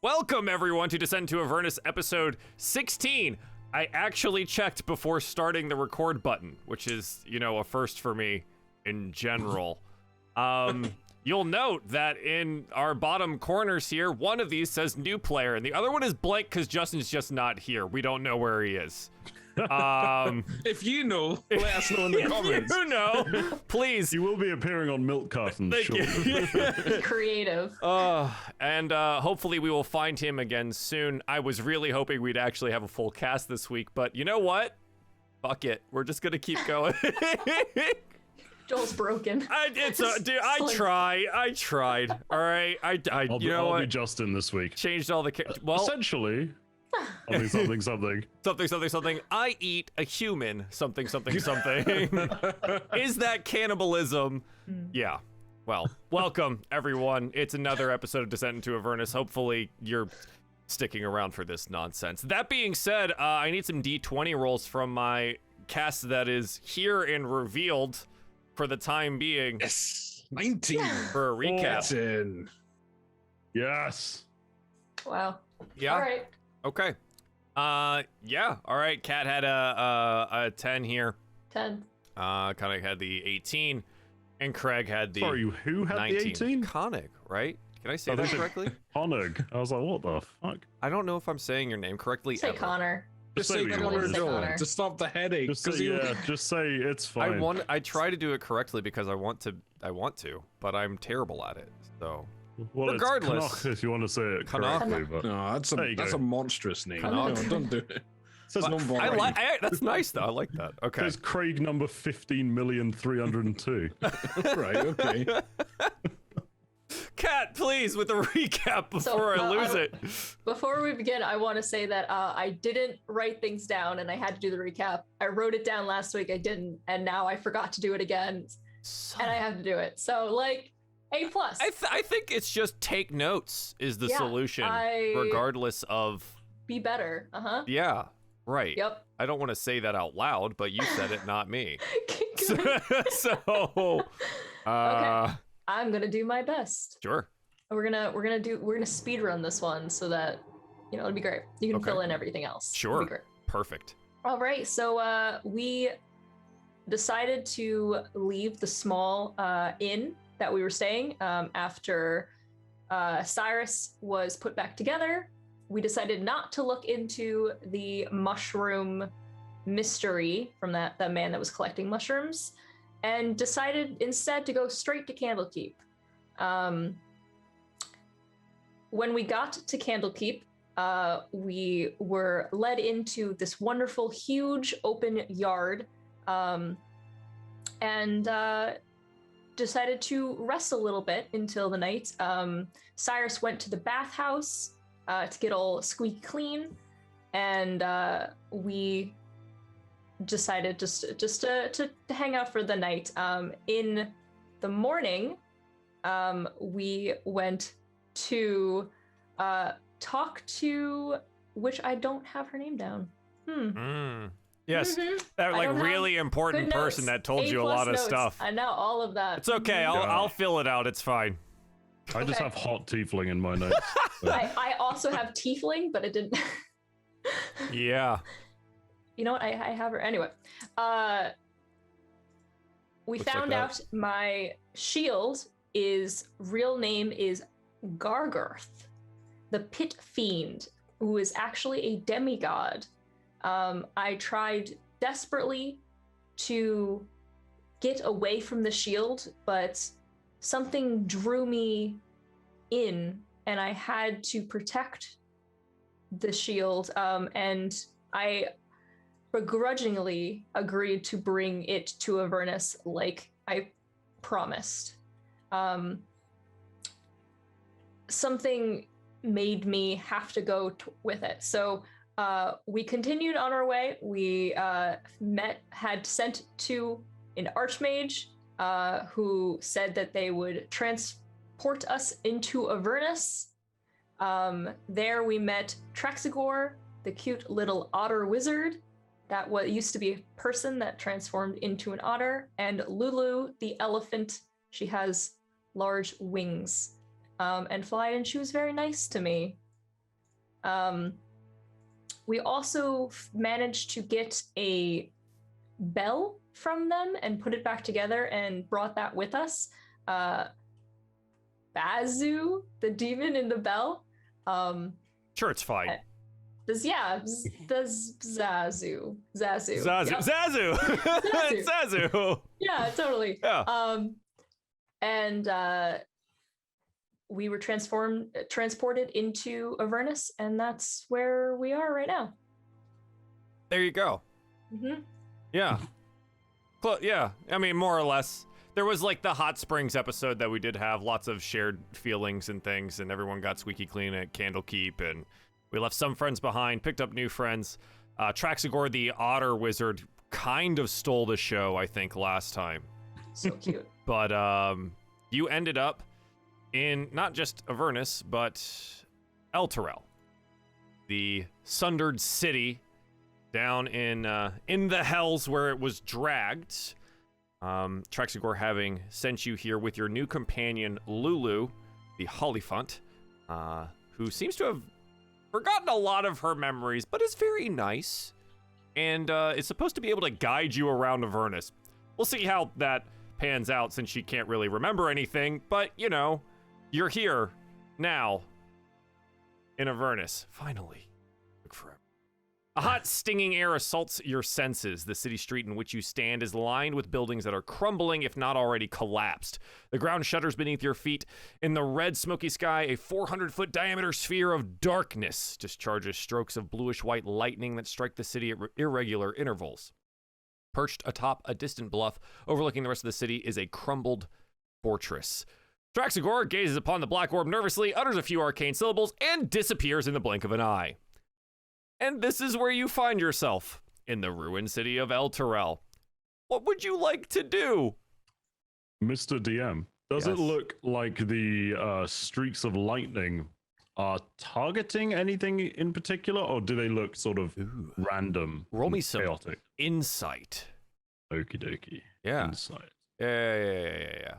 Welcome, everyone, to Descent to Avernus, episode 16. I actually checked before starting the record button, which is, you know, a first for me in general. You'll note that in our bottom corners here, one of these says new player, and the other one is blank because Justin's just not here. We don't know where he is. If you know, let us know in the comments. If you know, please. You will be appearing on milk cartons shortly. Creative. And hopefully we will find him again soon. I was really hoping we'd actually have a full cast this week, but you know what? Fuck it. We're just gonna keep going. Joel's broken. Dude, I tried. All right, I'll be Justin this week. Changed all the well, essentially. something. I eat a human. Something. Is that cannibalism? Yeah. Well, welcome everyone. It's another episode of Descent into Avernus. Hopefully you're sticking around for this nonsense. That being said, I need some D20 rolls from my cast that is here and revealed for the time being. Yes, 19 for a recap. 14. Yes. Wow. Yeah. All right. Okay. Yeah. All right. Kat had a 10 here. 10. Connick had the 18, and Craig had the. Sorry, who had 19. the 18? Connick, right? Can I say that correctly? Connick. I was like, what the fuck? I don't know if I'm saying your name correctly. Say ever. Connor. Just say what you Connor, want. Joel, to stop the headache. Just say, just say it's fine. I try to do it correctly because I want to, but I'm terrible at it. So. Well, regardless, it's Knock if you want to say it Knock. correctly, but No, that's a monstrous name. Knock. No, don't do it. says That's nice though. I like that. Okay. Says Craig number 15,302. Right. Okay. Kat, please, with a recap before I lose it. Before we begin, I want to say that I didn't write things down and I had to do the recap. I wrote it down last week. I didn't, and now I forgot to do it again, and I have to do it. So like. A+. I think it's just take notes is the solution, regardless of. Be better. Yeah. Right. Yep. I don't want to say that out loud, but you said it, not me. so. Okay. I'm gonna do my best. Sure. We're gonna speed run this one so that it'll be great. You can fill in everything else. Sure. It'll be great. Perfect. All right. So we decided to leave the small inn that we were staying after Cyrus was put back together. We decided not to look into the mushroom mystery from that man that was collecting mushrooms, and decided instead to go straight to Candlekeep. When we got to Candlekeep, we were led into this wonderful, huge open yard, and decided to rest a little bit until the night. Cyrus went to the bathhouse to get all squeaky clean, and we decided just to hang out for the night. In the morning, we went to talk to, which I don't have her name down. Yes, that really important person that told you a lot of stuff. I know all of that. It's okay. I'll fill it out. It's fine. I just have hot tiefling in my notes. I also have tiefling, but it didn't. Yeah. You know what? I have her anyway. We Looks found like out my shield real name is Gargarth, the pit fiend, who is actually a demigod. I tried desperately to get away from the shield, but something drew me in, and I had to protect the shield, and I begrudgingly agreed to bring it to Avernus like I promised. Something made me have to go with it. So we continued on our way. We had sent to an archmage who said that they would transport us into Avernus. There we met Traxigor, the cute little otter wizard that used to be a person that transformed into an otter, and Lulu, the elephant. She has large wings and fly, and she was very nice to me. We also managed to get a bell from them and put it back together and brought that with us. Bazu, the demon in the bell. Sure, it's fine. Zazu. Zazu. Yep. Zazu. It's Zazu. Yeah, totally. Yeah. And we were transported into Avernus, and that's where we are right now. There you go. Mm-hmm. Yeah. Yeah, I mean, more or less. There was like the Hot Springs episode that we did have lots of shared feelings and things, and everyone got squeaky clean at Candlekeep, and we left some friends behind, picked up new friends. Traxigor, the otter wizard, kind of stole the show, I think, last time. So cute. But you ended up in not just Avernus, but Elturel, the sundered city down in the hells where it was dragged. Traxigor having sent you here with your new companion, Lulu, the Hollyphant, who seems to have forgotten a lot of her memories, but is very nice, and is supposed to be able to guide you around Avernus. We'll see how that pans out since she can't really remember anything, but, you know, you're here now in Avernus. Finally. Took forever. A hot, stinging air assaults your senses. The city street in which you stand is lined with buildings that are crumbling, if not already collapsed. The ground shudders beneath your feet. In the red, smoky sky, a 400-foot diameter sphere of darkness discharges strokes of bluish-white lightning that strike the city at irregular intervals. Perched atop a distant bluff overlooking the rest of the city is a crumbled fortress. Traxigor gazes upon the black orb nervously, utters a few arcane syllables, and disappears in the blink of an eye. And this is where you find yourself, in the ruined city of Elturel. What would you like to do? Mr. DM, does it look like the streaks of lightning are targeting anything in particular, or do they look sort of random? Roll me some chaotic? Insight. Okie dokie. Yeah. Insight. Yeah.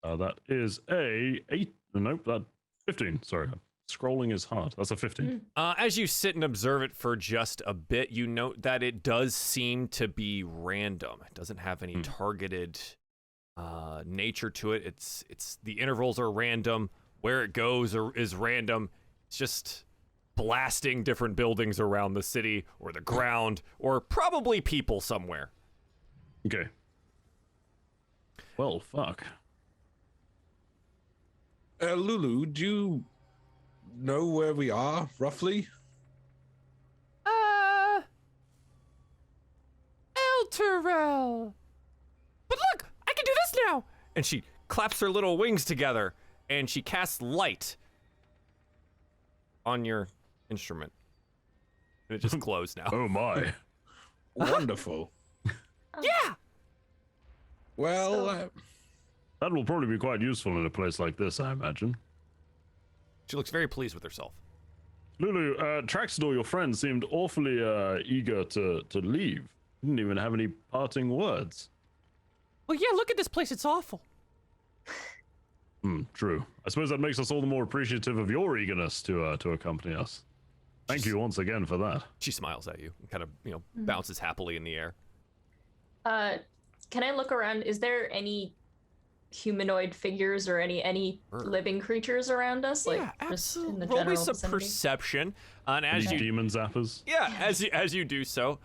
That is a 8. Nope, that 15. Sorry. Scrolling is hard. That's a 15. As you sit and observe it for just a bit, you note that it does seem to be random. It doesn't have any targeted nature to it. It's the intervals are random. Where it goes is random. It's just blasting different buildings around the city or the ground or probably people somewhere. Okay. Well, fuck. Lulu, do you know where we are, roughly? Elturel. But look, I can do this now. And she claps her little wings together and she casts light on your instrument. And it just glows now. Oh my. Wonderful. Yeah. Well, that will probably be quite useful in a place like this, I imagine. She looks very pleased with herself. Lulu, Traxidor, your friend, seemed awfully eager to leave. Didn't even have any parting words. Well, yeah, look at this place. It's awful. True. I suppose that makes us all the more appreciative of your eagerness to accompany us. Thank you once again for that. She smiles at you and kind of, bounces happily in the air. Can I look around? Is there any humanoid figures or any living creatures around us? Yeah, absolutely. Roll me some perception. And as you demon zappers. Yeah, as you do so,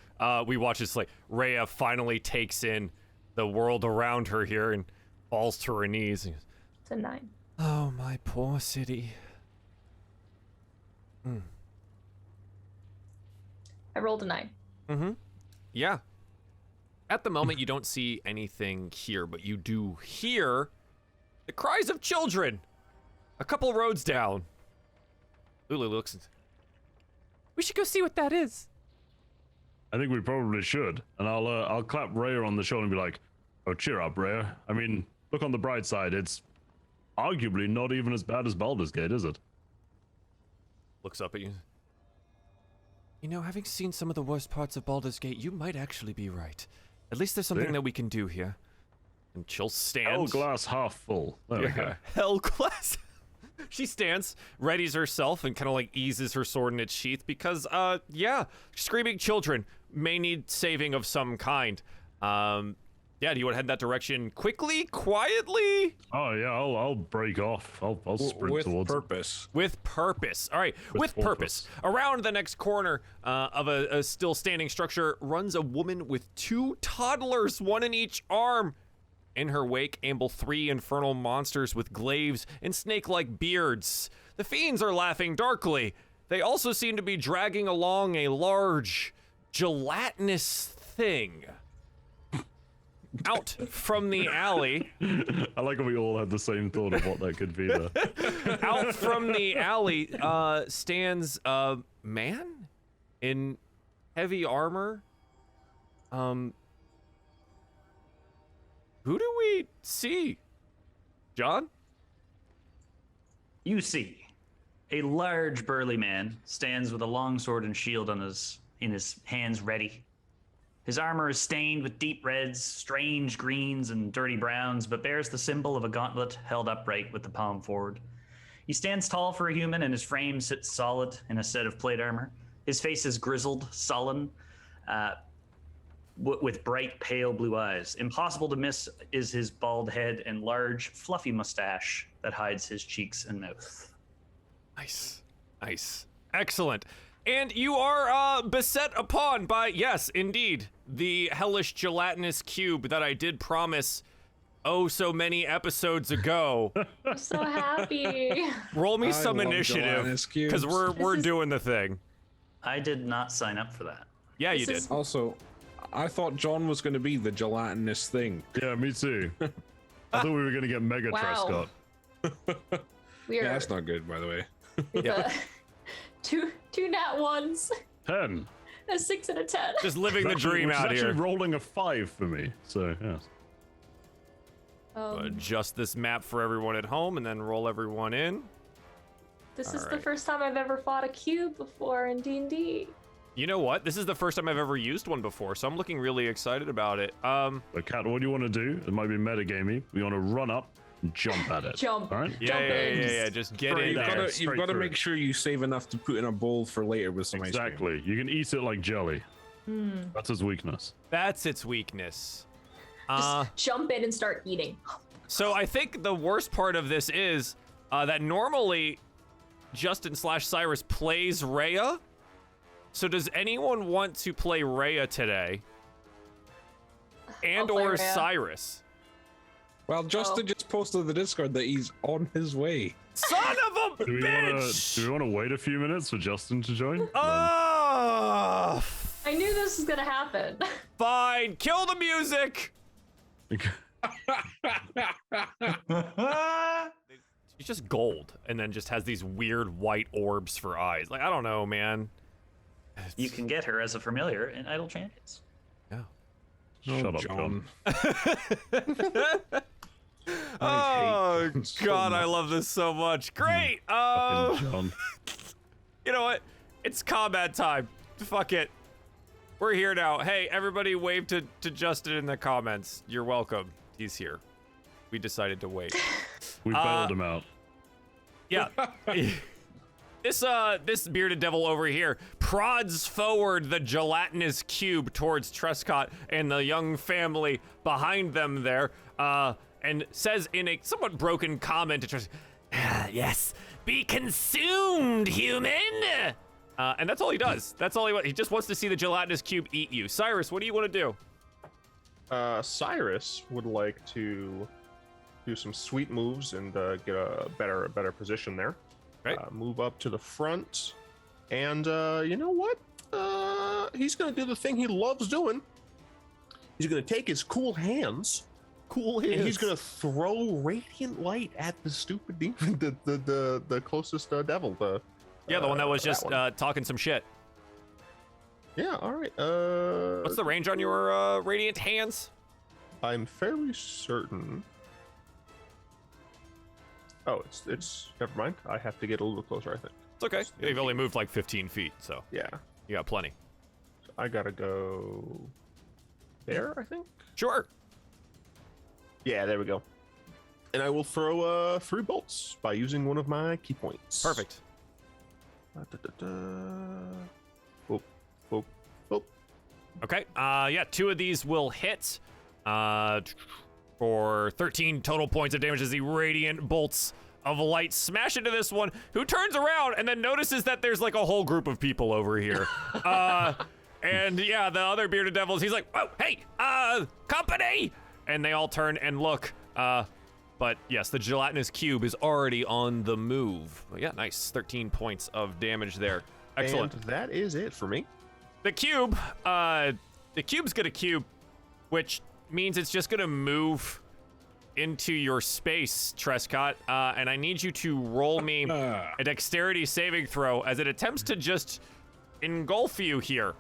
we watch as like Rhea finally takes in the world around her here and falls to her knees. It's a 9. Oh, my poor city. I rolled a 9. Yeah. At the moment, you don't see anything here, but you do hear the cries of children a couple roads down. Lulu looks and says, we should go see what that is. I think we probably should. And I'll clap Rhea on the shoulder and be like, oh, cheer up, Rhea. I mean, look on the bright side. It's arguably not even as bad as Baldur's Gate, is it? Looks up at you. You know, having seen some of the worst parts of Baldur's Gate, you might actually be right. At least there's something that we can do here. And she'll stand. Hell glass half full. There we go. Hell glass. She stands, readies herself, and kind of like eases her sword in its sheath because, yeah, screaming children may need saving of some kind. Yeah, do you want to head that direction quickly, quietly? Oh yeah, I'll break off. I'll sprint With towards it. purpose. With purpose. All right, with purpose. Around the next corner of a still standing structure runs a woman with 2 toddlers, 1 in each arm. In her wake amble 3 infernal monsters with glaives and snake-like beards. The fiends are laughing darkly. They also seem to be dragging along a large, gelatinous thing. Out from the alley. I like how we all had the same thought of what that could be there. Out from the alley stands a man in heavy armor. Who do we see? John? You see, a large burly man stands with a long sword and shield in his hands ready. His armor is stained with deep reds, strange greens, and dirty browns, but bears the symbol of a gauntlet held upright with the palm forward. He stands tall for a human, and his frame sits solid in a set of plate armor. His face is grizzled, sullen, with bright, pale blue eyes. Impossible to miss is his bald head and large, fluffy mustache that hides his cheeks and mouth. Nice. Nice. Excellent. And you are beset upon by, yes, indeed, the hellish gelatinous cube that I did promise oh so many episodes ago. I'm so happy. Roll me I some love initiative, gelatinous cubes. because we're doing the thing. I did not sign up for that. Yeah, you This did. is- Also, I thought John was going to be the gelatinous thing. Yeah, me too. I thought we were gonna get Mega Wow. Trescott. We are Yeah, that's not good, by the way. Yeah. two nat ones, 10. a 6 and a 10. Just living the dream out actually here. rolling a 5 for me. So yeah. Adjust this map for everyone at home and then roll everyone in. This is the Alright. first time I've ever fought a cube before in D&D. You know what? This is the first time I've ever used one before, so I'm looking really excited about it. But Kat, what do you want to do? It might be metagamey. We want to run up and jump at it. Jump. All right. Yeah, in. just get Straight in down. there. You've straight got to through. make sure you save enough to put in a bowl for later with some ice cream. Exactly. You can eat it like jelly. That's his weakness. That's its weakness. Just jump in and start eating. So I think the worst part of this is that normally Justin/Cyrus plays Rhea. So does anyone want to play Rhea today? And I'll play or Rhea. Cyrus? Well, Justin just posted the Discord that he's on his way. Son of a Do we bitch! want to wait a few minutes for Justin to join? Oh, I knew this was gonna happen. fine. Kill the music. He's just gold, and then just has these weird white orbs for eyes. Like, I don't know, man. You can get her as a familiar in Idle Champions. Yeah. Shut up, John. Oh him so God, I much. love this so much. Great. John. You know what? It's combat time. Fuck it. We're here now. Hey, everybody, wave to Justin in the comments. You're welcome. He's here. We decided to wait. We bailed him out. Yeah. This bearded devil over here prods forward the gelatinous cube towards Trescott and the young family behind them there, and says in a somewhat broken comment to Trescott, yes, be consumed, human! And that's all he does. That's all he wants. He just wants to see the gelatinous cube eat you. Cyrus, what do you want to do? Cyrus would like to do some sweet moves and get a better position there. Right. Move up to the front, and you know what? He's gonna do the thing he loves doing. He's gonna take his cool hands, and he's gonna throw radiant light at the stupid demon, the closest devil. The one that was that just one. talking some shit. Yeah. All right. What's the range on your radiant hands? I'm fairly certain. Oh, it's never mind. I have to get a little closer, I think. It's okay. You've only moved like 15 feet, so Yeah. you got plenty. I gotta go there, I think. Sure. Yeah, there we go. And I will throw 3 bolts by using one of my key points. Perfect. Oh, oh, oh. Okay. Yeah, 2 of these will hit for 13 total points of damage as the radiant bolts of light smash into this one, who turns around and then notices that there's like a whole group of people over here. And yeah, the other bearded devils, he's like, oh, hey, company! And they all turn and look. But yes, the gelatinous cube is already on the move. But yeah, nice. 13 points of damage there. Excellent. And that is it for me. The cube's gonna cube, which means it's just gonna move into your space, Trescott. And I need you to roll me a dexterity saving throw as it attempts to just engulf you here.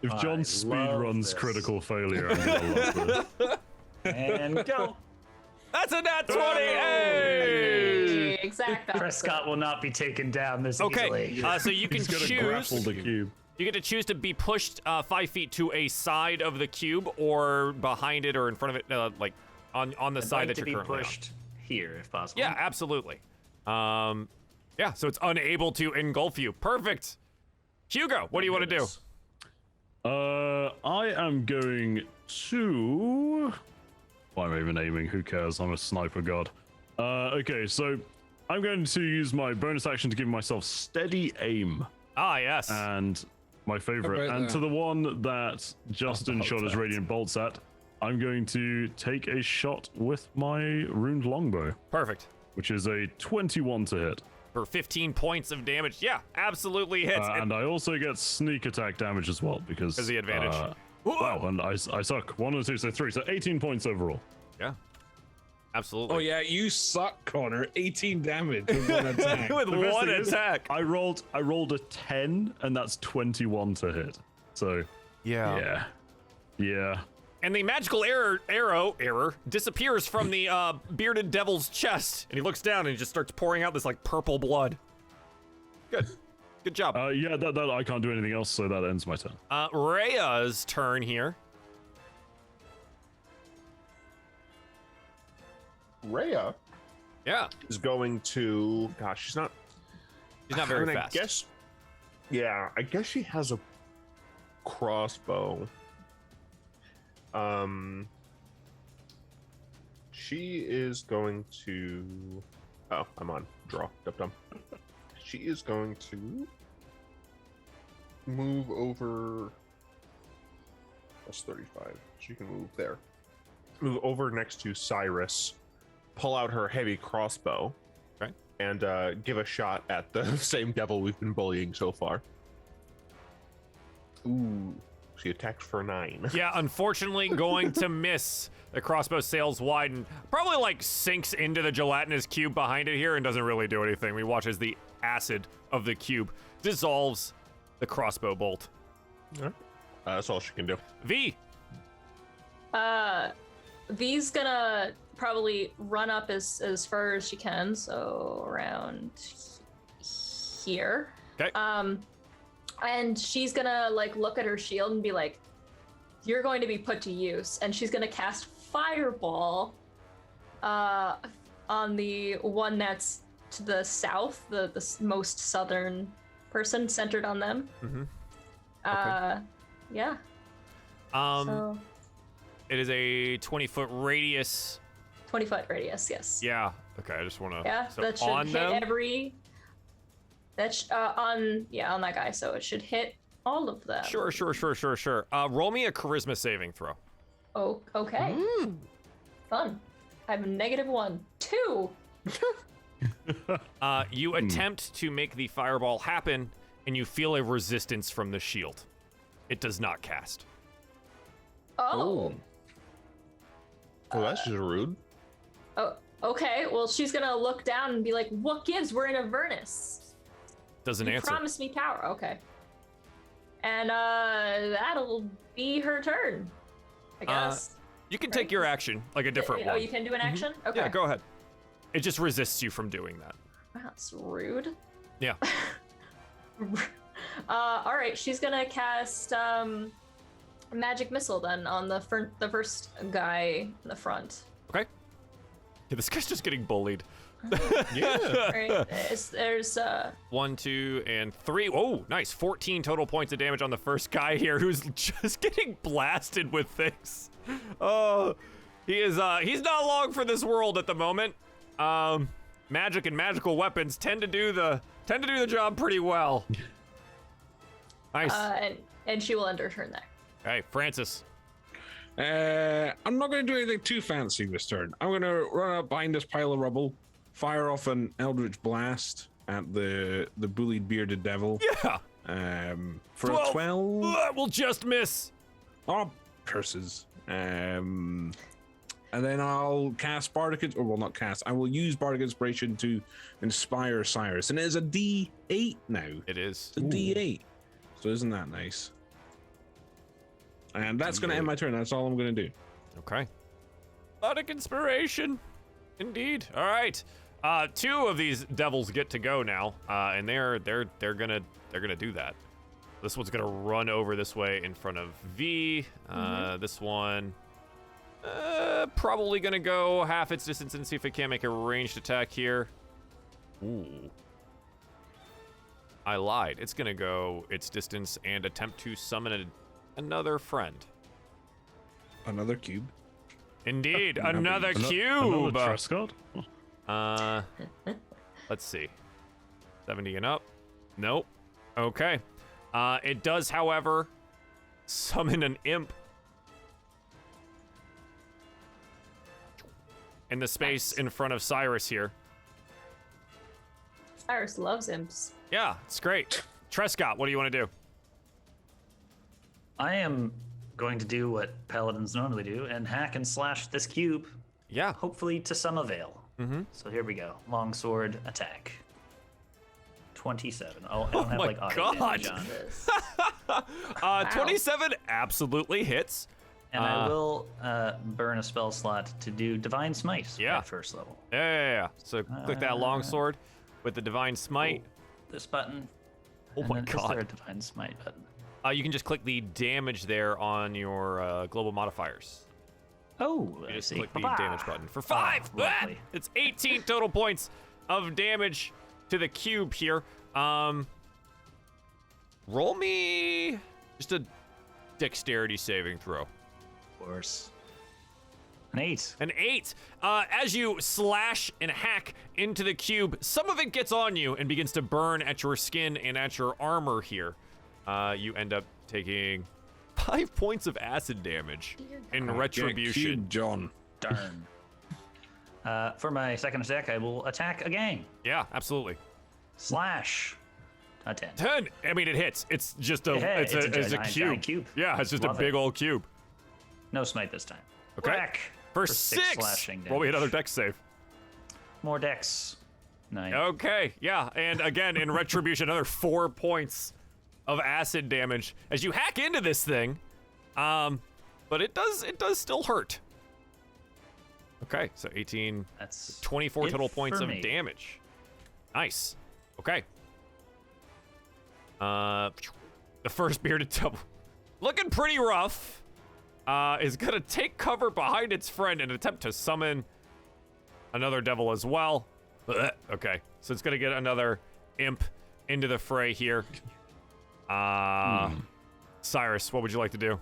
If John speed runs this. critical failure, I'm gonna love this. And go. That's a nat 20! Hey! Exact Prescott will not be taken down this Okay, easily. so you can He's gonna choose. grapple the cube. You get to choose to be pushed 5 feet to a side of the cube, or behind it, or in front of it, like on the I'd side like that to you're be currently pushed here if possible. on. Yeah, absolutely. Yeah, so it's unable to engulf you. Perfect. Hugo, what do you want to do? I am going to. Why am I even aiming? Who cares? I'm a sniper god. Okay, so I'm going to use my bonus action to give myself steady aim. Ah, yes. And my favorite, about and that? to the one that Justin shot his radiant bolts at, I'm going to take a shot with my ruined longbow, Perfect. which is a 21 to hit. For 15 points of damage. Yeah, absolutely hits. And I also get sneak attack damage as well because Because the advantage. Wow, and I suck. 1 and 2, so 3, so 18 points overall. Yeah. Absolutely. Oh yeah, you suck, Connor. 18 damage with 1 attack. With The best one thing is, attack. I rolled a 10, and that's 21 to hit. So yeah. And the magical arrow disappears from the bearded devil's chest, and he looks down and he just starts pouring out this like purple blood. Good job. Yeah, that I can't do anything else, so that ends my turn. Rhea's turn here. Rhea Yeah, is going to. Gosh, she's not very I mean, fast. I guess she has a crossbow. She is going to. Oh, I'm on draw. Dum. She is going to move over. That's 35. She can move there. Move over next to Cyrus. Pull out her heavy crossbow. Okay. And give a shot at the same devil we've been bullying so far. Ooh. She attacked for 9. Yeah, unfortunately going to miss. The crossbow sails wide and probably like sinks into the gelatinous cube behind it here and doesn't really do anything. We watch as the acid of the cube dissolves the crossbow bolt. That's all she can do. V. V's gonna probably run up as far as she can, so around here. Okay. And she's gonna like look at her shield and be like, "You're going to be put to use." And she's gonna cast Fireball on the one that's to the south, the most southern person, centered on them. Mm-hmm. Yeah. So it is a 20-foot radius. 20-foot radius, yes. Yeah. Okay, I just want to. Yeah, so that should on hit them? every. That's on that guy. So it should hit all of them. Sure. Roll me a charisma saving throw. Oh, okay. Fun. I have a -1. 2. You attempt to make the fireball happen, and you feel a resistance from the shield. It does not cast. Oh. Oh, that's just rude. Oh. Okay. Well, she's gonna look down and be like, "What gives? We're in Avernus. Doesn't You answer. promised me power." Okay. And that'll be her turn, I guess. You can take your action, like a different Oh, one. you can do an action? Okay. Yeah, go ahead. It just resists you from doing that. Wow, that's rude. Yeah. All right, she's gonna cast magic missile then on the first guy in the front. Okay. Yeah, this guy's just getting bullied. Yeah. Right. There's 1, 2, and 3. Oh, nice. 14 total points of damage on the first guy here, who's just getting blasted with things. Oh, he's not long for this world at the moment. Magic and magical weapons tend to do the job pretty well. Nice. and she will end her turn there. Hey, Francis. I'm not going to do anything too fancy this turn. I'm going to run up behind this pile of rubble, fire off an Eldritch Blast at the bullied bearded devil. Yeah. For a 12. We'll just miss. Oh, curses. And then I'll cast Bardic, or well, not cast. I will use Bardic Inspiration to inspire Cyrus, and it is a D8 now. It is. It's a D8. So isn't that nice? And that's going to end my turn. That's all I'm going to do. Okay. Bardic Inspiration. Indeed. All right. 2 of these devils get to go now, and they're gonna do that. This one's gonna run over this way in front of V. This one probably gonna go half its distance and see if it can make a ranged attack here. Ooh. I lied. It's gonna go its distance and attempt to summon another friend. Another cube. Indeed, another cube. Another Trescott? Let's see. 70 and up. Nope. Okay. It does, however, summon an imp in the space in front of Cyrus here. Cyrus loves imps. Yeah, it's great. Trescott, what do you want to do? I am going to do what paladins normally do and hack and slash this cube, Yeah. hopefully to some avail. So here we go. Longsword attack. 27. Oh, I don't have my like auto God. damage on. This. 27 absolutely hits. And I will burn a spell slot to do Divine Smite Yeah. at first level. Yeah. So click that longsword with the Divine Smite. This button. Oh and my then God. Is there a Divine Smite button? You can just click the damage there on your global modifiers. Oh, You I just see. click the Ba-ba. damage button for 5. Oh, lovely. It's 18 total points of damage to the cube here. Roll me just a dexterity saving throw. Of course. An 8. An 8. As you slash and hack into the cube, some of it gets on you and begins to burn at your skin and at your armor here. You end up taking 5 points of acid damage in retribution. Get cubed, John. Darn. For my second attack, I will attack again. Yeah, absolutely. Slash. A 10. 10. I mean, it hits. It's just a, Yeah, it's a giant cube. cube. Yeah, it's just Love a big it. old cube. No smite this time. Okay. Whack For six 6. slashing Roll me damage. another dex save. More dex. 9. Okay, yeah, and again, in retribution, another 4 points of acid damage as you hack into this thing. But it does still hurt. Okay, so 18, That's 24 it total points for of me. damage. Nice. Okay. The first bearded devil, looking pretty rough, is gonna take cover behind its friend and attempt to summon another devil as well. Okay, so it's gonna get another imp into the fray here. Cyrus, what would you like to do?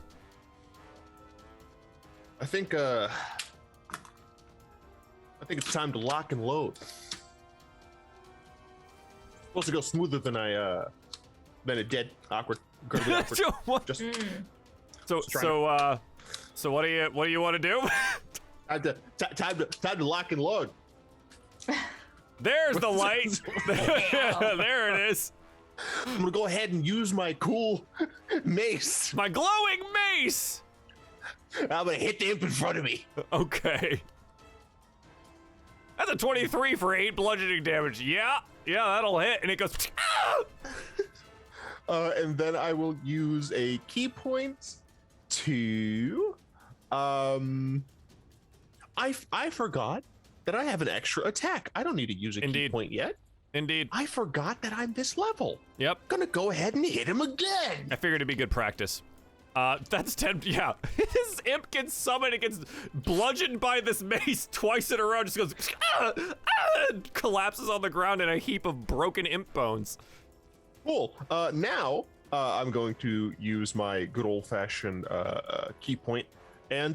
I think it's time to lock and load. Supposed to go smoother than than it did. Awkward. Incredibly awkward. What? Just So what do you want to do? time to lock and load. There's the light. There it is. I'm gonna go ahead and use my cool mace. My glowing mace. I'm gonna hit the imp in front of me. Okay. That's a 23 for 8 bludgeoning damage. Yeah, that'll hit. And it goes. And then I will use a key point to I forgot that I have an extra attack. I don't need to use a key Indeed. point yet. Indeed. I forgot that I'm this level. Yep. Gonna go ahead and hit him again. I figured it'd be good practice. That's 10. Yeah, this imp gets summoned. It gets bludgeoned by this mace twice in a row. Just goes, and collapses on the ground in a heap of broken imp bones. Cool. Now I'm going to use my good old-fashioned key point and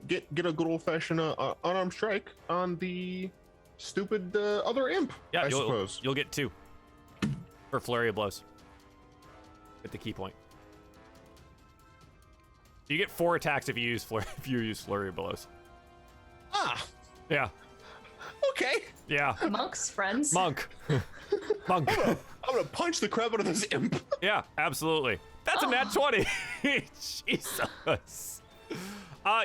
get a good old-fashioned unarmed strike on the stupid other imp. Yeah, I suppose. You'll get 2 for flurry of blows. At the key point. So you get 4 attacks if you use flurry of blows. Ah. Yeah. Okay. Yeah. Monks, friends. Monk. Monk. I'm gonna punch the crap out of this imp. Yeah, absolutely. That's a nat 20. Jesus.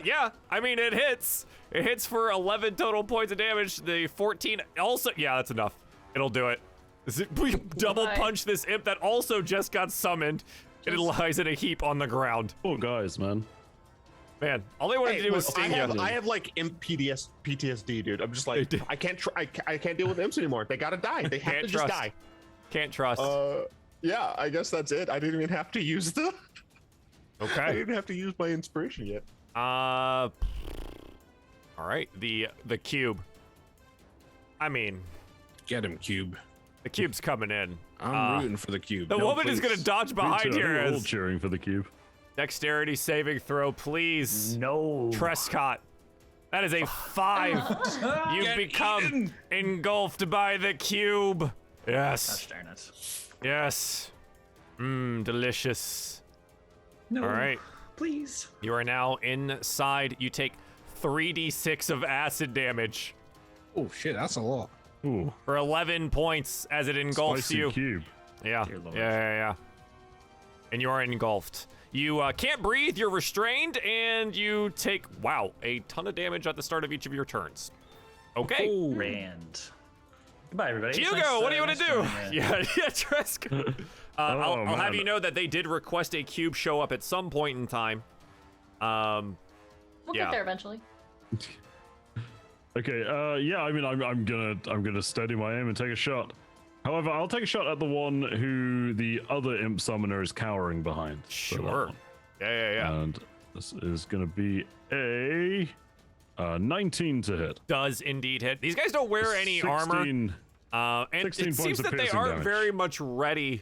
Yeah, I mean, it hits. It hits for 11 total points of damage. The 14 also, yeah, that's enough. It'll do it. We double punch this imp that also just got summoned. It lies in a heap on the ground. Poor guys, man. Man, all they wanted to do was sting you. I have like imp PTSD, dude. I'm just like, I can't deal with imps anymore. They gotta die. They have to just die. Can't trust. Yeah, I guess that's it. I didn't even have to use the. Okay. I didn't have to use my inspiration yet. All right, the cube. I mean, Get him, Cube. the cube's coming in. I'm rooting for the Cube. The woman is gonna dodge behind Me too. I think here. we're all As cheering for the cube. dexterity saving throw, please. No. Trescott. That is a 5. You've become engulfed by the cube. Yes. Gosh darn it. Yes. Delicious. No. All right. Please. You are now inside. You take 3d6 of acid damage Oh shit, that's a lot. Ooh, for 11 points as it engulfs spicy you. cube. Yeah. Dear Lord. Yeah. And you are engulfed. You can't breathe, you're restrained, and you take, wow, a ton of damage at the start of each of your turns. Okay. Oh. Rand. Goodbye, everybody. It's Hugo, nice, what do you want to nice do? joining you. Yeah, Tresk. I'll have man. you know that they did request a cube show up at some point in time. We'll Yeah. get there eventually. Okay, yeah, I mean, I'm gonna steady my aim and take a shot. However, I'll take a shot at the one who the other imp summoner is cowering behind. So that Sure. one. Yeah. And this is gonna be a 19 to hit. Does indeed hit. These guys don't wear any armor. 16. And 16 it points seems of that they piercing aren't damage. very much ready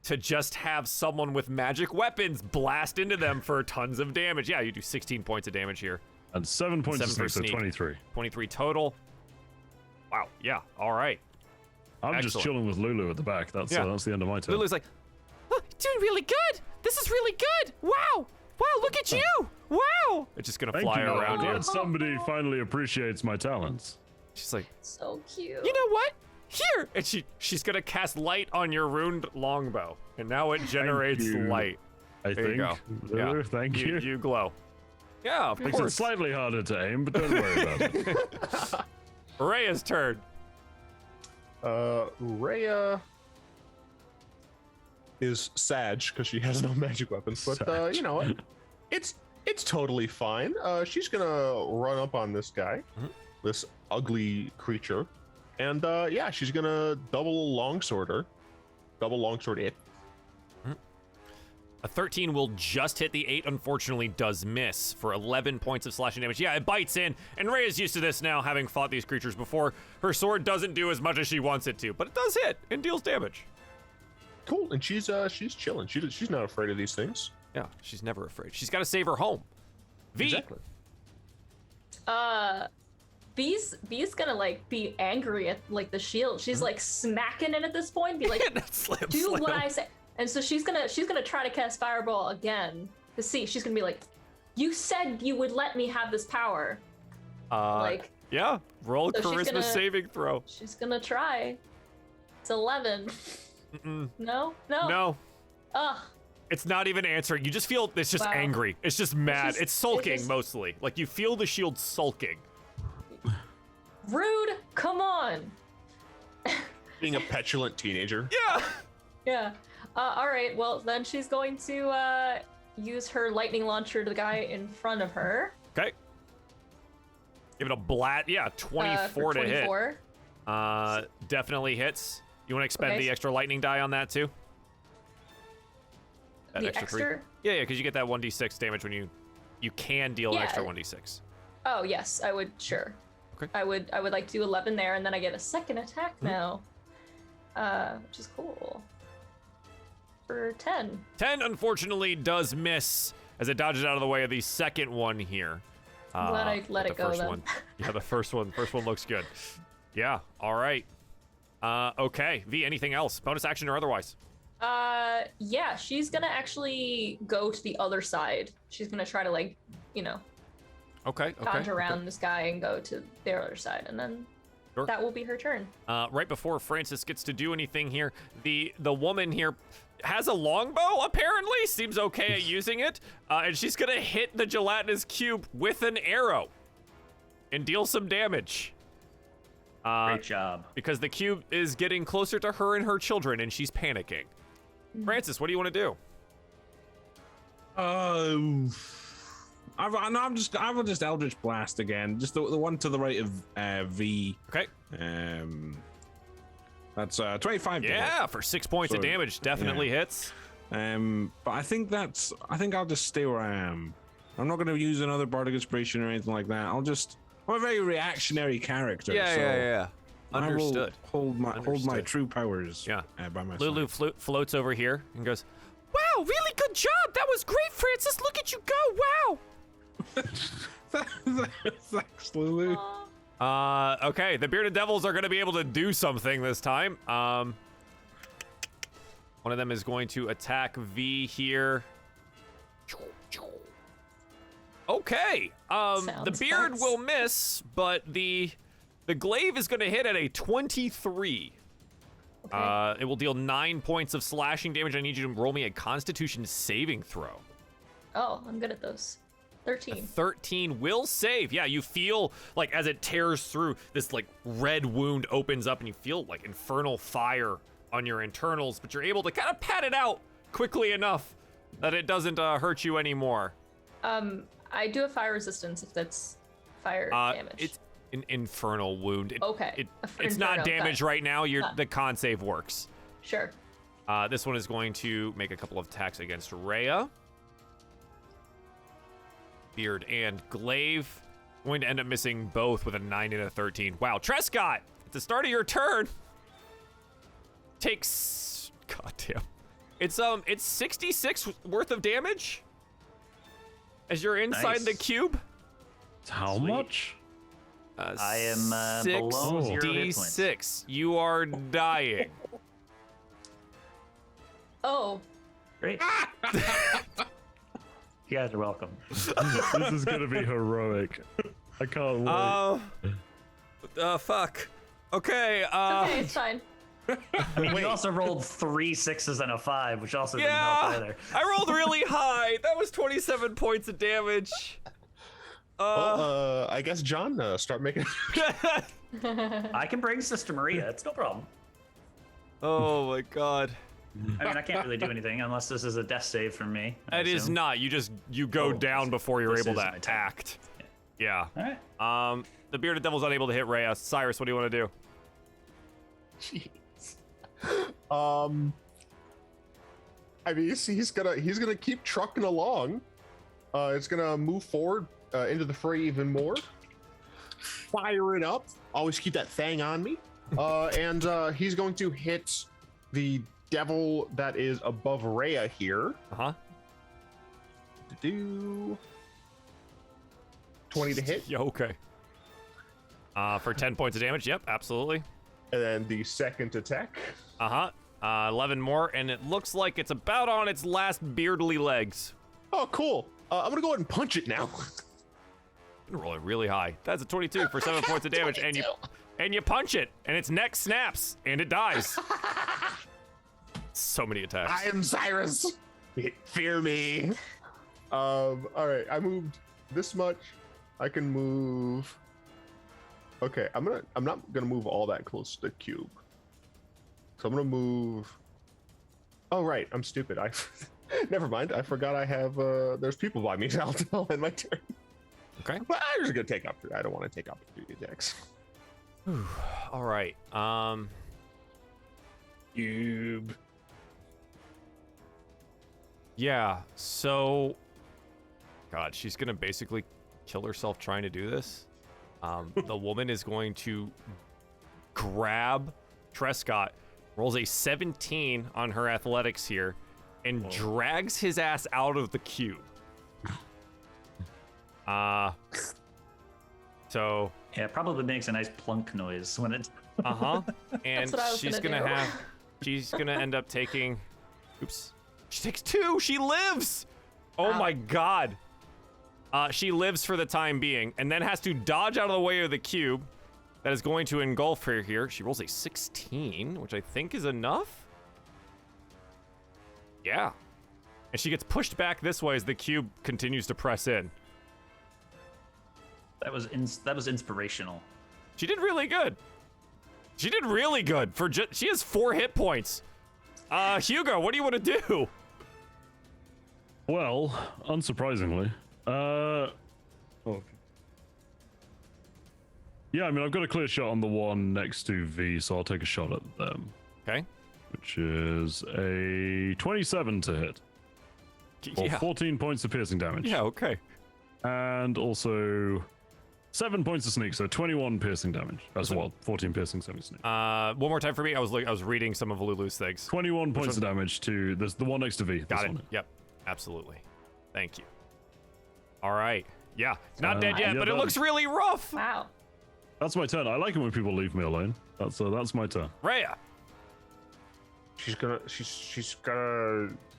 to just have someone with magic weapons blast into them for tons of damage. Yeah, you do 16 points of damage here. And 7 points 7 of for sneak, so sneak. 23. 23 total. Wow, yeah, all right. I'm just Excellent. chilling with Lulu at the back. That's Yeah. that's the end of my turn. Lulu's like, oh, doing really good. This is really good. Wow, look at you. Wow. It's just gonna Thank fly you. around I'm you. glad somebody finally appreciates my talents. She's like, So cute. you know what? Here. And she's gonna cast light on your ruined longbow. And now it generates you. light. I There think. you go. Lulu, Yeah. thank you. You glow. Yeah, of Makes it course. slightly harder to aim, but don't worry about it. Rhea's turn. Rhea is Sag because she has no magic weapons, but Sag. you know what? It's totally fine. She's gonna run up on this guy, this ugly creature, and yeah, she's gonna double longsword it. A 13 will just hit. The 8 unfortunately does miss for 11 points of slashing damage. Yeah, it bites in, and Rhea's used to this now, having fought these creatures before. Her sword doesn't do as much as she wants it to, but it does hit and deals damage. Cool, and she's chilling. She's not afraid of these things. Yeah, she's never afraid. She's got to save her home. V. Exactly. B's gonna like be angry at like the shield. She's like smacking it at this point. Be like, Slam, do slam. what I say. And so she's gonna try to cast Fireball again to see. She's gonna be like, you said you would let me have this power. Like, Yeah, roll So she's charisma gonna- saving throw. she's gonna try. It's 11. No. No, Ugh. it's not even answering. You just feel it's just Wow. angry. It's just mad. just- It's sulking it just- mostly. Like you feel the shield sulking. Rude. Come on. Being a petulant teenager. Yeah. Yeah. All right. Well, then she's going to use her lightning launcher to the guy in front of her. Okay. Give it a blat. Yeah, 24 for to hit. 24. Definitely hits. You want to expend Okay. the extra lightning die on that too? That The extra 3. extra? Yeah, because you get that 1d6 damage when you can deal an Yeah. extra 1d6. Oh yes, I would sure. Okay. I would like to do 11 there, and then I get a second attack now, which is cool. For 10. 10 unfortunately does miss as it dodges out of the way of the second one here. I'm glad I let but it the go first then. one, yeah, the first one looks good. Yeah, all right. Okay, V, anything else? Bonus action or otherwise? Yeah, she's gonna actually go to the other side. She's gonna try to like, Okay. dodge around this guy and go to their other side, and then Sure. that will be her turn. Right before Francis gets to do anything here, the woman here has a longbow, apparently. Seems okay at using it. And she's going to hit the gelatinous cube with an arrow and deal some damage. Great job. Because the cube is getting closer to her and her children, and she's panicking. Francis, what do you want to do? I will just Eldritch Blast again. Just the one to the right of V. Okay. That's 25. Yeah, for 6 points of So, damage. Definitely hits. But I think I'll just stay where I am. I'm not going to use another Bardic Inspiration or anything like that. I'm a very reactionary character. Yeah. Understood. I will hold my true powers. Yeah. By my Lulu floats over here and goes, "Wow, really good job. That was great, Francis. Look at you go. Wow." Thanks, Lulu. Okay, the Bearded Devils are going to be able to do something this time. One of them is going to attack V here. Okay, the Sounds beard nice. will miss, but the glaive is going to hit at a 23. Okay. It will deal 9 points of slashing damage. I need you to roll me a Constitution saving throw. Oh, I'm good at those. 13. 13 will save. Yeah, you feel like as it tears through, this like red wound opens up and you feel like infernal fire on your internals, but you're able to kind of pat it out quickly enough that it doesn't hurt you anymore. I do have fire resistance if that's fire damage. It's an infernal wound. Okay. It's not Inferno, damage okay. right now. The con save works. Sure. This one is going to make a couple of attacks against Rhea. Beard and Glaive. Going to end up missing both with a 9 and a 13. Wow, Trescott, at the start of your turn, takes, goddamn, it's 66 worth of damage as you're inside Nice. the cube. How Sweet. much? I am below 0 hit points. D6. You are dying. Oh, Great. You guys are welcome. This is gonna be heroic. I can't wait. Fuck. Okay. okay, it's fine. I mean, you also rolled 3 6s and a 5, which also didn't Yeah, help either. I rolled really high. That was 27 points of damage. Well, I guess John, start making. I can bring Sister Maria. It's no problem. Oh my god. I mean, I can't really do anything unless this is a death save from me. I It is assume. not. You go Oh, down before you're this able is to my turn. act. Yeah. All right. The Bearded Devil's unable to hit Rhea. Cyrus, what do you want to do? Jeez. I mean, he's gonna keep trucking along. It's gonna move forward into the fray even more. Fire it up. Always keep that thing on me. And he's going to hit the devil that is above Rhea here. Uh-huh. Do 20 to hit. Yeah, okay. For 10 points of damage. Yep, absolutely. And then the second attack. Uh-huh. 11 more, and it looks like it's about on its last beardly legs. Oh, cool. I'm gonna go ahead and punch it now. I'm gonna roll it really high. That's a 22 for 7 points of damage, and you punch it, and its neck snaps, and it dies. So many attacks. I am Cyrus. Fear me. All right, I moved this much. I can move. Okay, I'm not gonna move all that close to the cube. So I'm gonna move. Oh right, I'm stupid. Never mind. I forgot I have. There's people by me. So I'll end my turn. Okay. But I'm just gonna take up. I don't want to take opportunity attacks. All right. Cube. Yeah, so... God, she's gonna basically kill herself trying to do this. The woman is going to grab Trescott, rolls a 17 on her athletics here, and drags his ass out of the cube. So... Yeah, it probably makes a nice plunk noise when it... And what I was she's gonna gonna do. she's gonna end up taking... Oops. She takes 2! She lives! Oh Wow. my god. She lives for the time being, and then has to dodge out of the way of the cube that is going to engulf her here. She rolls a 16, which I think is enough. Yeah. And she gets pushed back this way as the cube continues to press in. That was inspirational. She did really good. She did really good. She has 4 hit points. Hugo, what do you want to do? Well, unsurprisingly, yeah, I mean, I've got a clear shot on the one next to V, so I'll take a shot at them. Okay. Which is a 27 to hit. Or 14 points of piercing damage. Yeah, okay. And also 7 points of sneak, so 21 piercing damage. That's well, 14 piercing, 7 sneak. One more time for me. I was reading some of Lulu's things. 21 points of damage to the one next to V. Got it. One. Yep. Absolutely. Thank you. All right. Yeah. Not dead yet, yeah, but it looks really rough. Wow. That's my turn. I like it when people leave me alone. That's my turn. Rhea. She's gonna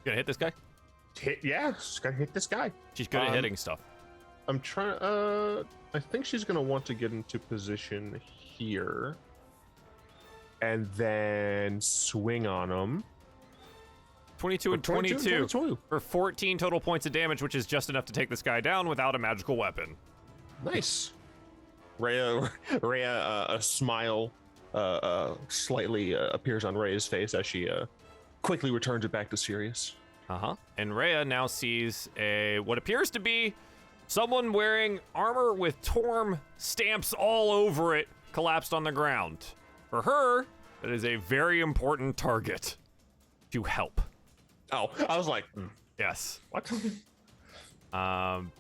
Gonna hit this guy? hit. Yeah, she's gonna hit this guy. She's good at hitting stuff. I'm trying. I think she's gonna want to get into position here, and then swing on him. 22 and 22 for 14 total points of damage, which is just enough to take this guy down without a magical weapon. Nice. Rhea, a smile slightly appears on Rhea's face as she quickly returns it back to Sirius. And Rhea now sees what appears to be someone wearing armor with Torm stamps all over it, collapsed on the ground. For her, that is a very important target to help. Oh, I was like, Yes. what? Um,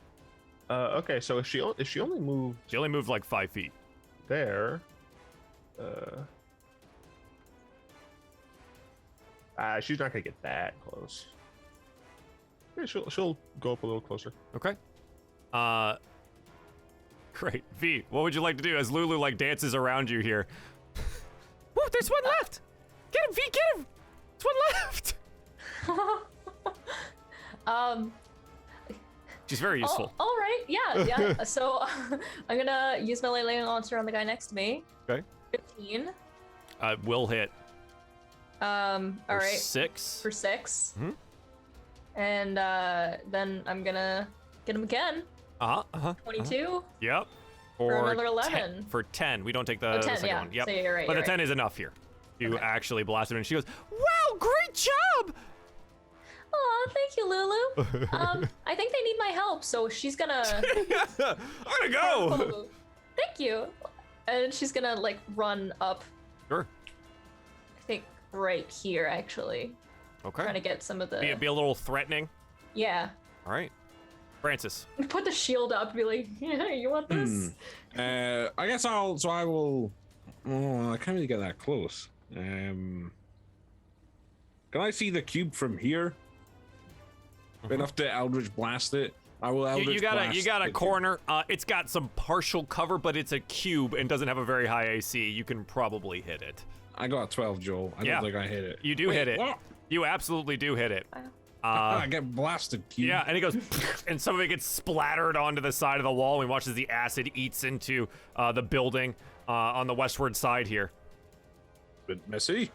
Okay, so if she only moved she only moved like 5 feet. there, she's not gonna get that close. Yeah, she'll go up a little closer. Okay. Great. V, what would you like to do as Lulu like dances around you here? Whoa, there's one left. Get him, V, get him. There's one left. She's very useful. All right. Yeah. So I'm gonna use my Leyline Launcher on the guy next to me. Okay. 15. Will hit. All right. 6. For 6. Mhm. And then I'm gonna get him again. 22. Yep. For another 10 11. for 10. We don't take the, Oh, 10, the second yeah. one. Yep. So you're right, But you're the 10 right. is enough here to Okay. actually blast him. And she goes, "Wow, great job!" Oh, thank you, Lulu. I think they need my help, so she's gonna. I'm gonna go. Thank you. And she's gonna like run up. Sure. I think right here, actually. Okay. Trying to get some of the. Be a little threatening. Yeah. All right. Francis. Put the shield up. Be like, yeah, you want this? I guess I will. Oh, I can't really get that close. Can I see the cube from here? Enough to Eldritch Blast it. I will Eldritch You Blast got a the corner. It's got some partial cover, but it's a cube and doesn't have a very high AC. You can probably hit it. cube. I got a 12, Joel. I Yeah. don't think I hit it. You do Wait, hit it. what? You absolutely do hit it. I get blasted, cube. Yeah, and it goes, and some of it gets splattered onto the side of the wall. And we watch as the acid eats into the building on the westward side here. Bit messy.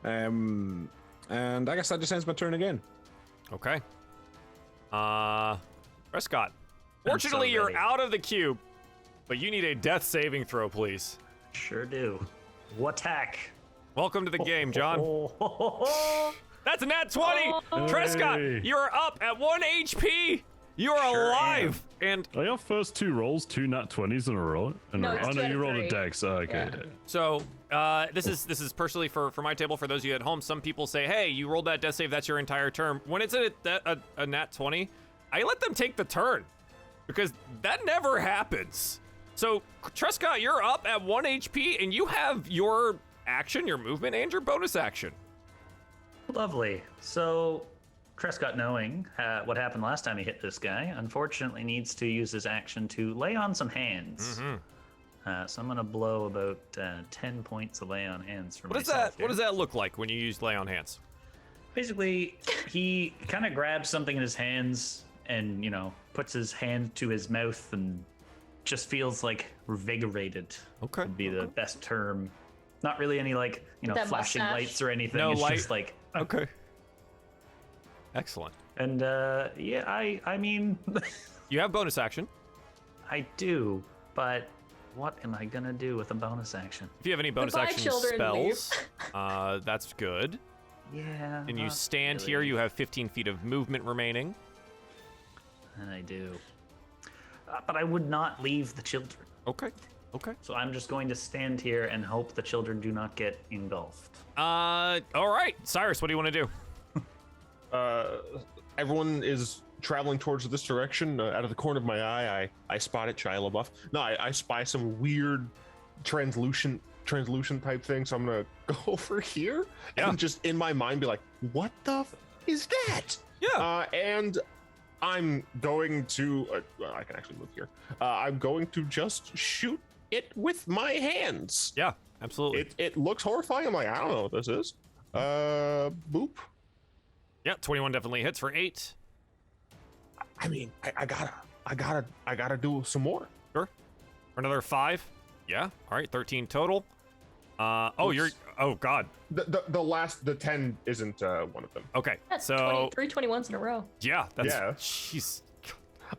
And I guess that just ends my turn again. Okay. Prescott. Fortunately, so you're ready. out of the cube, but you need a death saving throw, please. Sure do. Attack. Welcome to the game, John. Oh. That's a nat 20. Trescott, Hey. you're up at 1 HP. You are Sure alive! And Are your first 2 rolls 2 nat 20s in a row? No, it's I 2 know out you of rolled a 3. dex. Okay. Yeah. so this is personally for my table. For those of you at home, some people say, "Hey, you rolled that death save. That's your entire turn." When it's a nat 20, I let them take the turn because that never happens. So Trescott, you're up at 1 HP, and you have your action, your movement, and your bonus action. Lovely. So, Trescott, knowing what happened last time he hit this guy, unfortunately needs to use his action to lay on some hands. So I'm going to blow about 10 points of lay on hands for myself. What does that look like when you use lay on hands? Basically, he kind of grabs something in his hands and, puts his hand to his mouth and just feels like revigorated. Okay. Would be the best term. Not really any That flashing mustache. lights or anything. No it's light. just like Okay. Excellent. and yeah, I mean You have bonus action. I do, but what am I gonna do with a bonus action? If you have any bonus Goodbye, action children, spells, that's good. Yeah. And you not stand really. here. You have 15 feet of movement remaining. And I do. But I would not leave the children. Okay. Okay. So I'm just going to stand here and hope the children do not get engulfed. All right, Cyrus, what do you want to do? Everyone is traveling towards this direction. Out of the corner of my eye, I spotted Shia LaBeouf. No, I spy some weird translucent type thing. So I'm gonna go over here and just in my mind be like, "What the is that?" Yeah. And I'm going to. I can actually move here. I'm going to just shoot it with my hands. Yeah, absolutely. It looks horrifying. I'm like, I don't know what this is. Boop. Yeah, 21 definitely hits for 8. I mean, I gotta do some more. Sure. For another 5. Yeah. All right, 13 total. Oh, Oops. oh God. The 10 isn't one of them. Okay. That's So 3 21s in a row. yeah, that's Yeah. jeez.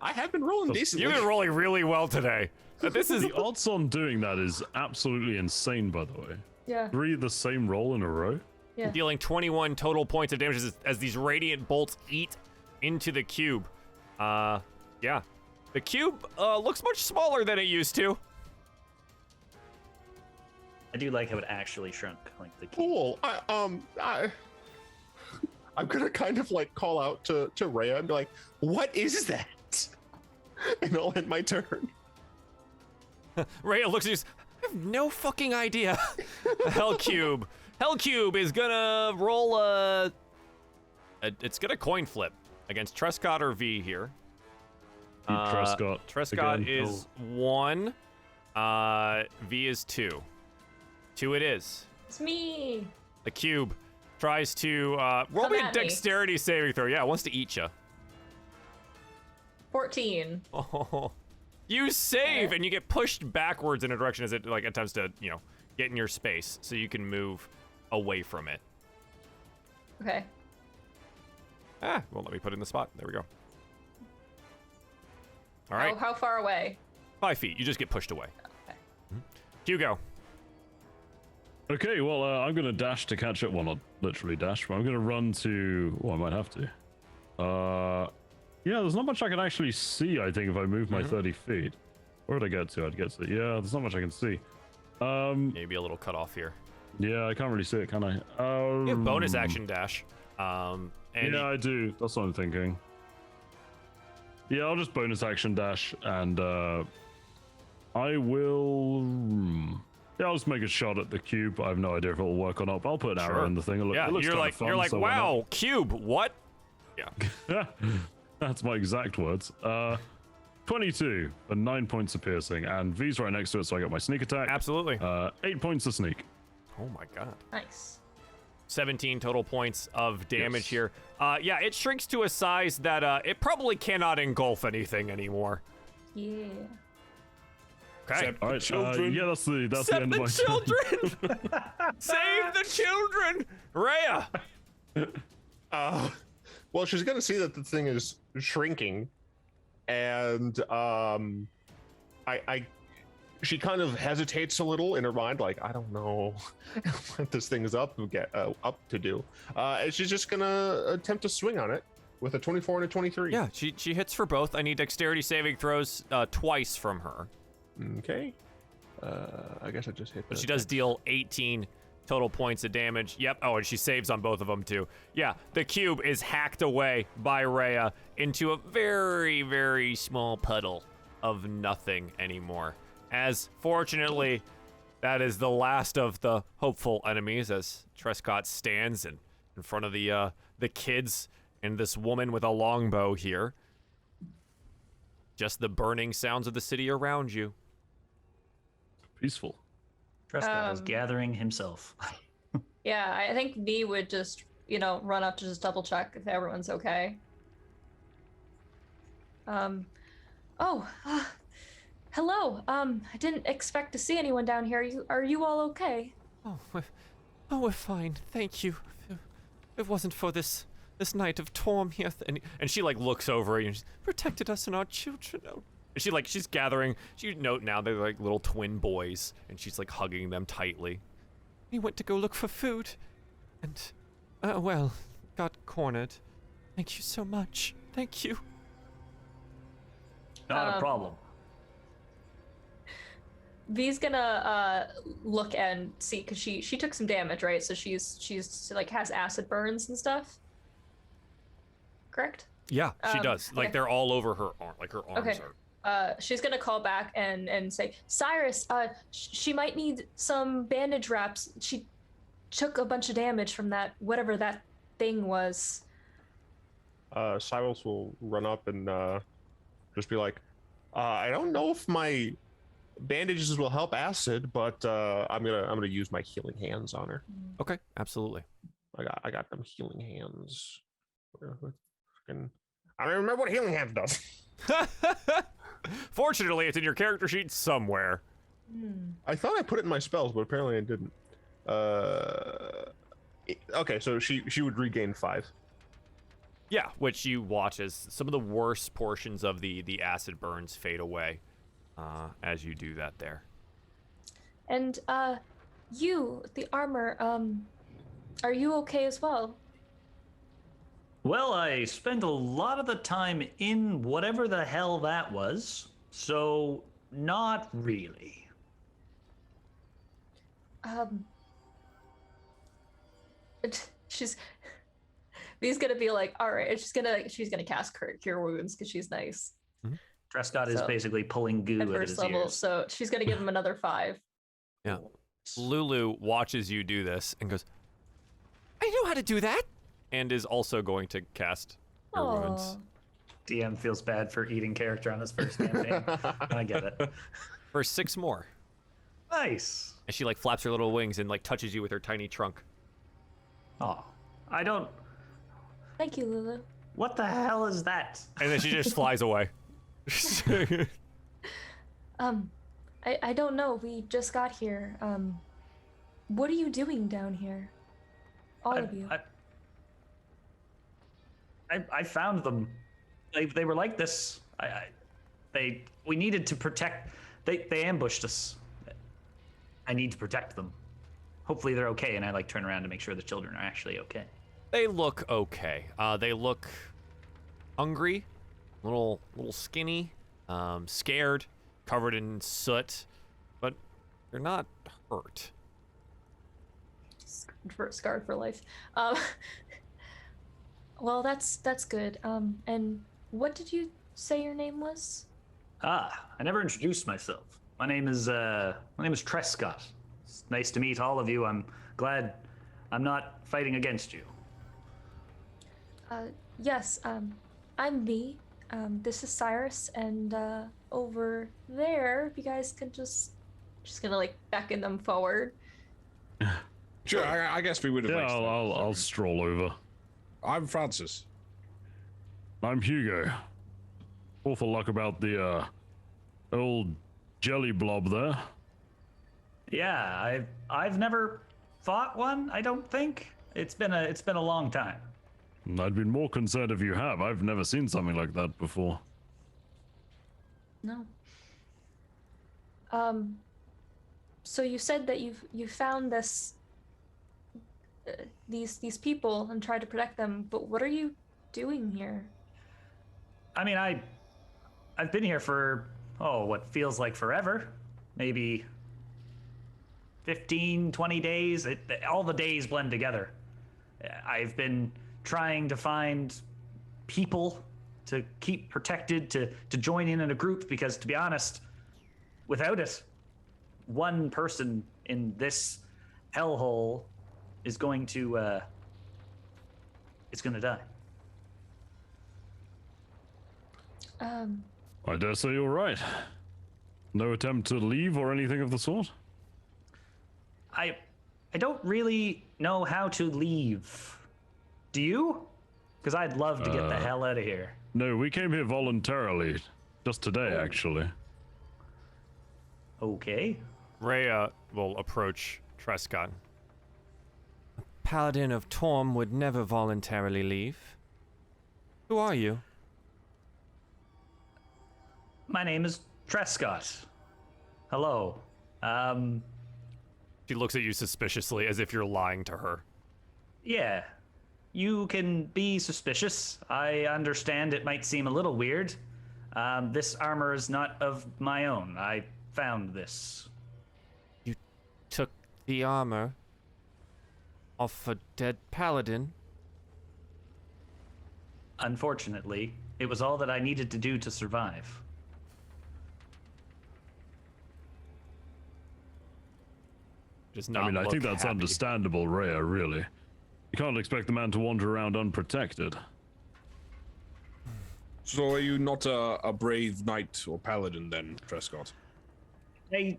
I have been rolling decently. You've been rolling really well today. This is The odds on doing that is absolutely insane, by the way. Yeah. 3 the same roll in a row? Yeah. dealing 21 total points of damage as these radiant bolts eat into the cube. Yeah. The cube looks much smaller than it used to. I do like how it actually shrunk, like the key. Cool. I'm gonna kind of like call out to Rhea and be like, "What is that?" And I'll end my turn. Rhea looks at you. I have no fucking idea. Hellcube. Hellcube is gonna roll it's gonna coin flip against Trescott or V here. Trescott. Trescott again. is 1. V is 2. 2 it is. It's me. The cube tries to roll Come me a at me. dexterity saving throw. Yeah, it wants to eat you. 14. Oh. You save Okay. and you get pushed backwards in a direction as it like attempts to, get in your space so you can move away from it. Okay. Well, let me put it in the spot. There we go. All right, How far away? 5 feet. You just get pushed away. Okay. Hugo. Okay, well, I'm going to dash to catch it. Well, not literally dash, but I'm going to run to... Oh, I might have to. Yeah, there's not much I can actually see, I think, if I move my 30 feet. Where would I get to? I'd get to... Yeah, there's not much I can see. Maybe a little cut off here. Yeah, I can't really see it, can I? You have bonus action dash. And Yeah, I do. That's what I'm thinking. Yeah, I'll just bonus action dash, and I will... Yeah, I'll just make a shot at the cube. I have no idea if it'll work or not, but I'll put an arrow Sure. in the thing. yeah, It looks you're kinda like, fun, so why not? wow, cube, what? Yeah. That's my exact words. 22 for 9 points of piercing, and V's right next to it, so I got my sneak attack. Absolutely. 8 points of sneak. Oh my god. Nice. 17 total points of damage Yes. here. Yeah, it shrinks to a size that it probably cannot engulf anything anymore. Yeah. Okay. Except All the right, children. yeah, that's the Except end the of my children! Save the children! Rhea! Well, she's gonna see that the thing is shrinking, and she kind of hesitates a little in her mind, like, I don't know what this thing is up to do. And she's just gonna attempt to swing on it. with a 24 and a 23. Yeah, she hits for both. I need dexterity saving throws twice from her. Okay. I guess I just hit. But she does deal 18 total points of damage. Yep. Oh, and she saves on both of them too. Yeah, the cube is hacked away by Rhea into a very, very small puddle of nothing anymore. As fortunately, that is the last of the hopeful enemies as Trescott stands in front of the kids and this woman with a longbow here. Just the burning sounds of the city around you. Peaceful. Trescott is gathering himself. Yeah, I think V would just, run up to just double check if everyone's okay. Hello. I didn't expect to see anyone down here. Are you all okay? We're fine. Thank you. If it wasn't for this night of Torm here, and she looks over and she's protected us and our children. Oh. She's gathering. You note now they're like little twin boys, and she's hugging them tightly. We went to go look for food, and got cornered. Thank you so much. Thank you. Not a problem. V's gonna look and see, because she took some damage, right? So she's has acid burns and stuff. Correct? Yeah, she does. Okay. They're all over her arm. Her arms Okay. She's gonna call back and say, Cyrus, she might need some bandage wraps. She took a bunch of damage from that, whatever that thing was. Cyrus will run up and just be like, I don't know if my bandages will help acid, but I'm gonna use my healing hands on her. Okay, absolutely. I got them healing hands. I don't remember what healing hands does. Fortunately, it's in your character sheet somewhere. I thought I put it in my spells, but apparently I didn't. Okay, so she would regain 5. Yeah, which you watch as some of the worst portions of the acid burns fade away as you do that there. And you, the armor, are you okay as well? Well, I spent a lot of the time in whatever the hell that was, so not really. She's gonna be like, all right, she's gonna cast Cure Wounds because she's nice. Trescott is basically pulling goo At out of first his level, ears. so she's gonna give him another 5. Yeah. Lulu watches you do this and goes, I know how to do that, and is also going to cast Cure Wounds. DM feels bad for eating character on his first campaign. I get it. For 6 more. Nice. And she flaps her little wings and touches you with her tiny trunk. Oh, I don't. Thank you, Lulu. What the hell is that? And then she just flies away. I don't know. We just got here. What are you doing down here? All of you. I found them. They were like this. We needed to protect. They ambushed us. I need to protect them. Hopefully they're okay. And I turn around to make sure the children are actually okay. They look okay. They look hungry, little skinny, scared, covered in soot, but they're not hurt. Scarred for life. Well, that's good. And what did you say your name was? I never introduced myself. My name is Trescott. It's nice to meet all of you. I'm glad I'm not fighting against you. Yes, I'm V. This is Cyrus, and over there, if you guys can just gonna beckon them forward. Sure, I guess we would have. Yeah, I'll stroll over. I'm Francis. I'm Hugo. Awful luck about the old jelly blob there. Yeah, I've never fought one. I don't think it's been a long time. I'd be more concerned if you have. I've never seen something like that before. No. So you said that you found these people and tried to protect them, but what are you doing here? I mean, I've been here for what feels like forever. Maybe 15, 20 days. All the days blend together. I've been trying to find people to keep protected, to join in a group, because to be honest, without it, one person in this hellhole is going to die. I dare say you're right. No attempt to leave or anything of the sort? I don't really know how to leave. Do you? Because I'd love to get the hell out of here. No, we came here voluntarily. Just today, actually. Okay. Rhea will approach Trescott. A paladin of Torm would never voluntarily leave. Who are you? My name is Trescott. Hello. She looks at you suspiciously as if you're lying to her. Yeah. You can be suspicious. I understand it might seem a little weird. This armor is not of my own. I found this. You took the armor off a dead paladin? Unfortunately, it was all that I needed to do to survive. Just not I mean, I look think that's happy. understandable, Rhea, really. You can't expect the man to wander around unprotected. So are you not a brave knight or paladin then, Trescott? I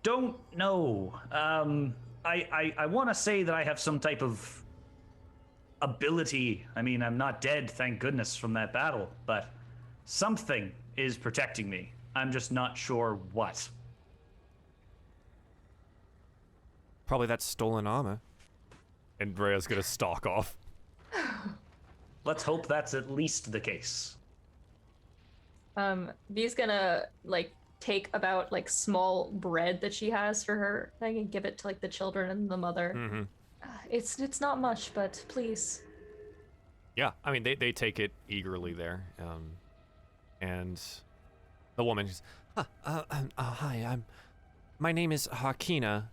don't know. I want to say that I have some type of ability. I mean, I'm not dead, thank goodness, from that battle, but something is protecting me. I'm just not sure what. Probably that stolen armor. And Rhea's gonna stalk off. Let's hope that's at least the case. Bee's gonna take about small bread that she has for her thing and give it to the children and the mother. Mm-hmm. It's not much, but please. Yeah, I mean, they take it eagerly there. And the woman says, hi, my name is Harkina.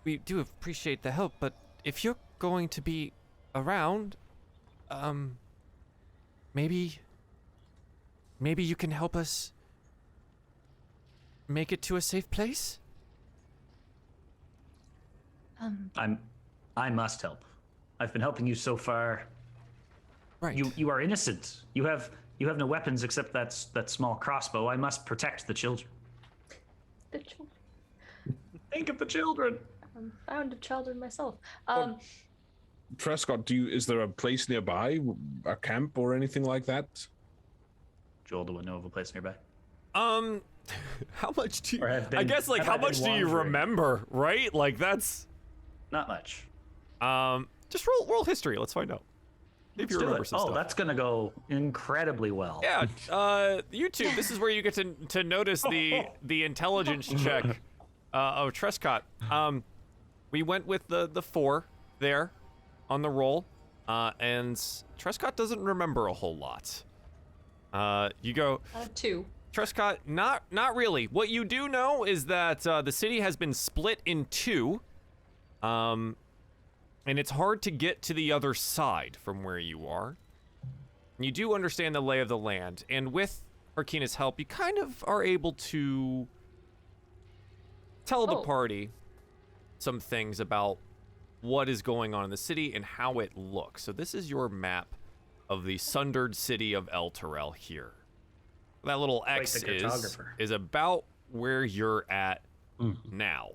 We do appreciate the help, but if you're going to be around, maybe you can help us make it to a safe place? I must help. I've been helping you so far. Right. You are innocent. You have no weapons except that small crossbow. I must protect the children. The children. Think of the children. I'm found a children myself. Trescott, is there a place nearby, a camp or anything like that? Joel, do I know of a place nearby? How much do you? Or have been- I guess have I how been much do you wandering? remember? Right? That's. Not much. Just roll history. Let's find out if you Let's do remember it. some stuff. That's gonna go incredibly well. Yeah. YouTube. This is where you get to notice the intelligence check of Trescott. We went with the 4 there on the roll, and Trescott doesn't remember a whole lot. You go. 2. Trescott, not really. What you do know is that the city has been split in 2, and it's hard to get to the other side from where you are. You do understand the lay of the land, and with Harkina's help, you kind of are able to tell the party some things about what is going on in the city and how it looks. So this is your map of the sundered city of Elturel here. That little X the cartographer. is about where you're at now.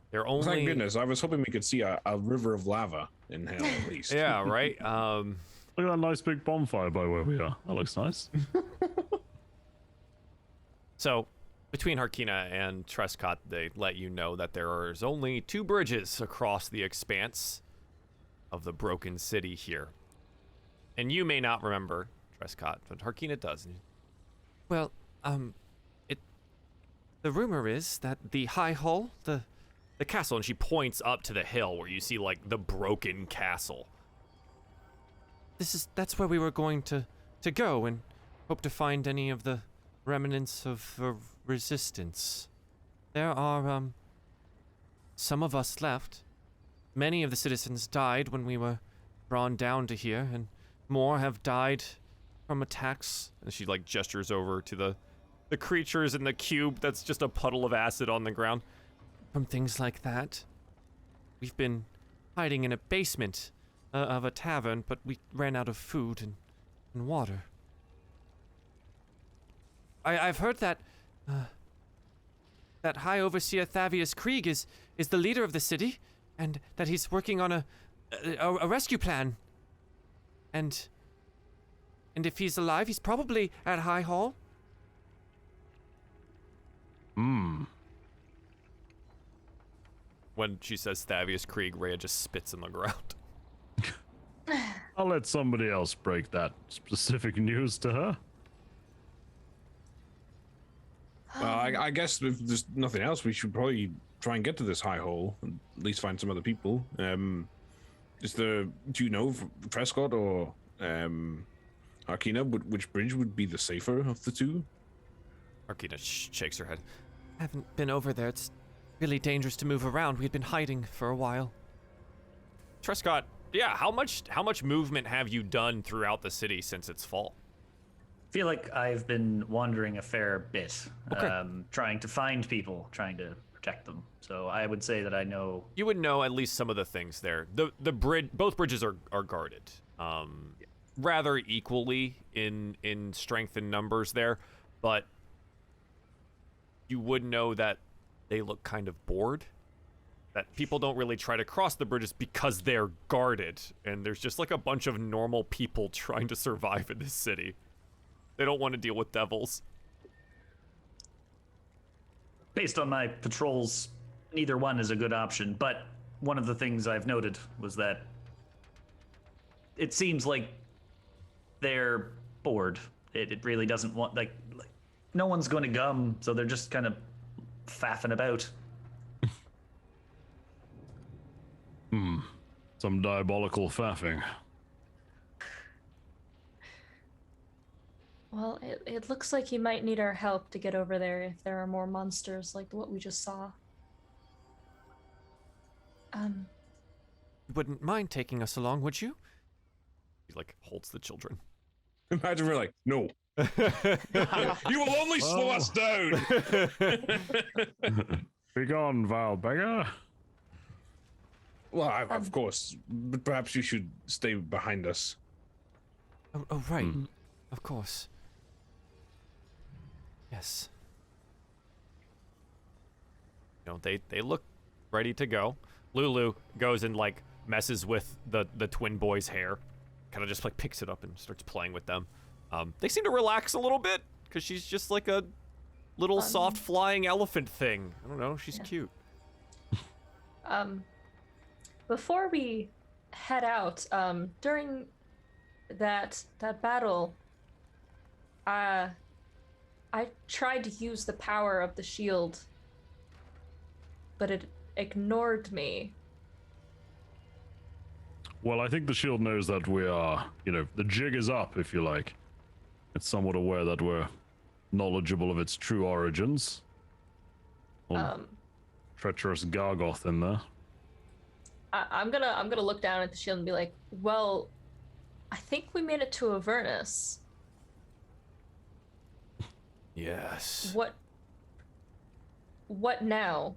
They're only. Thank goodness, I was hoping we could see a river of lava in hell at least. Yeah, right. Look at that nice big bonfire by where we are. That looks nice. So, between Harkina and Trescott, they let you know that there is only 2 bridges across the expanse of the broken city here. And you may not remember, Trescott, but Harkina does. Well, the rumor is that the High Hall, the castle, and she points up to the hill where you see, the broken castle. that's where we were going to go and hope to find any of the remnants of resistance. There are some of us left. Many of the citizens died when we were drawn down to here, and more have died from attacks. And she like gestures over to the creatures in the cube that's just a puddle of acid on the ground. From things like that. We've been hiding in a basement of a tavern, but we ran out of food and water. I've heard that that High Overseer Thavius Krieg is the leader of the city, and that he's working on a rescue plan. And if he's alive, he's probably at High Hall. When she says Thavius Krieg, Rhea just spits in the ground. I'll let somebody else break that specific news to her. Well, I guess if there's nothing else, we should probably try and get to this high hole, and at least find some other people. Do you know, Prescott or Arkina, which bridge would be the safer of the two? Arkina shakes her head. I haven't been over there. It's really dangerous to move around. We've been hiding for a while. Trescott, yeah, how much movement have you done throughout the city since its fall? I feel like I've been wandering a fair bit, Okay. trying to find people, trying to protect them. So I would say that I know. You would know at least some of the things there. The bridge, both bridges are guarded, rather equally in strength and numbers there, but you would know that they look kind of bored. That people don't really try to cross the bridges because they're guarded, and there's just like a bunch of normal people trying to survive in this city. They don't want to deal with devils. Based on my patrols, neither one is a good option, but one of the things I've noted was that it seems like they're bored. It really doesn't want, like no one's going to gum, so they're just kind of faffing about. Some diabolical faffing. Well, it looks like you might need our help to get over there if there are more monsters like what we just saw. You wouldn't mind taking us along, would you? He like holds the children. Imagine we're like, no. You will only slow us down. Be gone, vile beggar. Well, of course, but perhaps you should stay behind us. Oh right. Of course. Yes. You know, they look ready to go. Lulu goes and like messes with the twin boys' hair, kind of just like picks it up and starts playing with them. They seem to relax a little bit because she's just like a little soft flying elephant thing. I don't know. She's cute. Before we head out, during that battle, I tried to use the power of the shield, but it ignored me. Well, I think the shield knows that we are, the jig is up, if you like. It's somewhat aware that we're knowledgeable of its true origins. Treacherous Gargoth in there. I'm gonna look down at the shield and be like, well, I think we made it to Avernus. Yes. What now?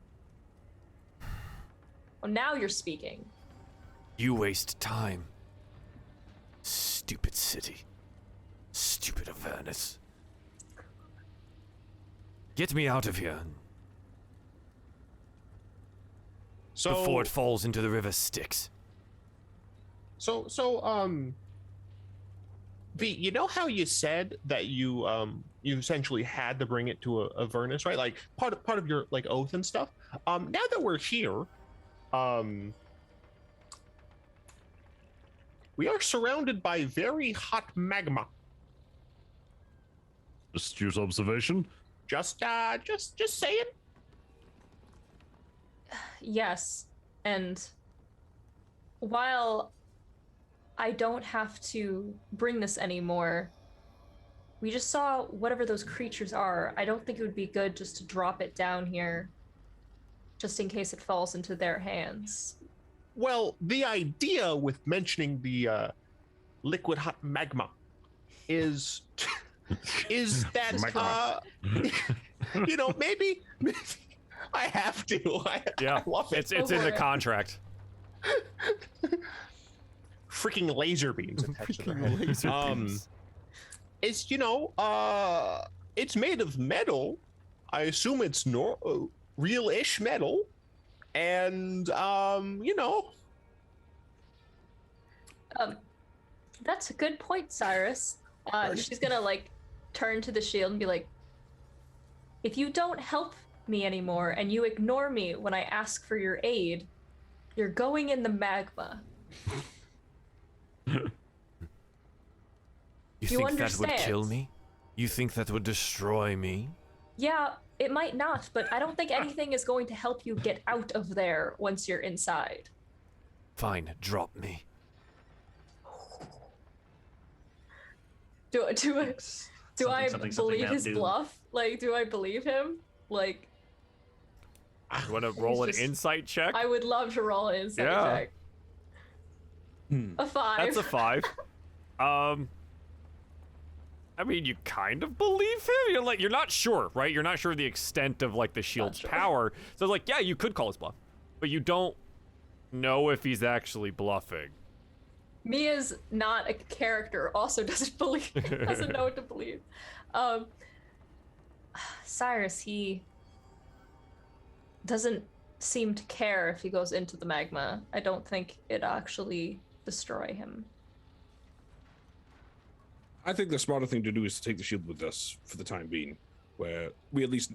Oh, now you're speaking. You waste time. Stupid city. Stupid Avernus. Get me out of here So before it falls into the river Styx. So, V, you know how you said that you essentially had to bring it to Avernus, right? Like part of your like oath and stuff. Now that we're here, we are surrounded by very hot magma. Astute observation. Just saying. Yes, and while I don't have to bring this anymore. We just saw whatever those creatures are. I don't think it would be good just to drop it down here, just in case it falls into their hands. Well, the idea with mentioning the liquid hot magma is that you know, maybe I have to. Yeah, I love it. It's in the contract. Freaking laser beams attached to their head. Laser beams. It's, you know, it's made of metal. I assume it's real-ish metal, and you know. That's a good point, Cyrus. She's gonna like turn to the shield and be like, if you don't help me anymore and you ignore me when I ask for your aid, you're going in the magma. You think that would kill me? You think that would destroy me? Yeah, it might not, but I don't think anything is going to help you get out of there once you're inside. Fine, drop me. Do I believe his bluff? Like, do I believe him? Like, you want to roll an insight check? I would love to roll an insight check. A 5. That's a 5. I mean, you kind of believe him. You're not sure, right? You're not sure of the extent of like the shield's power. So like, yeah, you could call his bluff, but you don't know if he's actually bluffing. Mia's not a character. Also doesn't know what to believe. Cyrus, he doesn't seem to care if he goes into the magma. I don't think it actually destroy him. I think the smarter thing to do is to take the shield with us for the time being, where we at least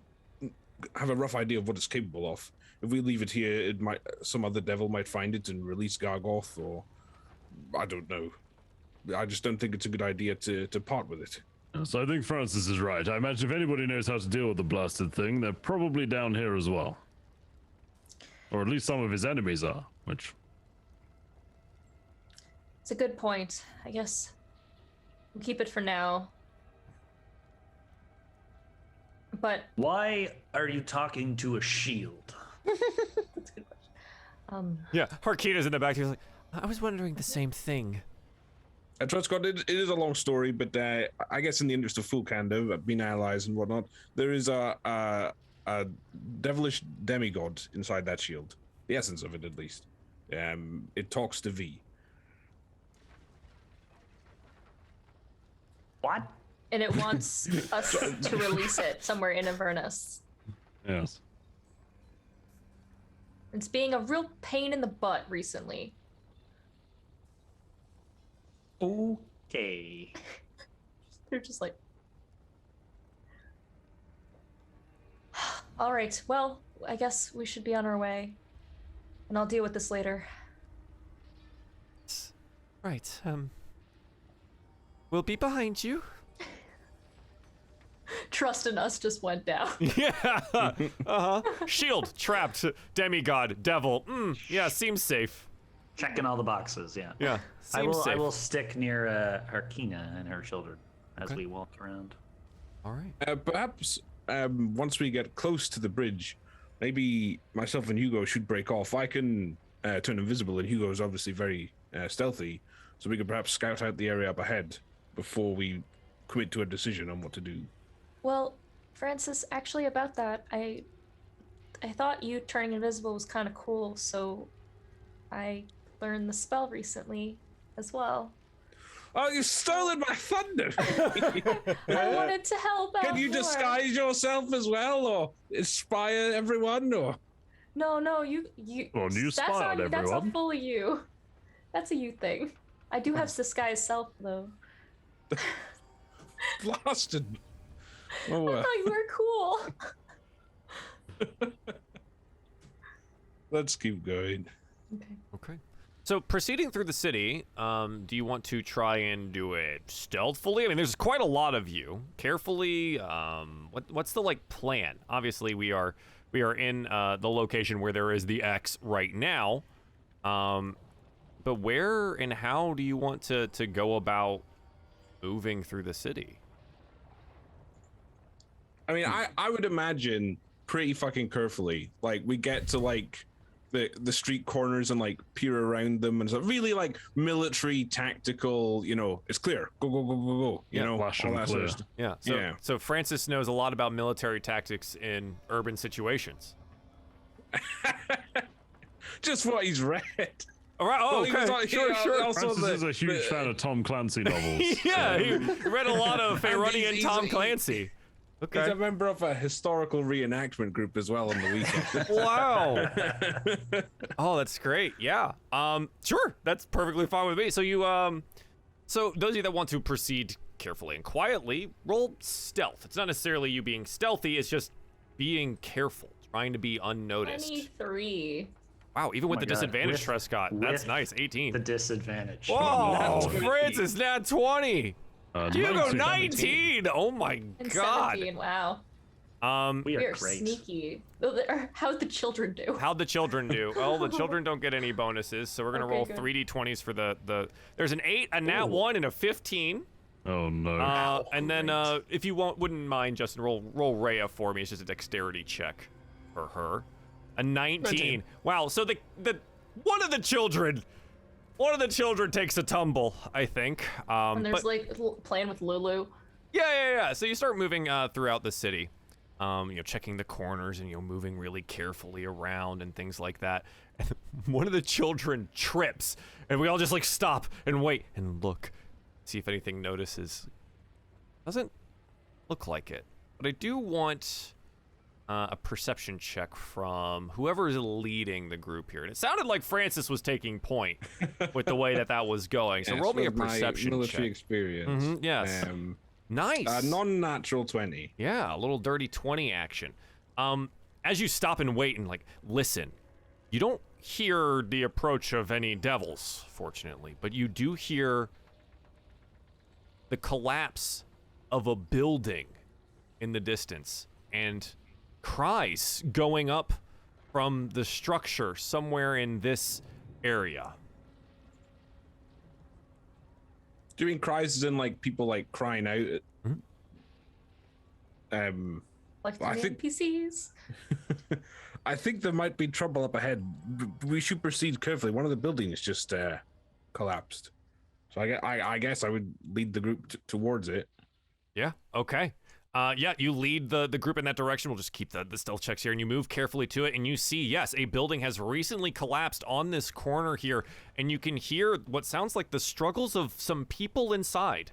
have a rough idea of what it's capable of. If we leave it here, some other devil might find it and release Gargoth, or I don't know. I just don't think it's a good idea to part with it. So I think Francis is right. I imagine if anybody knows how to deal with the blasted thing, they're probably down here as well. Or at least some of his enemies are, which... It's a good point. I guess we'll keep it for now. But... Why are you talking to a shield? That's a good question. Yeah, Harkina's in the back. He's like, I was wondering the same thing. Truscott, it is a long story, but I guess in the interest of full candor, being allies and whatnot, there is a devilish demigod inside that shield. The essence of it, at least. It talks to V. What? And it wants us to release it somewhere in Avernus. Yes. It's being a real pain in the butt recently. Okay. They're just like... All right, well, I guess we should be on our way. And I'll deal with this later. Right, we'll be behind you. Trust in us just went down. Yeah. Shield, trapped, demigod, devil. Yeah, seems safe. Checking all the boxes, yeah. Yeah, I seems safe. will stick near Harkina and her children as we walk around. All right. Perhaps once we get close to the bridge, maybe myself and Hugo should break off. I can turn invisible, and Hugo is obviously very stealthy, so we could perhaps scout out the area up ahead before we commit to a decision on what to do. Well, Francis, actually about that, I thought you turning invisible was kind of cool, so I learned the spell recently as well. Oh, you've stolen my thunder! I wanted to help out. Can you more. disguise yourself as well, or inspire everyone, or? No, you. Well, you spy on everyone. That's not fully you. That's a you thing. I do have disguise self though. Blasted. Oh, I thought you were cool. Let's keep going. Okay. So proceeding through the city, do you want to try and do it stealthily? I mean, there's quite a lot of you. Carefully, what's the plan? Obviously, we are in the location where there is the X right now. But where and how do you want to go about moving through the city? I mean, I would imagine pretty fucking carefully. Like, we get to like the street corners and like peer around them and stuff. Really like military, tactical. You know, it's clear. Go go go go go. You know, flash all and that sort clear. of stuff. Yeah. So Francis knows a lot about military tactics in urban situations. Just what he's read. All right. Oh, Well, he was okay. like- Sure, he sure. also Francis is a huge fan of Tom Clancy novels. Yeah, he read a lot of And Faerunian he's- Tom he's- Clancy. He's Okay. a member of a historical reenactment group as well on the weekend. Wow. Oh, that's great. Yeah. Sure. That's perfectly fine with me. So you so those of you that want to proceed carefully and quietly, roll stealth. It's not necessarily you being stealthy, it's just being careful, trying to be unnoticed. 23. Wow, even with my the God. disadvantage, With- Trescott. That's with nice. 18. The disadvantage. Whoa, Nat 20. Francis, nat 20. You go 19. 19. Oh my And god. 17. Wow. We We are are great. sneaky. How'd the children do? How'd the children do? Well, the children don't get any bonuses, so we're gonna Okay, roll good. 3d20s for the. There's an 8, a nat Ooh. 1, and a 15. Oh no. And then if you wouldn't mind, Justin, roll Rhea for me. It's just a dexterity check for her. A 19. Wow. So the one of the children takes a tumble, I think. And there's But like playing with Lulu. yeah. So you start moving throughout the city. Checking the corners and moving really carefully around and things like that. And one of the children trips, and we all just like stop and wait and look, see if anything notices. Doesn't look like it, but I do want a perception check from whoever is leading the group here. And it sounded like Francis was taking point with the way that was going. So Yes, roll me a with my perception military check. experience. Mhm, yes. Nice. Non-natural 20. Yeah, a little dirty 20 action. As you stop and wait and like listen, you don't hear the approach of any devils, fortunately, but you do hear the collapse of a building in the distance and cries going up from the structure somewhere in this area. Doing cries is in like people like crying out. Like I the think- NPCs. I think there might be trouble up ahead. We should proceed carefully. One of the buildings just collapsed. So I guess I would lead the group towards it. Yeah, okay. You lead the group in that direction. We'll just keep the stealth checks here, and you move carefully to it, and you see, yes, a building has recently collapsed on this corner here, and you can hear what sounds like the struggles of some people inside.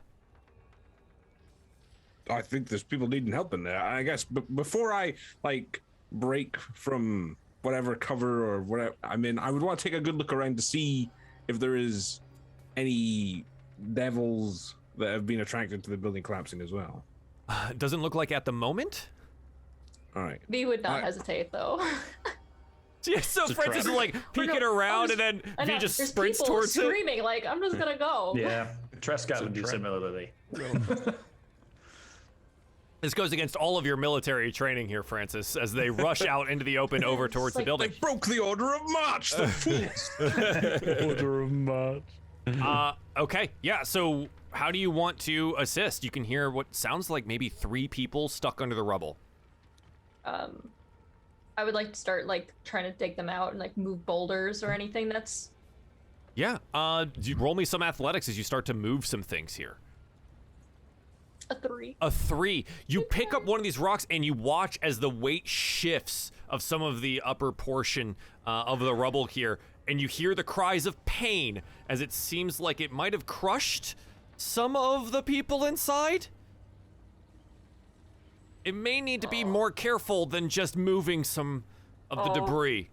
I think there's people needing help in there. I guess before I like break from whatever cover or whatever I'm in, I would want to take a good look around to see if there is any devils that have been attracted to the building collapsing as well. It doesn't look like at the moment. All right. V would not I- hesitate though. Yeah, so Francis is like peeking around, and then I V know, just there's sprints people towards it. screaming like, I'm just gonna go. Yeah, Trescott would do similarly. This goes against all of your military training here, Francis, as they rush out into the open over towards the like- building. Broke the order of march, the fools. Order of march. Okay, yeah, so how do you want to assist? You can hear what sounds like maybe 3 people stuck under the rubble. I would like to start like trying to dig them out and like move boulders or anything that's Yeah, you roll me some athletics as you start to move some things here. a 3. A 3. You pick up one of these rocks and you watch as the weight shifts of some of the upper portion of the rubble here, and you hear the cries of pain as it seems like it might have crushed some of the people inside. It may need to be more careful than just moving some of the debris.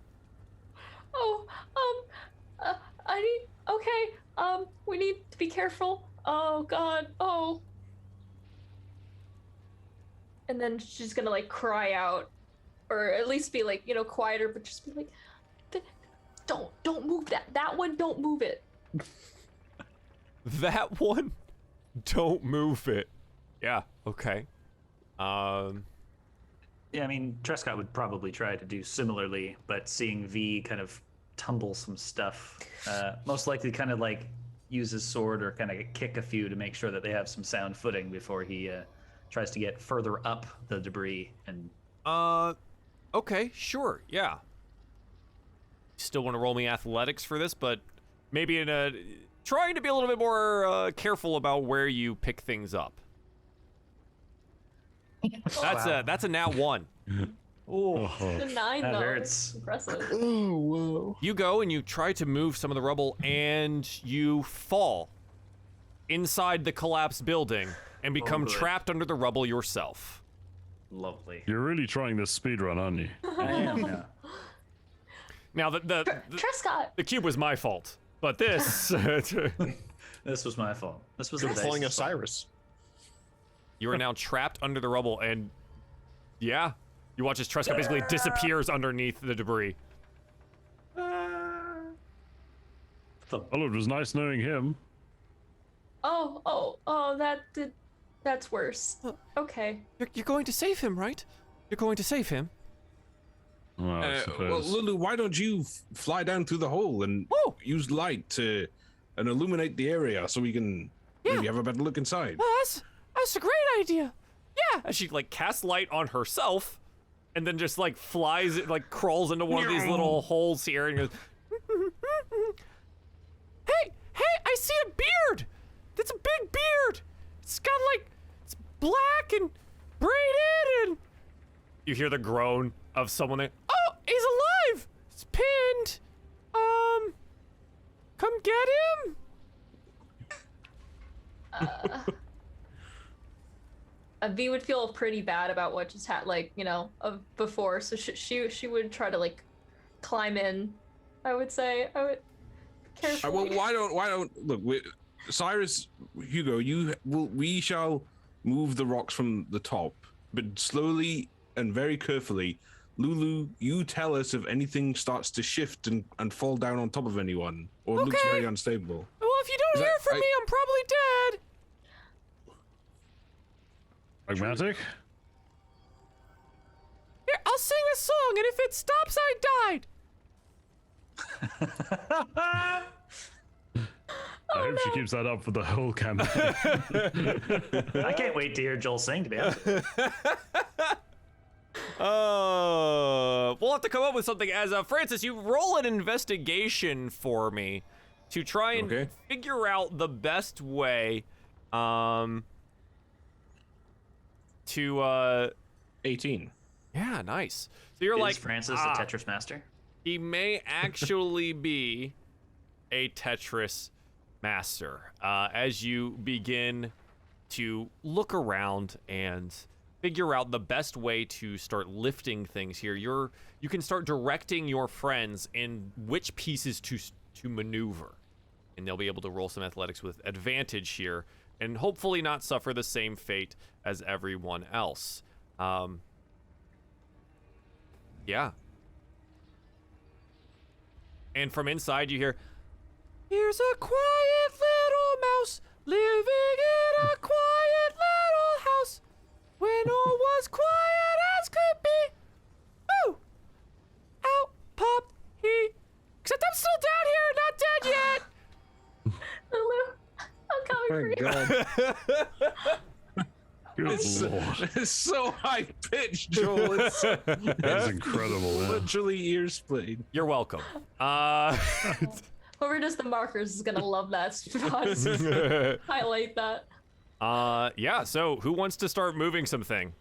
Oh, I need, okay, we need to be careful. Oh God, oh. And then she's gonna like cry out, or at least be like, quieter, but just be like, don't move that one, don't move it. That one, don't move it. Yeah, okay. Yeah, I mean, Trescott would probably try to do similarly, but seeing V kind of tumble some stuff. Most likely kind of like use his sword or kind of kick a few to make sure that they have some sound footing before he tries to get further up the debris. And okay, sure, yeah. Still want to roll me athletics for this, but maybe in a trying to be a little bit more careful about where you pick things up. That's a nat 1. oh, The 9 that though. hurts. Impressive. Oh, whoa. You go and you try to move some of the rubble, and you fall inside the collapsed building and become good. trapped under the rubble yourself. Lovely. You're really trying this speed run, aren't you? I am now. Now the Trescott. cube was my fault, but this This was my fault. This was You're the pulling a dice's fault. Cyrus. you are now trapped under the rubble, and yeah, you watch as Trescott basically disappears underneath the debris. Well, it was nice knowing him. Oh, that's worse. Okay. You're going to save him, right? You're going to save him. Well, I Well, suppose. Lulu, why don't you fly down through the hole and Oh. use light to and illuminate the area so we can maybe have a better look inside? Oh, that's a great idea. Yeah. And she like casts light on herself, and then just like flies, like crawls into one of these little holes here, and goes. Hey, I see a beard. That's a big beard. It's got like it's black and braided, and you hear the groan of someone there. Oh, he's alive. He's pinned. Come get him. V would feel pretty bad about what just had, like, before, so she would try to like climb in. I would say carefully. Well, why don't look? Cyrus, Hugo, we shall move the rocks from the top, but slowly and very carefully. Lulu, you tell us if anything starts to shift and fall down on top of anyone, or looks Okay. very unstable. Well, if you don't Is that- hear from me, I'm probably dead. Pragmatic? Here, I'll sing a song, and if it stops, I died. I hope she keeps that up for the whole campaign. I can't wait to hear Joel sing, to be honest. We'll have to come up with something. As Francis, you roll an investigation for me to try and Okay. figure out the best way, to 18. yeah, nice. So you're Is like, Francis a Tetris master? he may actually be a Tetris master. As you begin to look around and figure out the best way to start lifting things here, you can start directing your friends in which pieces to maneuver, and they'll be able to roll some athletics with advantage here, and hopefully not suffer the same fate as everyone else. Yeah. And from inside you hear, here's a quiet little mouse living in a quiet little house when all was quiet as could be. Boo! Out popped he. Except I'm still down here, not dead yet. Lulu, I'm coming for you. God. Good lord. It's so high pitched, Joel. It's That's incredible, man. literally ear splitting. You're welcome. Whoever does the markers is gonna love that spot. Highlight that. Yeah, so who wants to start moving something?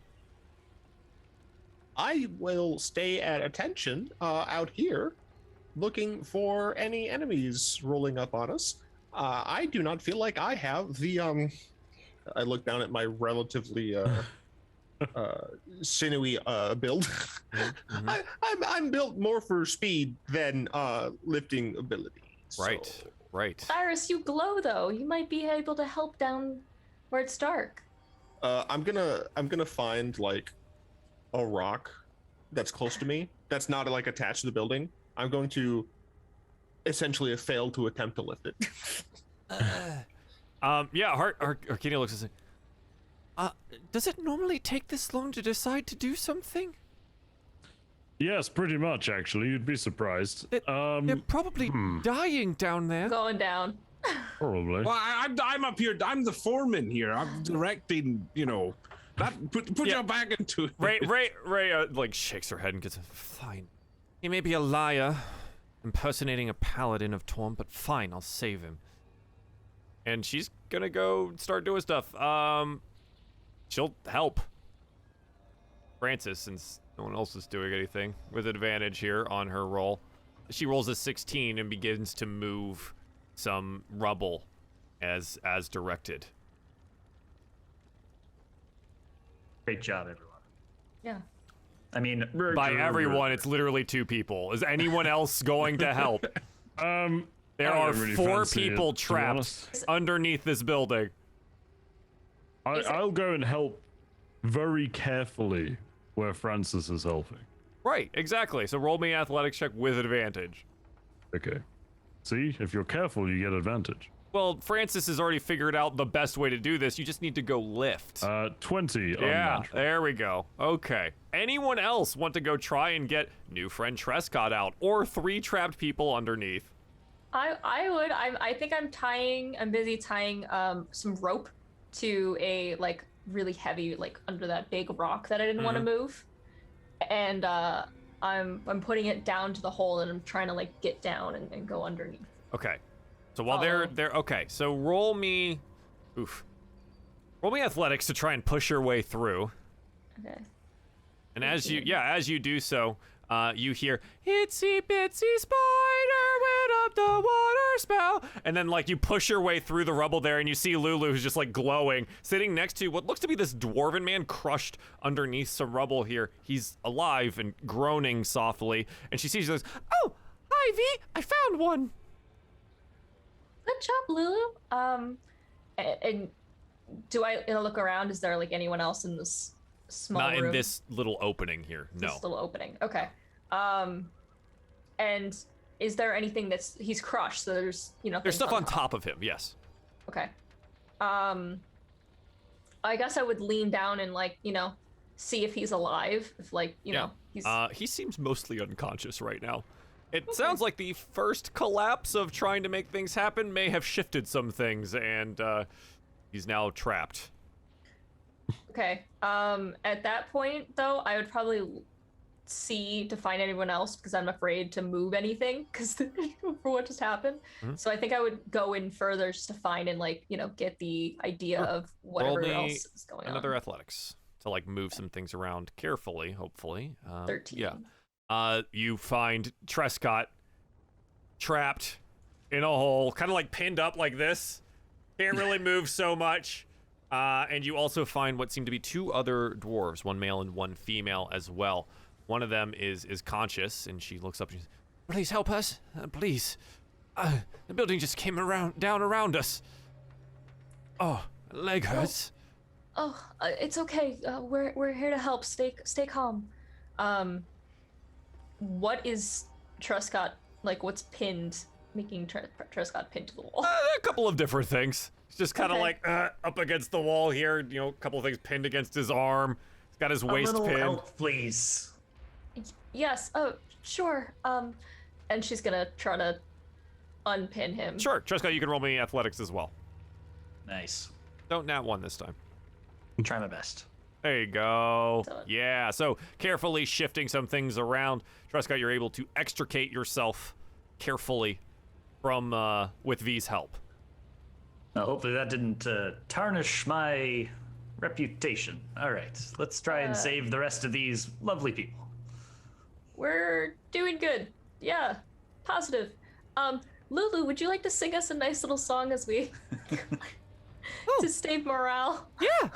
I will stay at attention out here, looking for any enemies rolling up on us. I do not feel like I have the I look down at my relatively sinewy build. I'm built more for speed than lifting ability. Right, so- right. Cyrus, you glow though. You might be able to help down where it's dark. I'm gonna find like a rock that's close to me that's not like attached to the building. I'm going to essentially fail to attempt to lift it. Yeah, Arcadia looks at does it normally take this long to decide to do something? Yes, pretty much, actually. You'd be surprised. They're probably dying down there. Going down. Probably. Well, I'm up here. I'm the foreman here. I'm directing. You know, that put your back into it. Ray, like shakes her head and gets fine. He may be a liar, impersonating a paladin of Torm, but fine, I'll save him. And she's gonna go start doing stuff. She'll help Francis since no one else is doing anything with advantage here on her roll. She rolls a 16 and begins to move some rubble as directed. Great job, everyone. Yeah. I mean, By everyone, it's literally 2 people. Is anyone else going to help? There are really 4 fancy it, people to be trapped honest. underneath this building. I'll go and help very carefully where Francis is helping. Right, exactly. So roll me an athletics check with advantage. Okay. See, if you're careful, you get advantage. Well, Francis has already figured out the best way to do this. You just need to go lift. 20 Yeah, unnatural. there we go. Okay. Anyone else want to go try and get new friend Trescott out, or 3 trapped people underneath? I would. I think I'm busy tying some rope to a like really heavy like under that big rock that I didn't want to move, and I'm putting it down to the hole and I'm trying to like get down and go underneath. Okay. So while they're okay, so roll me athletics to try and push your way through. Okay. And as you do so, you hear "Itsy bitsy spider went up the water spout," and then like you push your way through the rubble there, and you see Lulu, who's just like glowing, sitting next to what looks to be this dwarven man crushed underneath some rubble here. He's alive and groaning softly, and she sees this. "Oh, hi V, I found one." Good job, Lulu. And do I look around? Is there like anyone else in this small Not room? in this little opening here. No. This little opening. Okay. And is there anything he's crushed? So there's There's things stuff on top of him. Yes. Okay. I guess I would lean down and like see if he's alive. If like he's He seems mostly unconscious right now. It sounds like the first collapse of trying to make things happen may have shifted some things, and he's now trapped. okay. At that point though, I would probably see to find anyone else because I'm afraid to move anything because for what just happened. So I think I would go in further just to find and like get the idea of whatever Roll me else is going on. Another athletics to like move some things around carefully, hopefully. 13. Yeah. You find Trescott trapped in a hole, kind of like pinned up like this. Can't really move so much. And you also find what seem to be 2 other dwarves, 1 male and 1 female as well. One of them is conscious, and she looks up and she says, "Please help us, please. The building just came down around us. Oh, leg hurts." It's okay. We're here to help. Stay calm. What is Trescott like? What's pinned, making Trescott pinned to the wall? A couple of different things. He's just kind of Okay. like up against the wall here. A couple of things pinned against his arm. He's got his waist a little pinned. help, please. Yes. Oh, sure. And she's gonna try to unpin him. Sure, Trescott, you can roll me athletics as well. Nice. Don't nat 1 this time. Try my best. There you go. So- Yeah, so carefully shifting some things around, Trescott, you're able to extricate yourself carefully from with V's help. Now, hopefully that didn't tarnish my reputation. All right, let's try and save the rest of these lovely people. We're doing good. Yeah. Positive. Lulu, would you like to sing us a nice little song as we to stave morale? Yeah.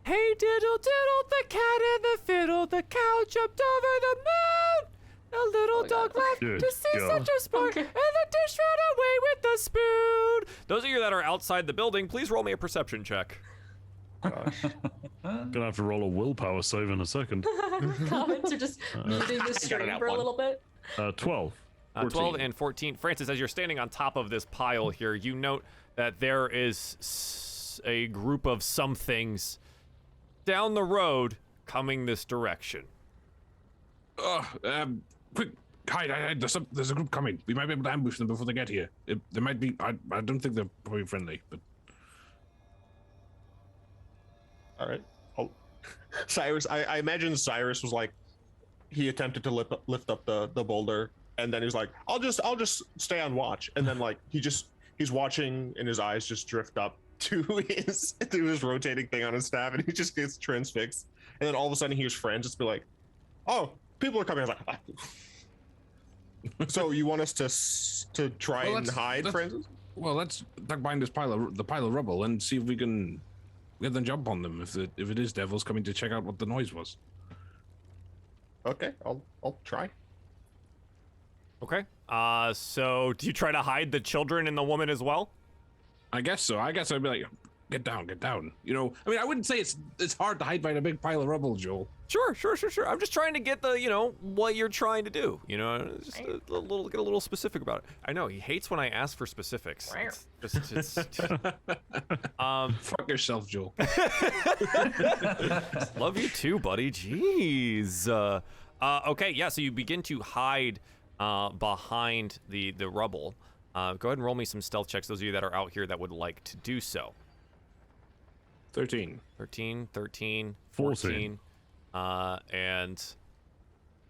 Hey diddle diddle, the cat and the fiddle, the cow jumped over the moon. The little dog laughed Good to see God. such a sport, and the dish ran away with the spoon. Those of you that are outside the building, please roll me a perception check. Gonna have to roll a willpower save in a second. Comments are just muting the stream for a little bit. 12. 12 14. and 14. Francis, as you're standing on top of this pile here, you note that there is a group of some things down the road coming this direction. Quick, hide. There's a group coming. We might be able to ambush them before they get here. They might be. I don't think they're probably friendly, but. All right. Cyrus, I imagine Cyrus was like, he attempted to lift up the boulder, and then he was like, I'll just stay on watch, and then like he's watching, and his eyes just drift up to his rotating thing on his staff, and he just gets transfixed, and then all of a sudden he hears friends just be like, oh, people are coming. I was like, ah. So you want us to try and hide, Francis? Well, let's duck behind this pile of rubble and see if we can get them jump on them if it is devils coming to check out what the noise was. Okay, I'll try. Okay. So do you try to hide the children and the woman as well? I guess so. I guess I'd be like, get down. You know, I mean, I wouldn't say it's hard to hide behind a big pile of rubble, Joel. Sure. I'm just trying to get the, what you're trying to do. Just get a little specific about it. I know he hates when I ask for specifics. It's Fuck yourself, Joel. Love you too, buddy. Jeez. Okay, yeah. So you begin to hide behind the rubble. Go ahead and roll me some stealth checks. Those of you that are out here that would like to do so. 13, 14. And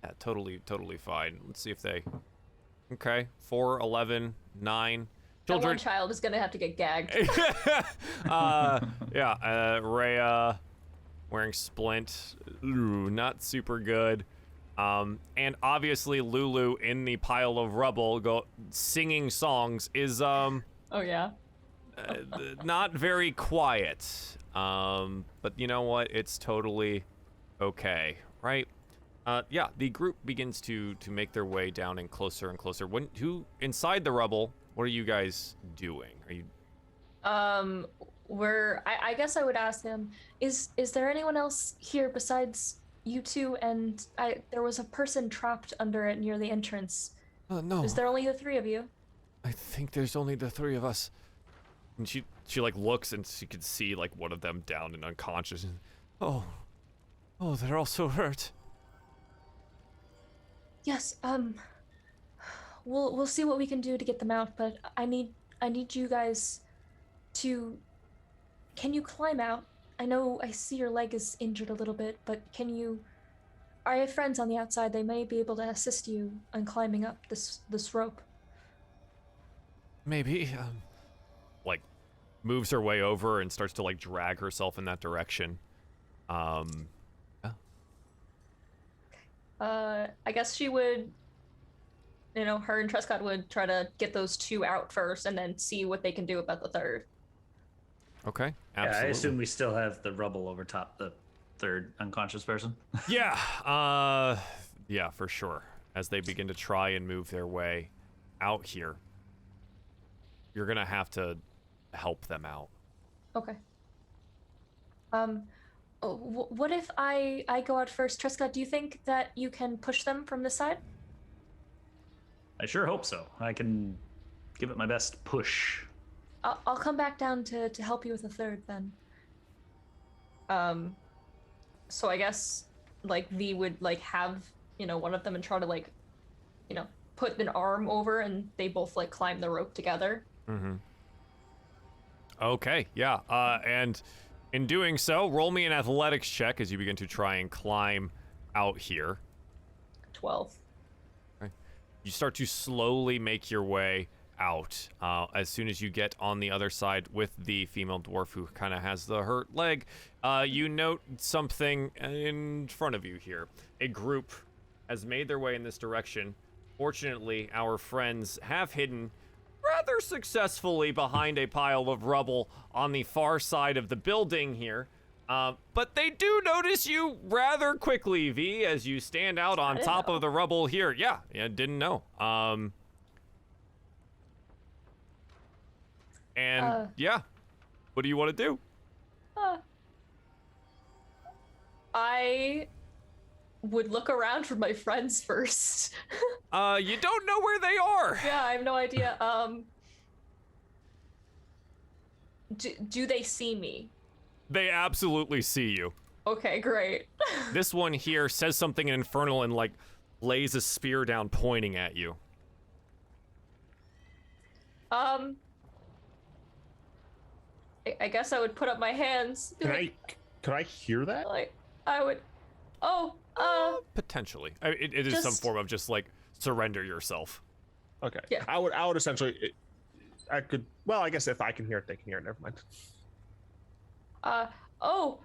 yeah, totally fine. Let's see if they. Okay, 4, 11, 9. That one child is gonna have to get gagged. Rhea wearing splint. Ooh, not super good. And obviously Lulu in the pile of rubble singing songs is oh yeah. not very quiet. But you know what? It's totally okay, right? The group begins to make their way down and closer. Who inside the rubble? What are you guys doing? Are you? I guess I would ask them. Is there anyone else here besides you two? And there was a person trapped under it near the entrance. No. Is there only the three of you? I think there's only the three of us. And she like looks and she could see like one of them down and unconscious. And, oh, they're all so hurt. Yes. We'll see what we can do to get them out, but I need you guys to. Can you climb out? I know I see your leg is injured a little bit, but can you? I have friends on the outside. They may be able to assist you on climbing up this rope. Maybe. Like, moves her way over and starts to like drag herself in that direction. Yeah. I guess she would. Her and Trescott would try to get those two out first, and then see what they can do about the third. Okay, absolutely. Yeah, I assume we still have the rubble over top the third unconscious person. Yeah, yeah, for sure. As they begin to try and move their way out here, you're gonna have to help them out. Okay. What if I go out first? Trescott, do you think that you can push them from this side? I sure hope so. I can give it my best push. I'll come back down to help you with the third then. So I guess like V would like have one of them and try to like put an arm over, and they both like climb the rope together. Mm-hmm. Okay, yeah. And in doing so, roll me an athletics check as you begin to try and climb out here. 12. Okay. You start to slowly make your way out. As soon as you get on the other side with the female dwarf who kind of has the hurt leg, you note something in front of you here. A group has made their way in this direction. Fortunately, our friends have hidden rather successfully behind a pile of rubble on the far side of the building here. But they do notice you rather quickly, V, as you stand out on top of the rubble here. Yeah, didn't know. Yeah, what do you want to do? I would look around for my friends first. You don't know where they are. Yeah, I have no idea. Do they see me? They absolutely see you. Okay, great. This one here says something in Infernal and like lays a spear down, pointing at you. I guess I would put up my hands. Can I hear that? Like, I would. Oh, Potentially. It is some Just- form of just like surrender yourself. Okay. Yeah. I would essentially. I could. Well, I guess if I can hear it, they can hear it. Never mind. Oh.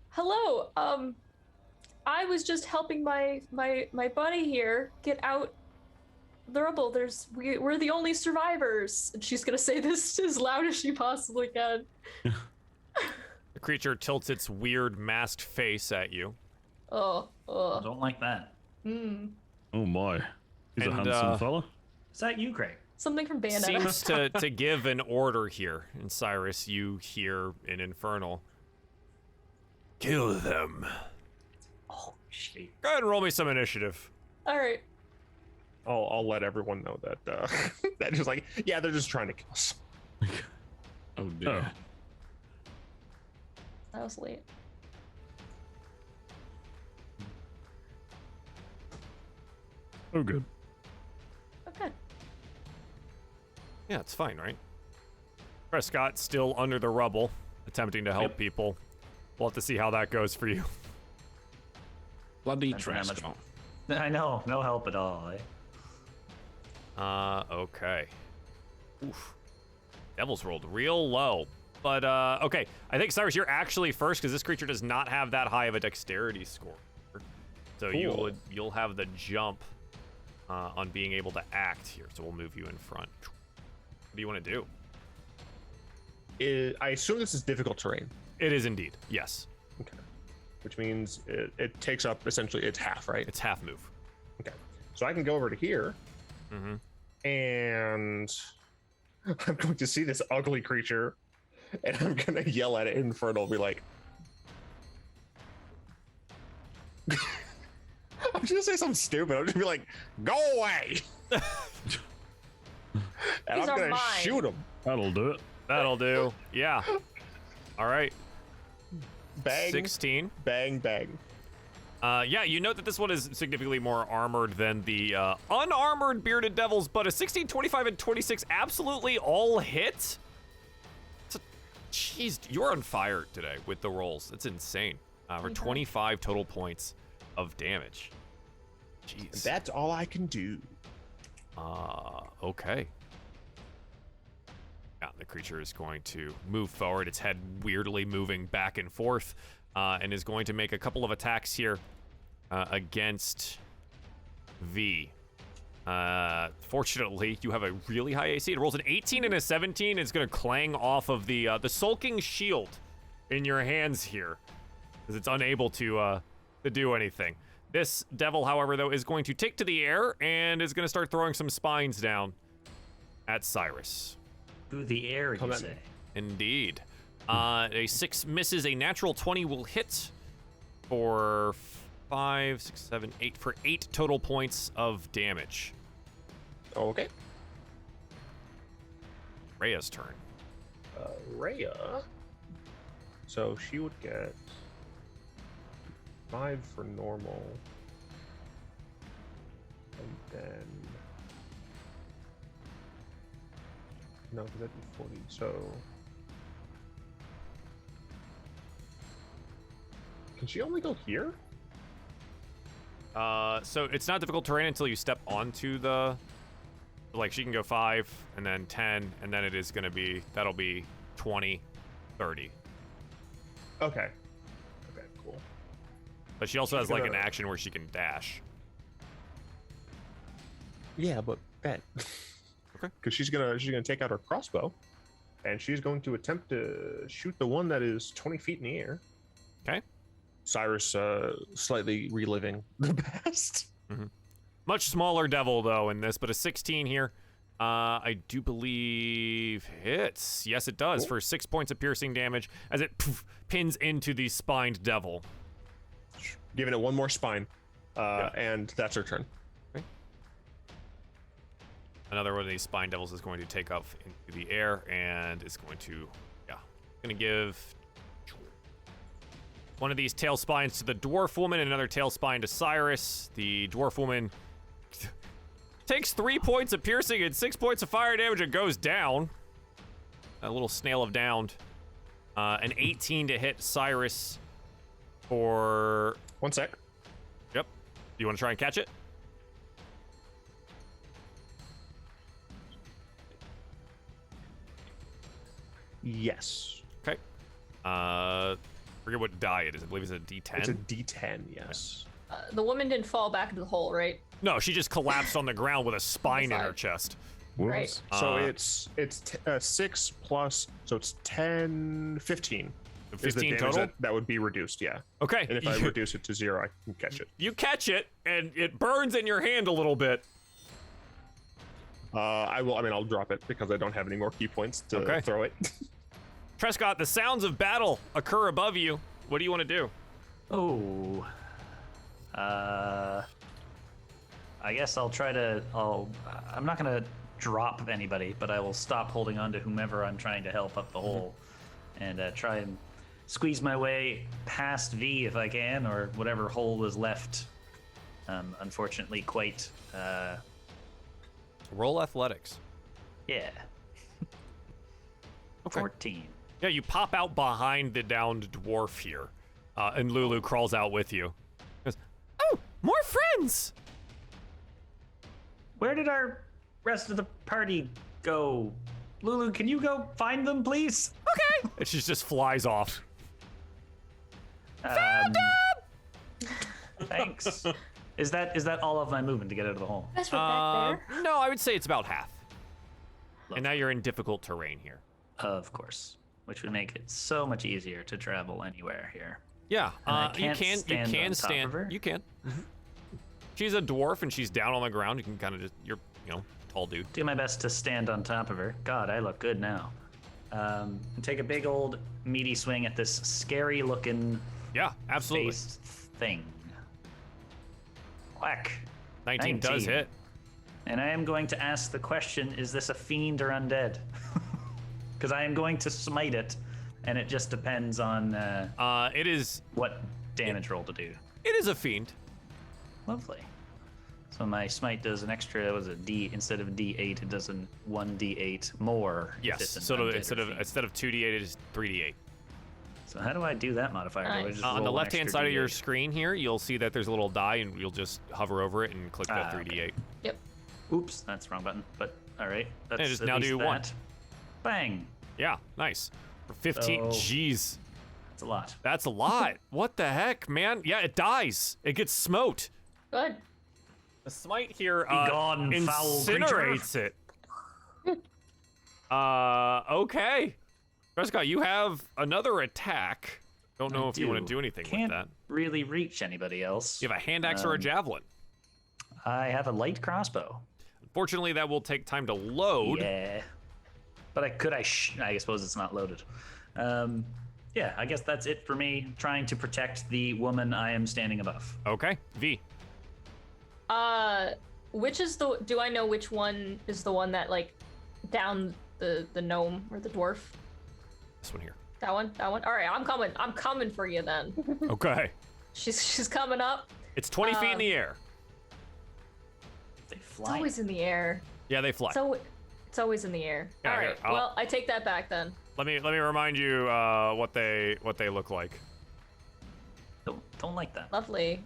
Hello. I was just helping my buddy here get out the rubble. We're the only survivors. And she's gonna say this as loud as she possibly can. The creature tilts its weird masked face at you. Oh. I don't like that. Oh my. He's a And, handsome fella. Is that you, Craig? Something from Bayonetta. Seems to give an order here. And Cyrus, you hear in Infernal. Kill them. Oh, shit. Go ahead and roll me some initiative. All right. I'll let everyone know that that just like they're just trying to kill us. Oh dear. That was late. Oh, good. Okay. Yeah, it's fine, right? Prescott still under the rubble, attempting to help people. We'll have to see how that goes for you. Bloody That's not much- Trescott. I know, no help at all. Eh? Okay. Oof. Devil's rolled real low. But, okay. I think, Cyrus, you're actually first, because this creature does not have that high of a dexterity score. So Cool. you'll have the jump on being able to act here. So we'll move you in front. What do you want to do? I assume this is difficult terrain. It is indeed, yes. Okay. Which means it takes up essentially its half, right? It's half move. Okay. So I can go over to here, and I'm going to see this ugly creature, and I'm going to yell at it in Infernal, be like, I'm just going to say something stupid. I'm just going to be like, go away. And These I'm are going to mine. shoot him. That'll do it. That'll do. Yeah. All right. Bang, 16. bang, bang. Yeah, you note that this one is significantly more armored than the unarmored bearded devils, but a 16, 25, and 26 absolutely all hit. Jeez, you're on fire today with the rolls. That's insane. For 25 total points of damage. Jeez. That's all I can do. Okay. Yeah, the creature is going to move forward, its head weirdly moving back and forth, and is going to make a couple of attacks here against V. Fortunately, you have a really high AC. It rolls an 18 and a 17. It's going to clang off of the sulking shield in your hands here, because it's unable to do anything. This devil, however, though, is going to take to the air and is going to start throwing some spines down at Cyrus. Through the air, Come you at say? me. Indeed. A 6 misses. A natural 20 will hit for 5, 6, 7, 8 for 8 total points of damage. Okay. Rhea's turn. Rhea. So she would get 5 for normal. And then. No, because that'd be 40. So. Can she only go here? So it's not difficult terrain until you step onto the. Like, she can go 5, and then 10, and then it is going to be. That'll be 20, 30. Okay. Okay, cool. But she also She's has, like, an gonna- action where she can dash. Yeah, but bet. Okay. Because she's gonna take out her crossbow, and she's going to attempt to shoot the one that is 20 feet in the air. Okay. Cyrus slightly reliving the past. Much smaller devil, though, in this, but a 16 here. I do believe hits. Yes, it does, Cool. for 6 points of piercing damage as it pins into the spined devil. Giving it one more spine, and that's her turn. Another one of these spine devils is going to take up into the air and is going to, going to give One of these tail spines to the dwarf woman, and another tail spine to Cyrus. The dwarf woman takes 3 points of piercing and 6 points of fire damage and goes down. A little snail of downed. An 18 to hit Cyrus for... 1 sec. Yep. You want to try and catch it? Yes. Okay. Forget what die it is. I believe it's a D10. It's a D10, yes. The woman didn't fall back into the hole, right? No, she just collapsed on the ground with a spine in her Side. chest. Right. So it's 6 plus, so it's 10, 15. Is the 15 damage total? that would be reduced, yeah. Okay. And if I reduce it to 0, I can catch it. You catch it, and it burns in your hand a little bit. I'll drop it because I don't have any more key points to throw it. Trescott, the sounds of battle occur above you. What do you want to do? Oh. I guess I'll try to. I'm not gonna drop anybody, but I will stop holding on to whomever I'm trying to help up the hole, and try and squeeze my way past V if I can, or whatever hole is left. Unfortunately, quite. Roll athletics. Yeah. Okay. 14. Yeah, you pop out behind the downed dwarf here, and Lulu crawls out with you. Goes, oh, more friends! Where did our rest of the party go? Lulu, can you go find them, please? Okay. And she just flies off. Thanks. Is that all of my movement to get out of the hole? That's right back there. No, I would say it's about half. And now you're in difficult terrain here. Of course, which would make it so much easier to travel anywhere here. Yeah, And I you can't can stand on top stand. of her? You can. She's a dwarf and she's down on the ground. You can kind of just tall dude. Do my best to stand on top of her. God, I look good now. And take a big old meaty swing at this scary-looking Yeah, absolutely. faced thing. Whack. 19 does hit. And I am going to ask the question: is this a fiend or undead? Because I am going to smite it, and it just depends on It is what damage roll to do. it is a fiend. Lovely. So my smite does an extra, was it D, instead of D8, it does a 1D8 more. if Yes. it's an So undead instead or of fiend. instead of 2d8, it is 3d8. So how do I do that modifier? Do I Nice. just On the roll an left-hand extra side of your D8? screen here, you'll see that there's a little die, and you'll just hover over it and click that 3d8. Yep. Oops, that's the wrong button. But all right, that's just at now least do that. one. Bang. Yeah, nice. For 15, So- jeez, That's a lot. that's a lot. What the heck, man? Yeah, it dies. It gets smote. Good. The smite here gone, foul creature. incinerates it. Okay. Prescott, you have another attack. Don't know if you want to do anything Can't with that. really reach anybody else. You have a hand axe or a javelin. I have a light crossbow. Unfortunately, that will take time to load. Yeah. But I suppose it's not loaded. Yeah, I guess that's it for me, trying to protect the woman I am standing above. Okay, V. Which is do I know which one is the one that like down the gnome or the dwarf? This one here. That one? All right, I'm coming for you then. Okay. She's coming up. It's 20 feet in the air. They It's fly. always in the air. Yeah, they fly. So it's always in the air. Yeah, All here, right. I'll- Well, I take that back then. Let me remind you what they look like. Don't like that. Lovely.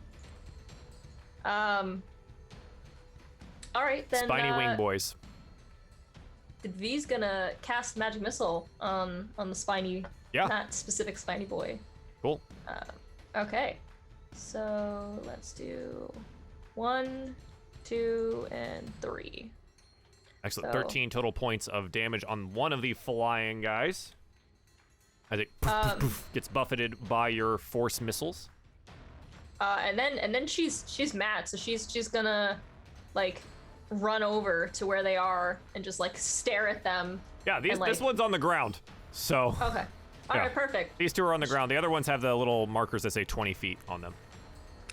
All right then. Spiny wing boys. V's gonna cast magic missile on the spiny. Yeah. That specific spiny boy. Cool. Okay. So let's do 1, 2, and 3. Excellent. So- 13 total points of damage on one of the flying guys. As it gets buffeted by your force missiles. And then she's mad, so she's gonna like run over to where they are and just like stare at them. Yeah, and, this one's on the ground. So Okay. All Yeah. right, perfect. these two are on the ground. The other ones have the little markers that say 20 feet on them.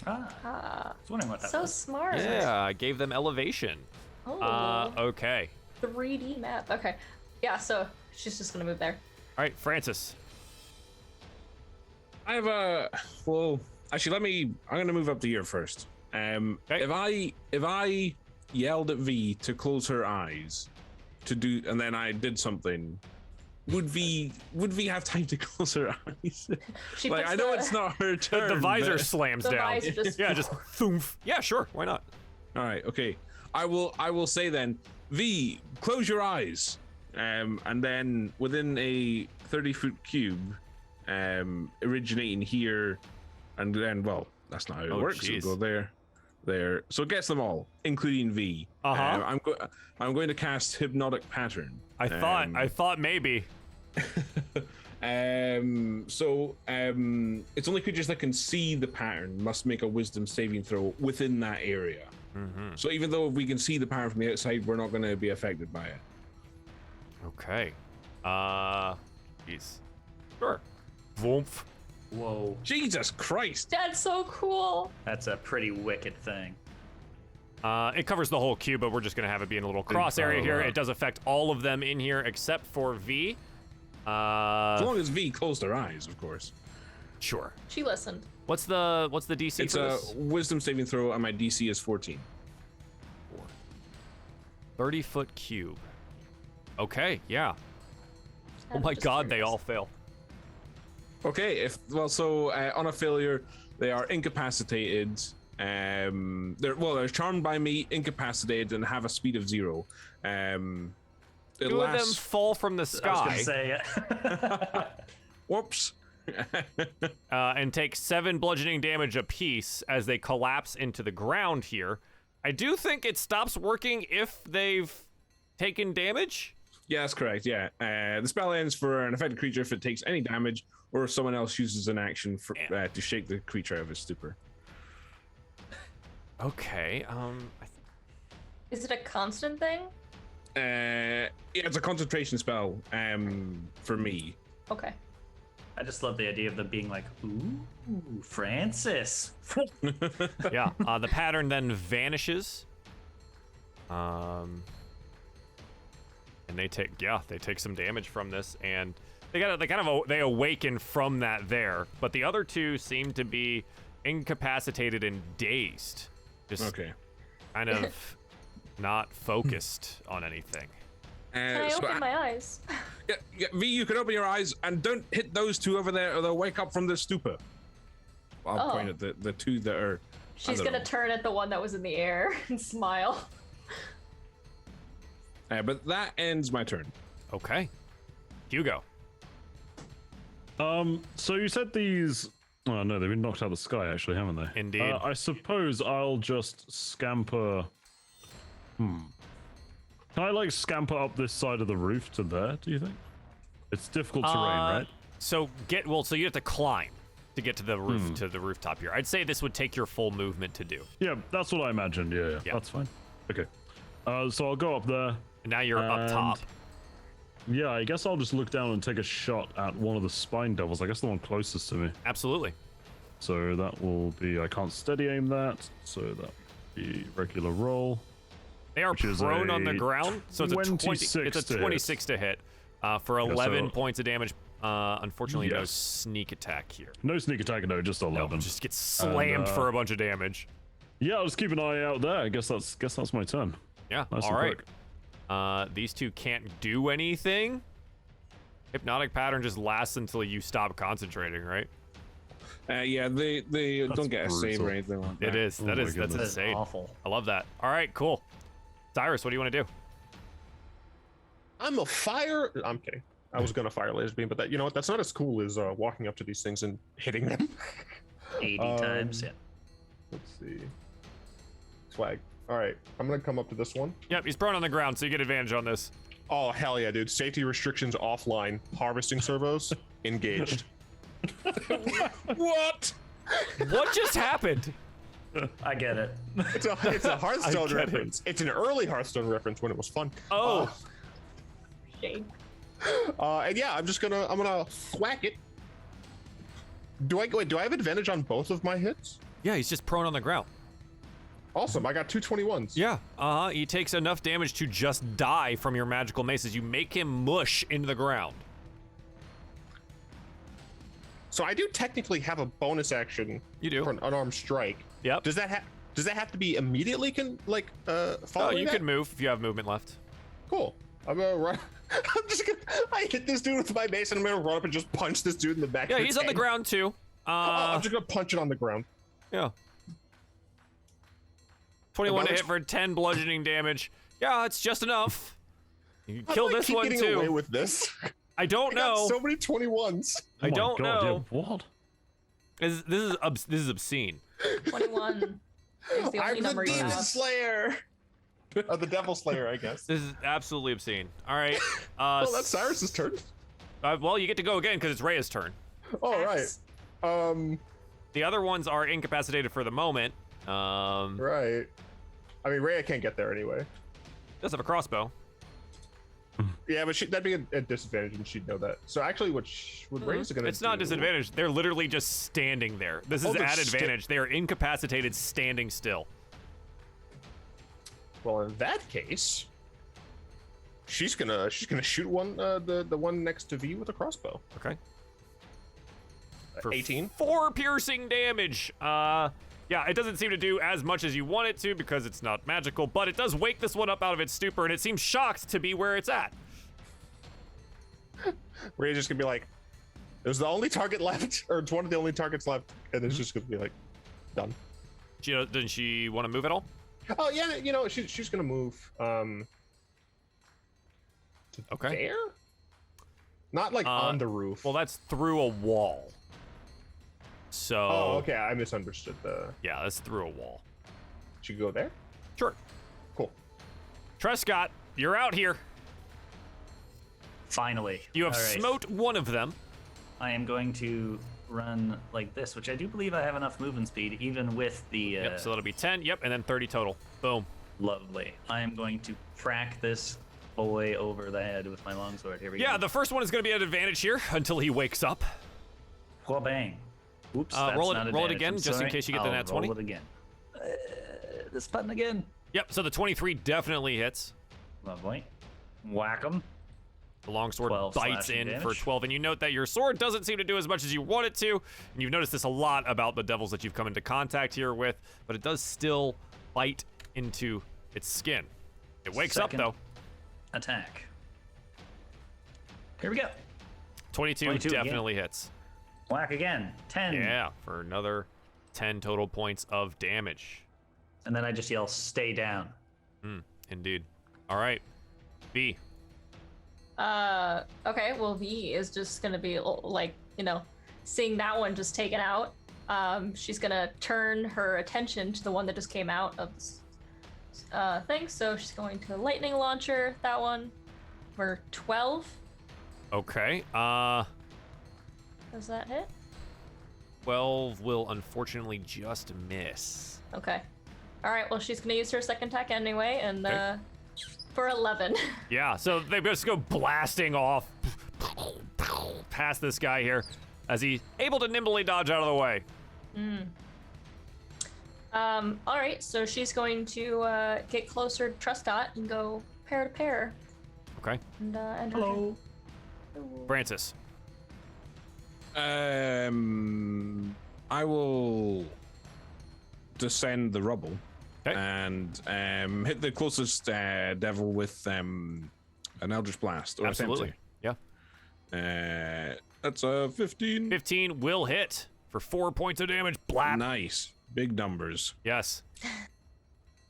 I was wondering what that So was. smart. Yeah, I gave them elevation. Oh, Okay. 3D map. Okay. Yeah, so she's just gonna move there. All right, Francis. I have a well. Actually, I'm gonna move up to here first. Okay. If I yelled at V to close her eyes, and then I did something, would V have time to close her eyes? She Like, puts I know the- it's not her turn. The visor but- slams The down. visor just- Yeah, just thoomph. Yeah, sure. Why not? All right, okay. I will say then, V, close your eyes. And then within a 30-foot cube, originating here, and then, well, that's not how it Oh, works. jeez. It'll go there. So it gets them all, including V. Uh-huh. I'm going to cast Hypnotic Pattern. I thought maybe. It's only creatures that can see the pattern must make a Wisdom saving throw within that area. Mm-hmm. So even though we can see the pattern from the outside, we're not going to be affected by it. Okay. Jeez. Sure. Woomph. Whoa, Jesus Christ! That's so cool. that's a pretty wicked thing. It covers the whole cube, but we're just gonna have it be in a little cross area here. It does affect all of them in here except for V. As long as V closed her eyes, of course. Sure. She listened. What's the DC It's for a this? Wisdom saving throw, and my DC is 14. 30-foot cube. Okay, yeah. Oh I'm my just God, they curious. all fail. Okay, on a failure, they are incapacitated. They're charmed by me, incapacitated, and have a speed of 0. It Two of them lasts. fall from the I was sky gonna say, Whoops. and take 7 bludgeoning damage apiece as they collapse into the ground here. I do think it stops working if they've taken damage. Yeah, that's correct. Yeah, the spell ends for an affected creature if it takes any damage, or if someone else uses an action to shake the creature out of its stupor. Okay. Is it a constant thing? Yeah, it's a concentration spell. For me. Okay. I just love the idea of them being like, ooh, Francis. Yeah. The pattern then vanishes. And they take some damage from this, and they awaken from that there. But the other two seem to be incapacitated and dazed, just Okay. kind of not focused on anything. Can I open my eyes? Yeah, V, you can open your eyes and don't hit those two over there, or they'll wake up from their stupor. I'll Oh. point at the two that are. She's don't gonna know. turn at the one that was in the air and smile. But that ends my turn. Okay, Hugo. So you said these. Oh no, they've been knocked out of the sky, actually, haven't they? Indeed. I suppose I'll just scamper. Can I scamper up this side of the roof to there? Do you think? It's difficult terrain, right? So you have to climb to get to the roof to the rooftop here. I'd say this would take your full movement to do. Yeah, that's what I imagined. Yeah, Yeah. that's fine. Okay. So I'll go up there. And now you're up And- top. Yeah, I guess I'll just look down and take a shot at one of the spine devils. I guess the one closest to me. Absolutely. So that will be. I can't steady aim that. So that will be regular roll. They are Which is prone on the a ground, so it's a 26 to hit. 26 to hit for 11 so- points of damage. Unfortunately, no Yes. sneak attack here. No sneak attack, no, just 11. Just get slammed for a bunch of damage. Yeah, I'll just keep an eye out there. I guess that's my turn. Yeah, Nice all and right. quick. These two can't do anything. Hypnotic pattern just lasts until you stop concentrating, right? Yeah, they don't get a save brutal. or anything like that. It is. Oh That's my goodness. That is insane. awful. I love that. All right, cool. Cyrus, what do you want to do? I'm a fire. I'm kidding. I was gonna fire laser beam, but that, you know what? That's not as cool as walking up to these things and hitting them. 80 times, yeah. Let's see. Swag. All right, I'm gonna come up to this one. Yep, he's prone on the ground, so you get advantage on this. Oh hell yeah, dude! Safety restrictions offline. Harvesting servos engaged. What? What just happened? I get it. It's a Hearthstone get it. reference. It's an early Hearthstone reference when it was fun. Oh, Shade. And yeah, I'm gonna whack it. Do I have advantage on both of my hits? yeah, he's just prone on the ground. Awesome, I got 221s. Yeah, he takes enough damage to just die from your magical mace as you make him mush into the ground. So I do technically have a bonus action. You do. For an unarmed strike. Yep. Does that have to be immediately? Oh, Following you that? can move if you have movement left. Cool. I'm gonna run. I hit this dude with my mace, and I'm gonna run up and just punch this dude in the back. Yeah, of he's his on the head. ground too. I'm just gonna punch it on the ground. Yeah. 21 to Another hit for 10 bludgeoning damage. Yeah, it's just enough. You can kill How do I this keep one getting away too. with this. I don't I got know. so many 21s. I Oh my don't God, know. Yeah, what? This is obscene. 21 is the only I'm the number you demon have. slayer. The devil slayer, I guess. This is absolutely obscene. All right. Oh, that's Cyrus's turn. Well, you get to go again because it's Rhea's turn. All right. Axe. The other ones are incapacitated for the moment. Right. I mean, Rhea can't get there anyway. Does have a crossbow. Yeah, but that'd be a disadvantage, and she'd know that. So actually, what Rhea's gonna It's not do- disadvantage. They're literally just standing there. This is they're at advantage. They are incapacitated, standing still. Well, in that case, she's gonna shoot one the one next to V with a crossbow. Okay. For 18. 4 piercing damage. Yeah, it doesn't seem to do as much as you want it to because it's not magical, but it does wake this one up out of its stupor, and it seems shocked to be where it's at. Rhea's just gonna be like, "It was the only target left, or it's one of the only targets left," and it's just gonna be like, "Done." Doesn't she want to move at all? Oh yeah, she's gonna move. To Okay. there? Not like on the roof. Well, that's through a wall. So. Oh, okay. I misunderstood Yeah, that's through a wall. Should go there? Sure. Cool. Trescott, you're out here. Finally. You have All right. smote one of them. I am going to run like this, which I do believe I have enough movement speed, even with the. Yep, so that'll be 10. Yep, and then 30 total. Boom. Lovely. I am going to crack this boy over the head with my longsword. Here we go. Yeah, the first one is going to be at advantage here until he wakes up. Wha bang. Oops. That's roll it- not roll it advantage. again, I'm just in sorry. case you get the I'll nat 20. Roll it again. This button again. Yep, so the 23 definitely hits. Lovely. Whack him. The longsword 12 bites slashing in for damage. 12, and you note that your sword doesn't seem to do as much as you want it to, and you've noticed this a lot about the devils that you've come into contact here with, but it does still bite into its skin. It wakes Second up, though. Attack. Here we go. 22 22 again. definitely hits. Whack again. 10. Yeah, for another 10 total points of damage. And then I just yell, stay down. Indeed. All right. B. Okay, well, V is just gonna be like, seeing that one just taken out. She's gonna turn her attention to the one that just came out of this thing. So she's going to lightning launcher that one for 12. Okay. Does that hit? 12 will unfortunately just miss. Okay. All right. Well, she's gonna use her second attack anyway, and Okay. for 11. Yeah, so they just go blasting off past this guy here as he's able to nimbly dodge out of the way. All right. So she's going to get closer to Truscott and go pair to pair. Okay. And enter. Hello. Francis. I will descend the rubble Okay. and hit the closest devil with an Eldritch Blast. Or Absolutely. Yeah. That's a 15. 15 will hit for 4 points of damage. Blap. Nice, big numbers. Yes.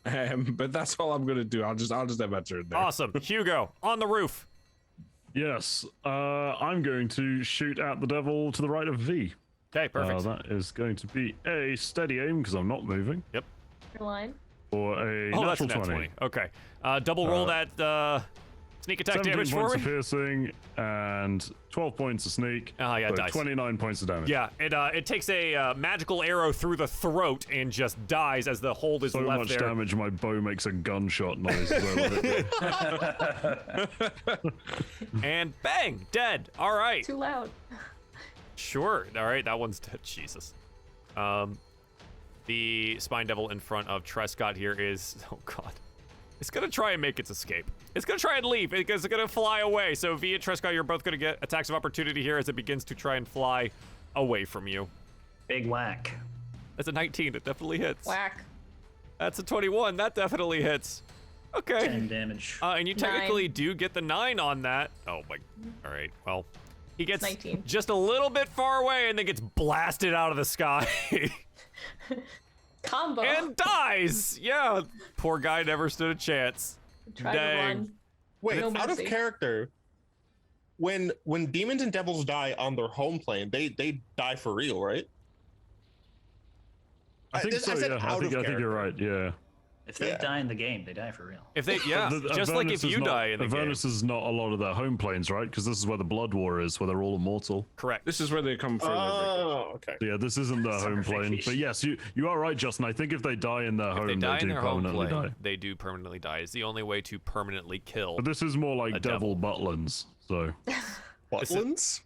But that's all I'm gonna do. I'll just have my turn there. Awesome. Hugo, on the roof. Yes, I'm going to shoot at the devil to the right of V. Okay, perfect. That is going to be a steady aim because I'm not moving. Yep. Your line. Or a Oh, that's natural a nat 20. 20. Okay. Double roll that sneak attack 17 damage for points me. of piercing and 12 points of sneak. Oh, yeah, so dice. 29 points of damage. Yeah, it takes a magical arrow through the throat and just dies as the hold is So left much there. damage, my bow makes a gunshot noise as well. And bang, dead. All right. Too loud. Sure. All right, that one's dead. Jesus. The spine devil in front of Trescott here is, oh god, it's gonna try and make its escape. It's gonna try and leave because it's gonna fly away. So V and Trescott, you're both gonna get attacks of opportunity here as it begins to try and fly away from you. Big whack. That's a 19. It definitely hits. Whack. That's a 21. That definitely hits. Okay. 10 damage. And you technically do get the 9 on that. Oh my. All right. Well, he gets 19. just a little bit far away and then gets blasted out of the sky. Combo. And dies. Yeah. Poor guy never stood a chance. Try Dang. to run. Wait, No out of mercy. character. When demons and devils die on their home plane, they die for real, right? I think so. said Yeah, I out think of you're character. right. Yeah. If they Yeah. die in the game, they die for real. If they, yeah, just like if Avernus is you not- die in the game. Avernus is not a lot of their home planes, right? Because this is where the Blood War is, where they're all immortal. Correct. This is where they come from. Oh, okay. So yeah, this isn't their home plane. Sacrifice. But yes, you are right, Justin. I think if they die in their If home, they die in do their home permanently plane, die. they do permanently die. It's the only way to permanently kill. But this is more like A devil butlins, so Butlins?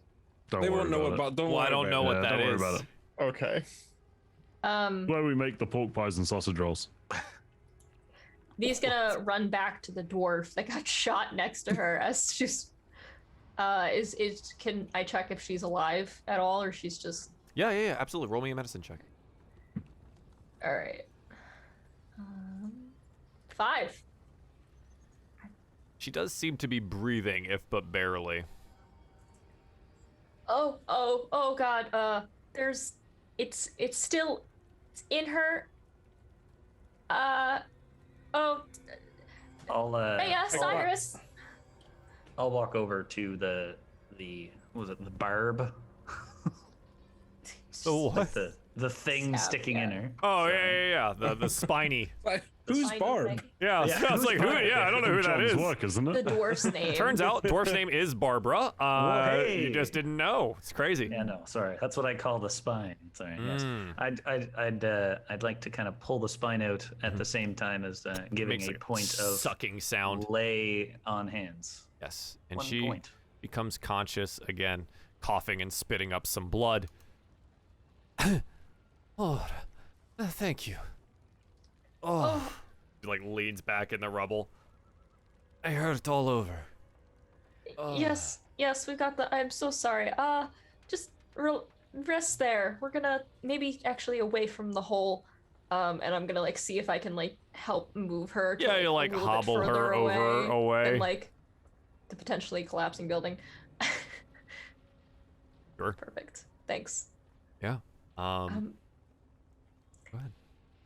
don't They worry won't know about it. about. Don't Well, worry I don't about know it. what Yeah, that don't worry is. about it. Okay. Where we make the pork pies and sausage rolls. He's gonna run back to the dwarf that got shot next to her as she's can I check if she's alive at all or she's just Yeah, absolutely. Roll me a medicine check. all right. 5. She does seem to be breathing, if but barely. Oh god, there's it's still it's in her. Oh, hey, Cyrus. I'll walk over to the what was it, the barb? The what? The thing Stab, sticking in yeah. her. Oh, yeah. The spiny. Like, who's Fine Barb? thing. Yeah, Yeah, I was like, who? Barb? Yeah, I don't know who that John's is. work, isn't The it? dwarf's name. Turns out, dwarf's name is Barbara. hey. You just didn't know. It's crazy. Yeah, no, sorry. That's what I call the spine. Sorry. Yes. I'd like to kind of pull the spine out at the same time as giving Makes a point of sucking sound. lay on hands. Yes, and One she point. becomes conscious again, coughing and spitting up some blood. Oh, thank you. Oh. She like leans back in the rubble. I heard it all over. Yes, we got the. I'm so sorry. Just rest there. We're gonna maybe actually away from the hole, and I'm gonna like see if I can like help move her. To, Yeah, you like a little bit hobble her further away. than like the potentially collapsing building. Sure. Perfect. Thanks. Yeah. Go ahead.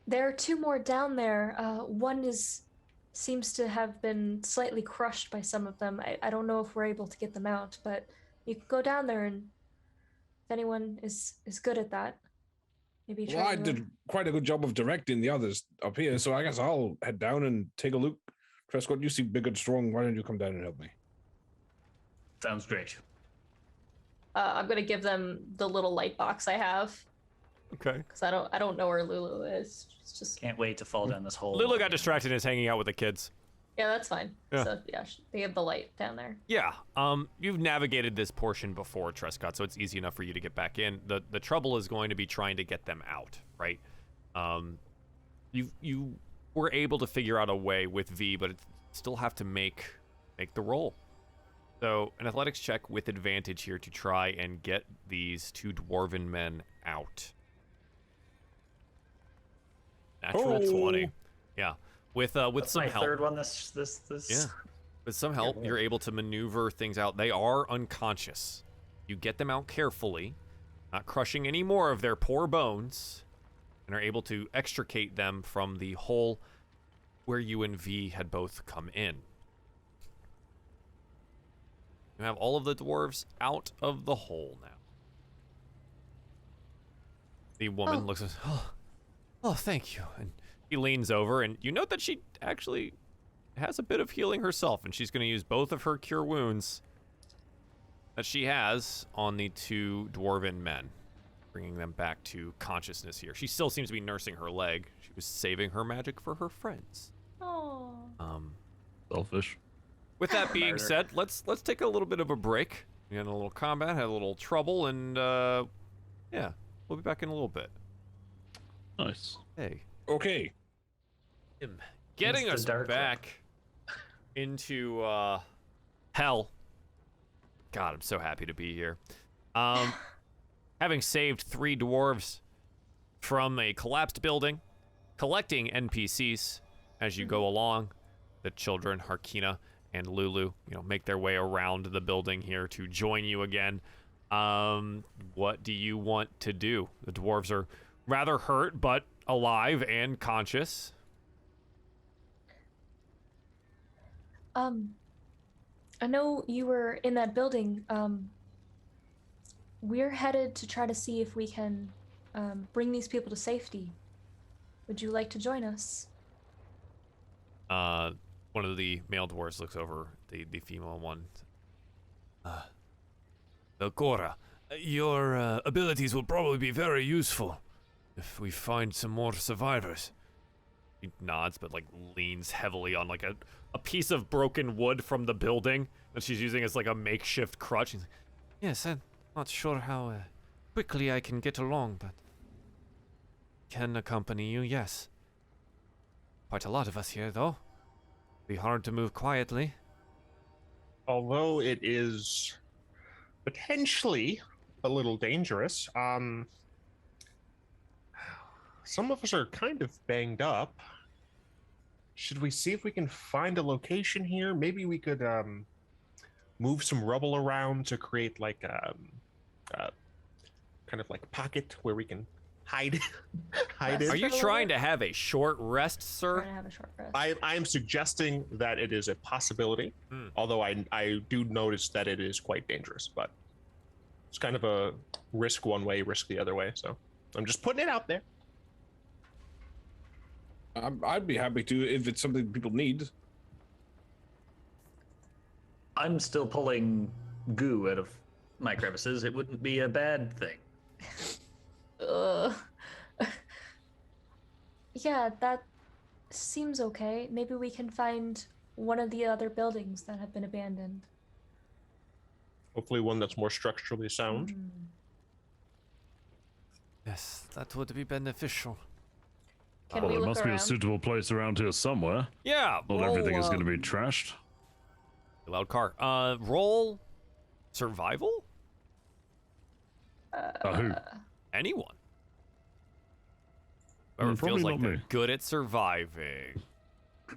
There are 2 more down there. One seems to have been slightly crushed by some of them. I don't know if we're able to get them out, but you can go down there and if anyone is good at that, maybe try Well, I to- did quite a good job of directing the others up here, so I guess I'll head down and take a look. Trescott, you seem big and strong. Why don't you come down and help me? Sounds great. I'm gonna give them the little light box I have Okay. because I don't know where Lulu is. It's just Can't wait to fall down this hole. Lulu got distracted and is hanging out with the kids. yeah, that's fine. Yeah. So yeah, they have the light down there. Yeah. You've navigated this portion before, Trescott, so it's easy enough for you to get back in. The trouble is going to be trying to get them out, right? You were able to figure out a way with V, but it still have to make the roll. So an athletics check with advantage here to try and get these 2 dwarven men out. Natural 20. Yeah. With That's some my help. third one. This. Yeah. With some help, you're able to maneuver things out. They are unconscious. You get them out carefully, not crushing any more of their poor bones, and are able to extricate them from the hole where you and V had both come in. You have all of the dwarves out of the hole now. The woman looks at, oh, thank you. And he leans over, and you note that she actually has a bit of healing herself, and she's going to use both of her cure wounds that she has on the 2 dwarven men, bringing them back to consciousness here. She still seems to be nursing her leg. She was saving her magic for her friends. Oh. Selfish. With that being Murder. said, let's take a little bit of a break. We had a little combat, had a little trouble, and yeah, we'll be back in a little bit. Nice. Hey, Okay. getting It's us the dark back into hell. God, I'm so happy to be here. having saved 3 dwarves from a collapsed building, collecting NPCs as you go along. The children, Harkina and Lulu, make their way around the building here to join you again. What do you want to do? The dwarves are rather hurt, but alive and conscious. I know you were in that building. We're headed to try to see if we can bring these people to safety. Would you like to join us? One of the male dwarves looks over the female one. Cora, your abilities will probably be very useful if we find some more survivors. He nods, but leans heavily on a piece of broken wood from the building that she's using as a makeshift crutch. He's like, yes, I'm not sure how quickly I can get along, but can accompany you, yes. Quite a lot of us here, though. Be hard to move quietly. Although it is potentially a little dangerous, some of us are kind of banged up. Should we see if we can find a location here? Maybe we could move some rubble around to create kind of a pocket where we can hide it. Are you trying to have a short rest, sir? Trying to have a short rest. I am suggesting that it is a possibility, although I do notice that it is quite dangerous, but it's kind of a risk one way, risk the other way, so I'm just putting it out there. I'd be happy to if it's something people need. I'm still pulling goo out of my crevices. It wouldn't be a bad thing. Yeah, that seems okay. Maybe we can find one of the other buildings that have been abandoned. Hopefully one that's more structurally sound. Yes, that would be beneficial. Can Well, we there look must around? be a suitable place around here somewhere. Yeah. Not everything is going to be trashed. Loud car. Roll survival? Who? Anyone. Whoever Probably feels like not they're me. good at surviving.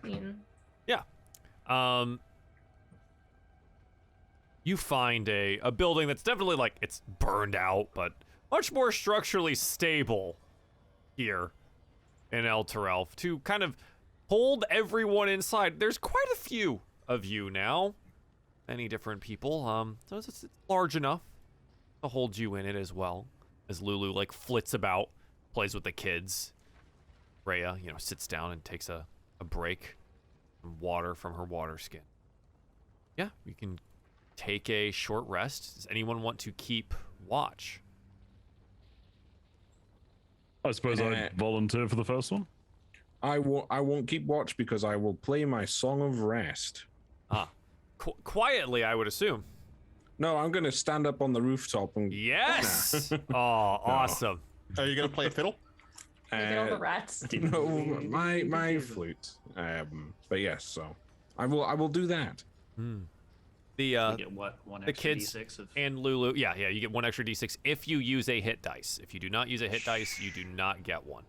Ian. Yeah. You find a building that's definitely it's burned out, but much more structurally stable here in Elturel to kind of hold everyone inside. There's quite a few of you now. Many different people. So it's large enough to hold you in it as well. As Lulu flits about, plays with the kids. Rhea, sits down and takes a break. Some water from her water skin. Yeah, you can take a short rest. Does anyone want to keep watch? I suppose I'd volunteer for the first one. I won't keep watch because I will play my song of rest. Quietly, I would assume. No, I'm gonna stand up on the rooftop and Yes. Oh, awesome. Are you gonna play a fiddle? Look at all the rats. no, my flute. But yes, so I will do that. The You get what? One the extra kids D6 of... and Lulu, yeah, you get 1 extra d6 if you use a hit dice. If you do not use a hit dice, you do not get one.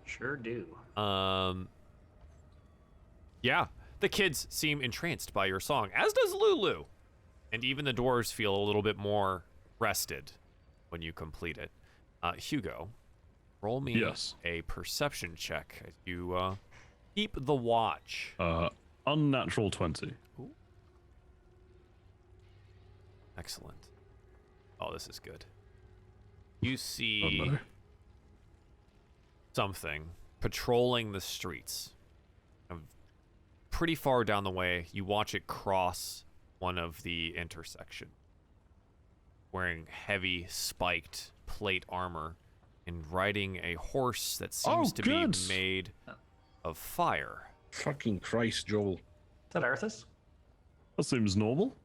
Sure do. Yeah, the kids seem entranced by your song, as does Lulu. And even the dwarves feel a little bit more rested when you complete it. Hugo, roll me Yes. a perception check as you keep the watch. Unnatural 20. Excellent. Oh, this is good. You see Oh, no. something patrolling the streets. Pretty far down the way, you watch it cross one of the intersection. Wearing heavy, spiked plate armor and riding a horse that seems to be good. made of fire. Fucking Christ, Joel. Is that Arthas? That seems normal.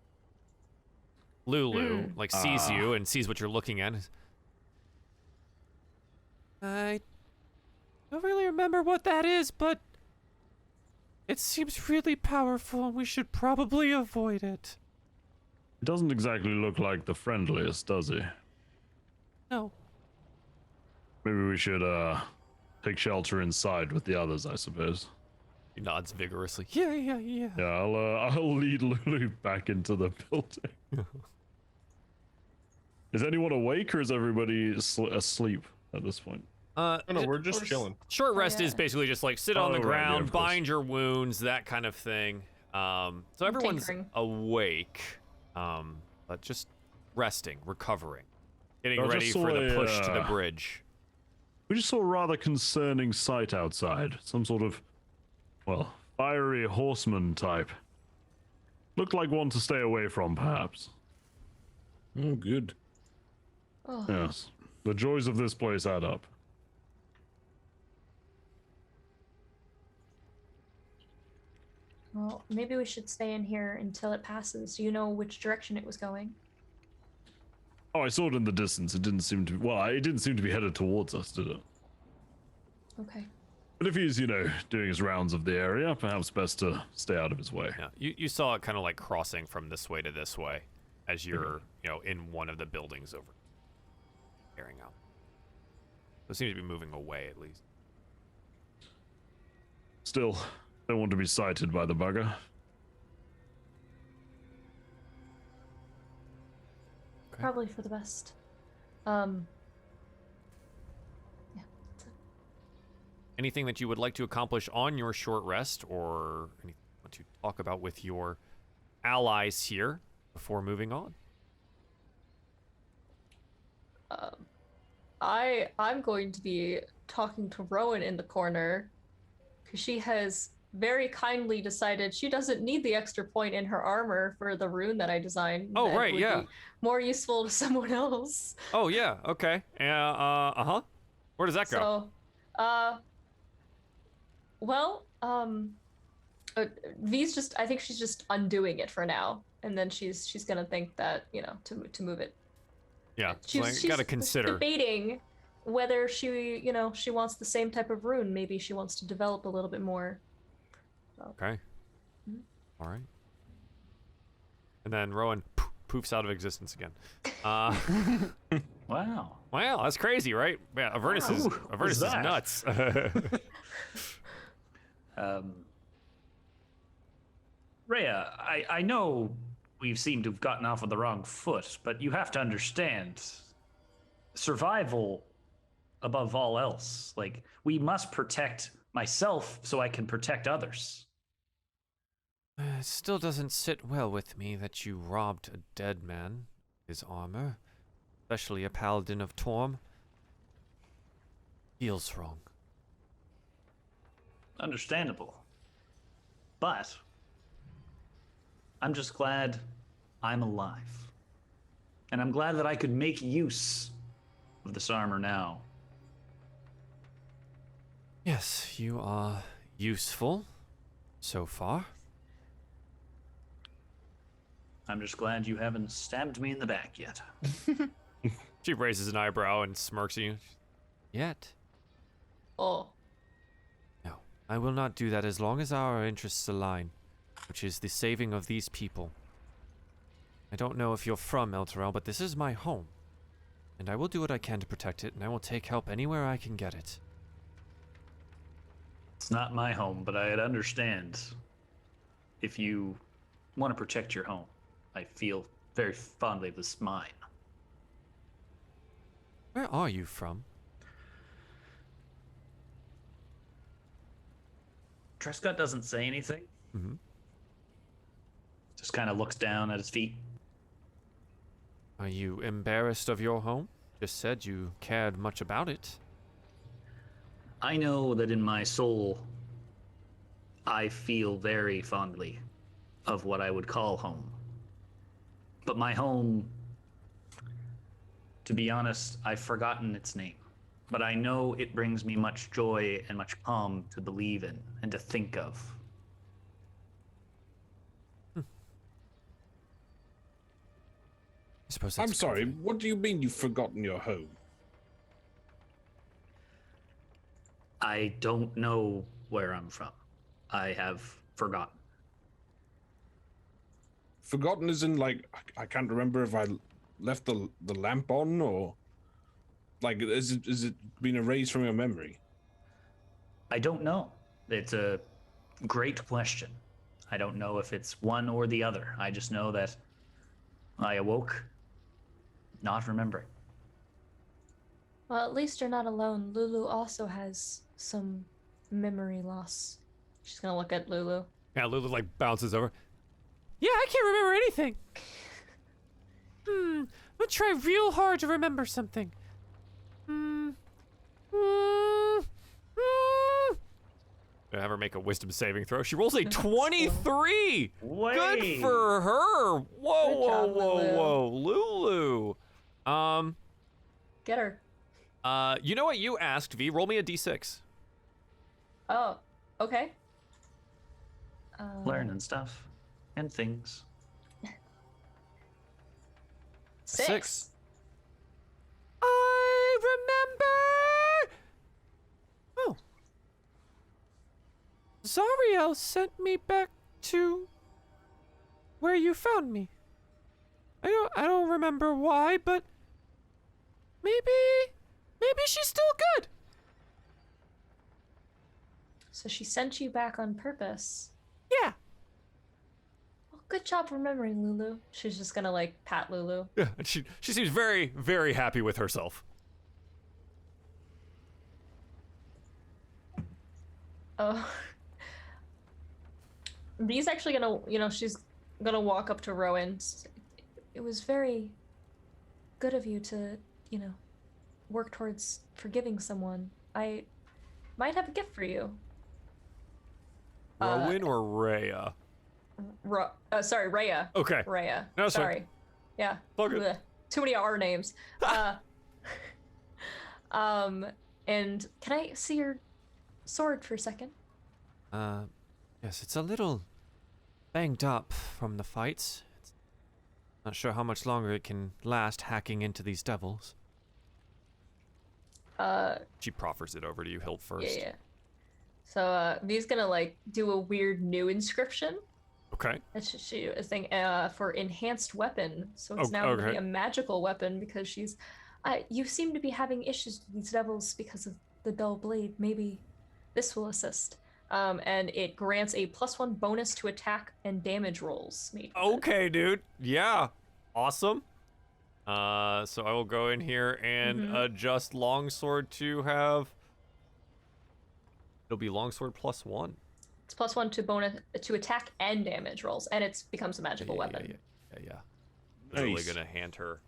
Lulu sees you and sees what you're looking at. I don't really remember what that is, but it seems really powerful and we should probably avoid it. It doesn't exactly look like the friendliest, does he? No. Maybe we should take shelter inside with the others, I suppose. He nods vigorously. Yeah. Yeah, I'll lead Lulu back into the building. Is anyone awake or is everybody asleep at this point? No, we're just chilling. Short rest is basically just like sit on the right, ground, yeah, of course. bind your wounds, that kind of thing. So everyone's tinkering. awake, but just resting, recovering, getting I just ready saw for the push to the a, bridge. We just saw a rather concerning sight outside. Some sort of, well, fiery horseman type. Looked like one to stay away from, perhaps. Oh, good. Oh. Yes. The joys of this place add up. Well, maybe we should stay in here until it passes. Do you know which direction it was going? Oh, I saw it in the distance. It didn't seem to. Well, it didn't seem to be headed towards us, did it? Okay. But if he's, doing his rounds of the area, perhaps best to stay out of his way. Yeah, you saw it kind of like crossing from this way to this way, as you're in one of the buildings over, carrying out. So it seems to be moving away at least. Still, don't want to be sighted by the bugger. Okay. Probably for the best. Yeah. That's it. Anything that you would like to accomplish on your short rest, or anything you want to talk about with your allies here before moving on? I'm going to be talking to Rowan in the corner because she has very kindly decided she doesn't need the extra point in her armor for the rune that I designed. Oh, that right, would yeah. be more useful to someone else. Oh yeah, okay. Where does that go? So, V's I think she's just undoing it for now, and then she's gonna think that to move it. Yeah, She's gotta consider. debating whether she wants the same type of rune. Maybe she wants to develop a little bit more. So. Okay. All right. And then Rowan poofs out of existence again. Wow. Wow, that's crazy, right? Yeah, Avernus is that? nuts. Rhea, I know we've seemed to have gotten off on the wrong foot, but you have to understand, survival above all else. Like, we must protect myself so I can protect others. It still doesn't sit well with me that you robbed a dead man, his armor, especially a paladin of Torm. Feels wrong. Understandable. But I'm just glad I'm alive. And I'm glad that I could make use of this armor now. Yes, you are useful so far. I'm just glad you haven't stabbed me in the back yet. She raises an eyebrow and smirks at you. Yet. Oh. No, I will not do that as long as our interests align, which is the saving of these people. I don't know if you're from Elturel, but this is my home. And I will do what I can to protect it, and I will take help anywhere I can get it. It's not my home, but I'd understand if you want to protect your home. I feel very fondly of this mine. Where are you from? Trescott doesn't say anything. Mm-hmm. Just kind of looks down at his feet. Are you embarrassed of your home? Just said you cared much about it. I know that in my soul, I feel very fondly of what I would call home. But my home, to be honest, I've forgotten its name. But I know it brings me much joy and much calm to believe in and to think of. I suppose that's I'm sorry, comforting. what do you mean you've forgotten your home? I don't know where I'm from. I have forgotten. Forgotten as in, like, I can't remember if I left the lamp on, or... Like, is it been erased from your memory? I don't know. It's a great question. I don't know if it's one or the other. I just know that I awoke not remembering. Well, at least you're not alone. Lulu also has some memory loss. She's gonna look at Lulu. Yeah, Lulu like bounces over. Yeah, I can't remember anything. I'm gonna try real hard to remember something. Gonna have her make a wisdom saving throw. She rolls a 23. Good for her. Whoa, Good job, whoa, Lulu. Get her. You know what you asked, V? Roll me a d6. Oh, okay. Learning stuff and things. 6. I remember. Oh. Zariel sent me back to where you found me. I don't remember why, but maybe she's still good. So she sent you back on purpose. Yeah. Well, good job remembering, Lulu. She's just gonna like pat Lulu. Yeah, and she seems very, very happy with herself. Oh. V's actually gonna, she's gonna walk up to Rowan. It was very good of you to, work towards forgiving someone. I might have a gift for you. Rowan or Rhea? Sorry, Rhea. Okay. Rhea. No, sorry. Yeah. All good. Blech. Too many R names. And can I see your sword for a second? Yes, it's a little banged up from the fights. Not sure how much longer it can last hacking into these devils. She proffers it over to you, hilt first. Yeah. So V's gonna do a weird new inscription. Okay. It's a thing for enhanced weapon. So it's now okay. gonna be a magical weapon because she's. You seem to be having issues with these devils because of the dull blade. Maybe this will assist. And it grants a +1 bonus to attack and damage rolls. Okay, dude. Yeah. Awesome. So I will go in here and adjust longsword to have. It'll be longsword +1. It's +1 to bonus to attack and damage rolls, and it becomes a magical weapon. Yeah. Literally Nice. gonna hand her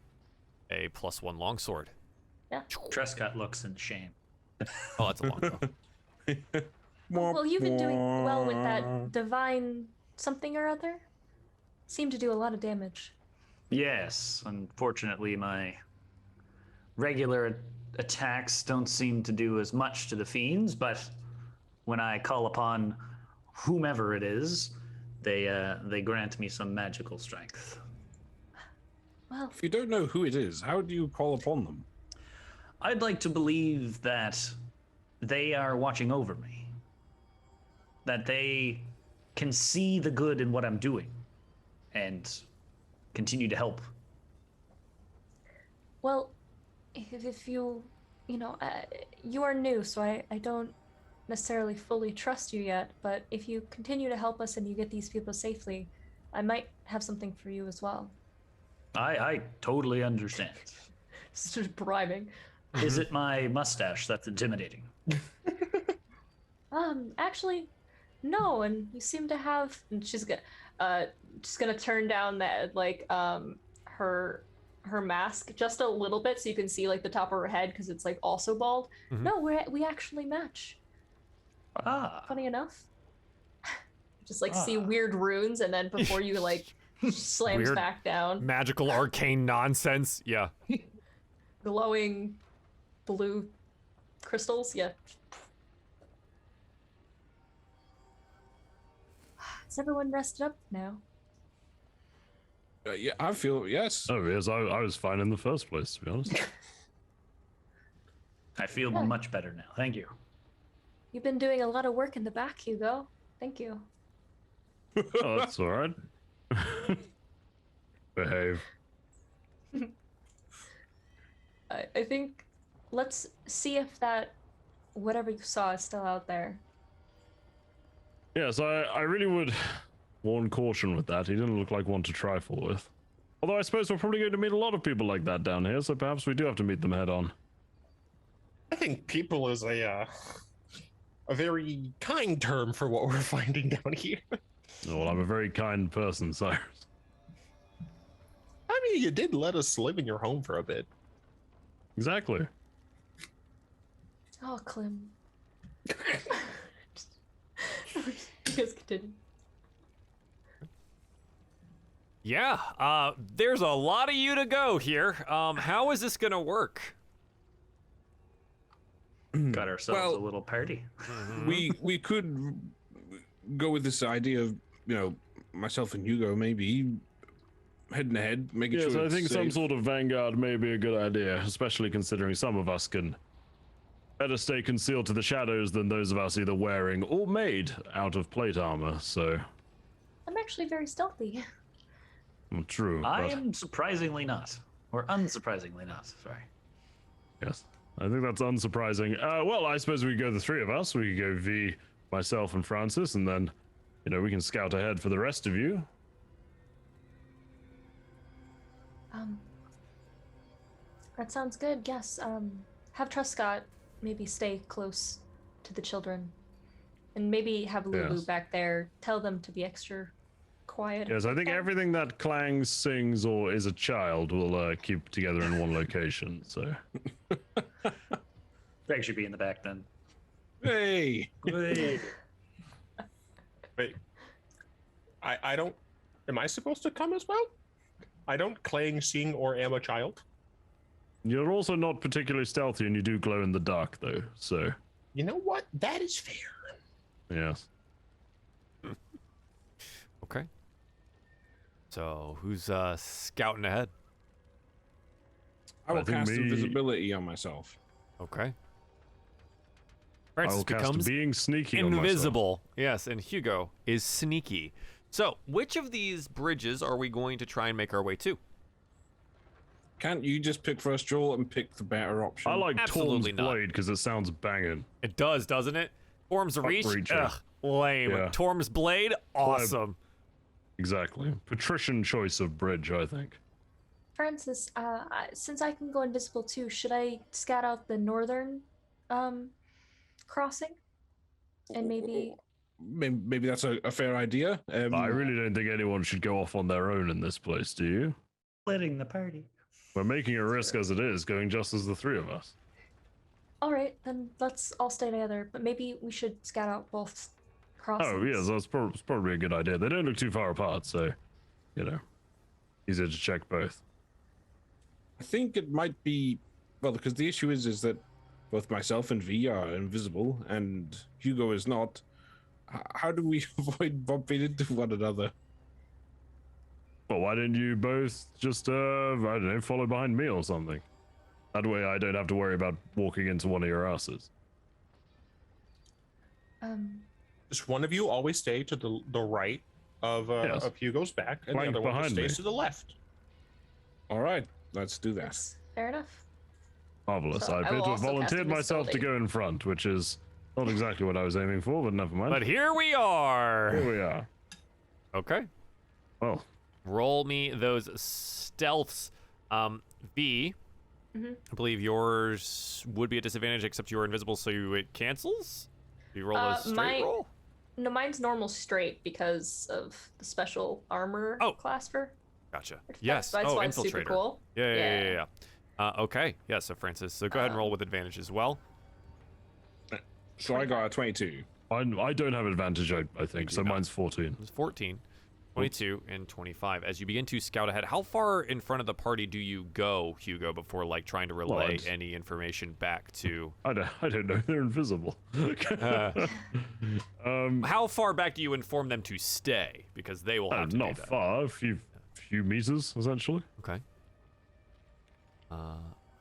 a +1 longsword. Yeah. Trescott looks in shame. Oh, that's a longbow. Well, you've been doing well with that divine something or other. Seemed to do a lot of damage. Yes, unfortunately, my regular attacks don't seem to do as much to the fiends, but when I call upon whomever it is, they grant me some magical strength. Well, If you don't know who it is, how do you call upon them? I'd like to believe that they are watching over me, that they can see the good in what I'm doing and continue to help. well, if you, you are new, so I don't necessarily fully trust you yet, but if you continue to help us and you get these people safely, I might have something for you as well. I totally understand. It's just bribing. Is it my mustache that's intimidating? Actually, no, and you seem to have, and she's gonna turn down that, her mask just a little bit so you can see, the top of her head, because it's, also bald. No, we actually match. Ah. Funny enough. Just, see weird runes, and then before you, slams Weird back down. Magical arcane nonsense. Yeah. Glowing blue crystals, yeah. Is everyone rested up now? Yeah, I feel yes. Oh, yes, I was fine in the first place, to be honest. I feel much better now. Thank you. You've been doing a lot of work in the back, Hugo. Thank you. Oh, that's all right. Behave. I think let's see if that whatever you saw is still out there. Yes, I really would warn caution with that. He didn't look like one to trifle with. Although I suppose we're probably going to meet a lot of people like that down here, so perhaps we do have to meet them head on. I think people is a very kind term for what we're finding down here. Oh, well, I'm a very kind person, Cyrus. I mean, you did let us live in your home for a bit. Exactly. Oh, Clem. You guys continue. Yeah, there's a lot of you to go here. How is this gonna work? Got ourselves Well, a little party. We could go with this idea of, you know, myself and Hugo maybe heading ahead, making Yes, sure I it's think some safe. sort of vanguard may be a good idea, especially considering some of us can better stay concealed to the shadows than those of us either wearing or made out of plate armor, so... I'm actually very stealthy. Well, true, I but... am surprisingly not. Or unsurprisingly not, sorry. Yes, I think that's unsurprising. Well, I suppose we could go the three of us. We could go V, myself, and Francis, and then, you know, we can scout ahead for the rest of you. That sounds good. Yes. Have Truscott maybe stay close to the children, and maybe have Lulu Yes. back there. Tell them to be extra quiet. Yes, I think everything that clangs, sings, or is a child will keep together in one location, so... Greg should be in the back then. Hey! Wait. I don't... Am I supposed to come as well? I don't clang, sing, or am a child. You're also not particularly stealthy, and you do glow in the dark, though, so... You know what? That is fair. Yes. Okay. So who's scouting ahead? I will think cast me- invisibility on myself. Okay. I Francis will cast becomes being sneaky on myself. invisible. Yes, and Hugo is sneaky. So, which of these bridges are we going to try and make our way to? Can't you just pick first roll and pick the better option? I like Absolutely Torm's not. Blade because it sounds banging. It does, doesn't it? Torm's Reach? Reach, Ugh, lame. Yeah. Torm's Blade? Awesome. Exactly. Patrician choice of bridge, I think. Francis, since I can go invisible too, should I scout out the northern crossing? And maybe Maybe that's a fair idea. I really don't think anyone should go off on their own in this place, do you? Splitting the party. We're making a risk as it is, going just as the three of us. all right, then let's all stay together. But maybe we should scout out both crossings. Oh, yes, that's probably a good idea. They don't look too far apart, so, you know, easier to check both. I think it might be, well, because the issue is that both myself and V are invisible and Hugo is not. How do we avoid bumping into one another? Well, why didn't you both just, I don't know, follow behind me or something? That way I don't have to worry about walking into one of your asses. Just one of you always stay to the right of Yes. of Hugo's back, and Flank the other one just behind me. stays to the left. All right, let's do that. Yes, fair enough. Marvelous. So I I appear will to have also cast volunteered myself to invisibility. go in front, which is not exactly what I was aiming for, but never mind. But here we are. Here we are. Okay. Well, Roll me those stealths. V, Mhm. I believe yours would be a disadvantage except you're invisible, so it cancels? You roll a straight my- roll? No, mine's normal straight because of the special armor Oh. clasper. Gotcha. That's- Yes. That's Oh, why it's super infiltrator. cool. Yeah. Okay. Yeah, so Francis, so go ahead and roll with advantage as well. So I got a 22. I don't have advantage, I think, do so not. mine's 14. It's 14, 22, and 25. As you begin to scout ahead, how far in front of the party do you go, Hugo, before like trying to relay I'd- any information back to? I don't know, they're invisible. How far back do you inform them to stay? Because they will have to do Not that. far, a few meters, essentially. Okay.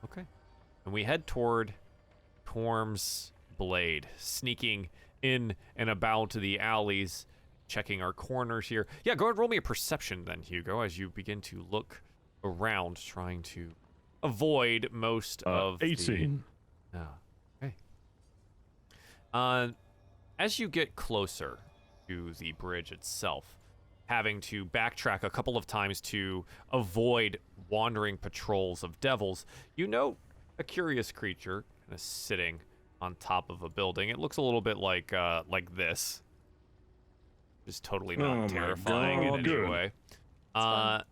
Okay. And we head toward Torm's Blade, sneaking in and about the alleys, checking our corners here. Yeah, go ahead and roll me a perception then, Hugo, as you begin to look around, trying to avoid most of 18. Okay. As you get closer to the bridge itself, having to backtrack a couple of times to avoid wandering patrols of devils, you note a curious creature kind of sitting on top of a building. It looks a little bit like this. Just totally not Oh my terrifying in God. any Good. way. fun.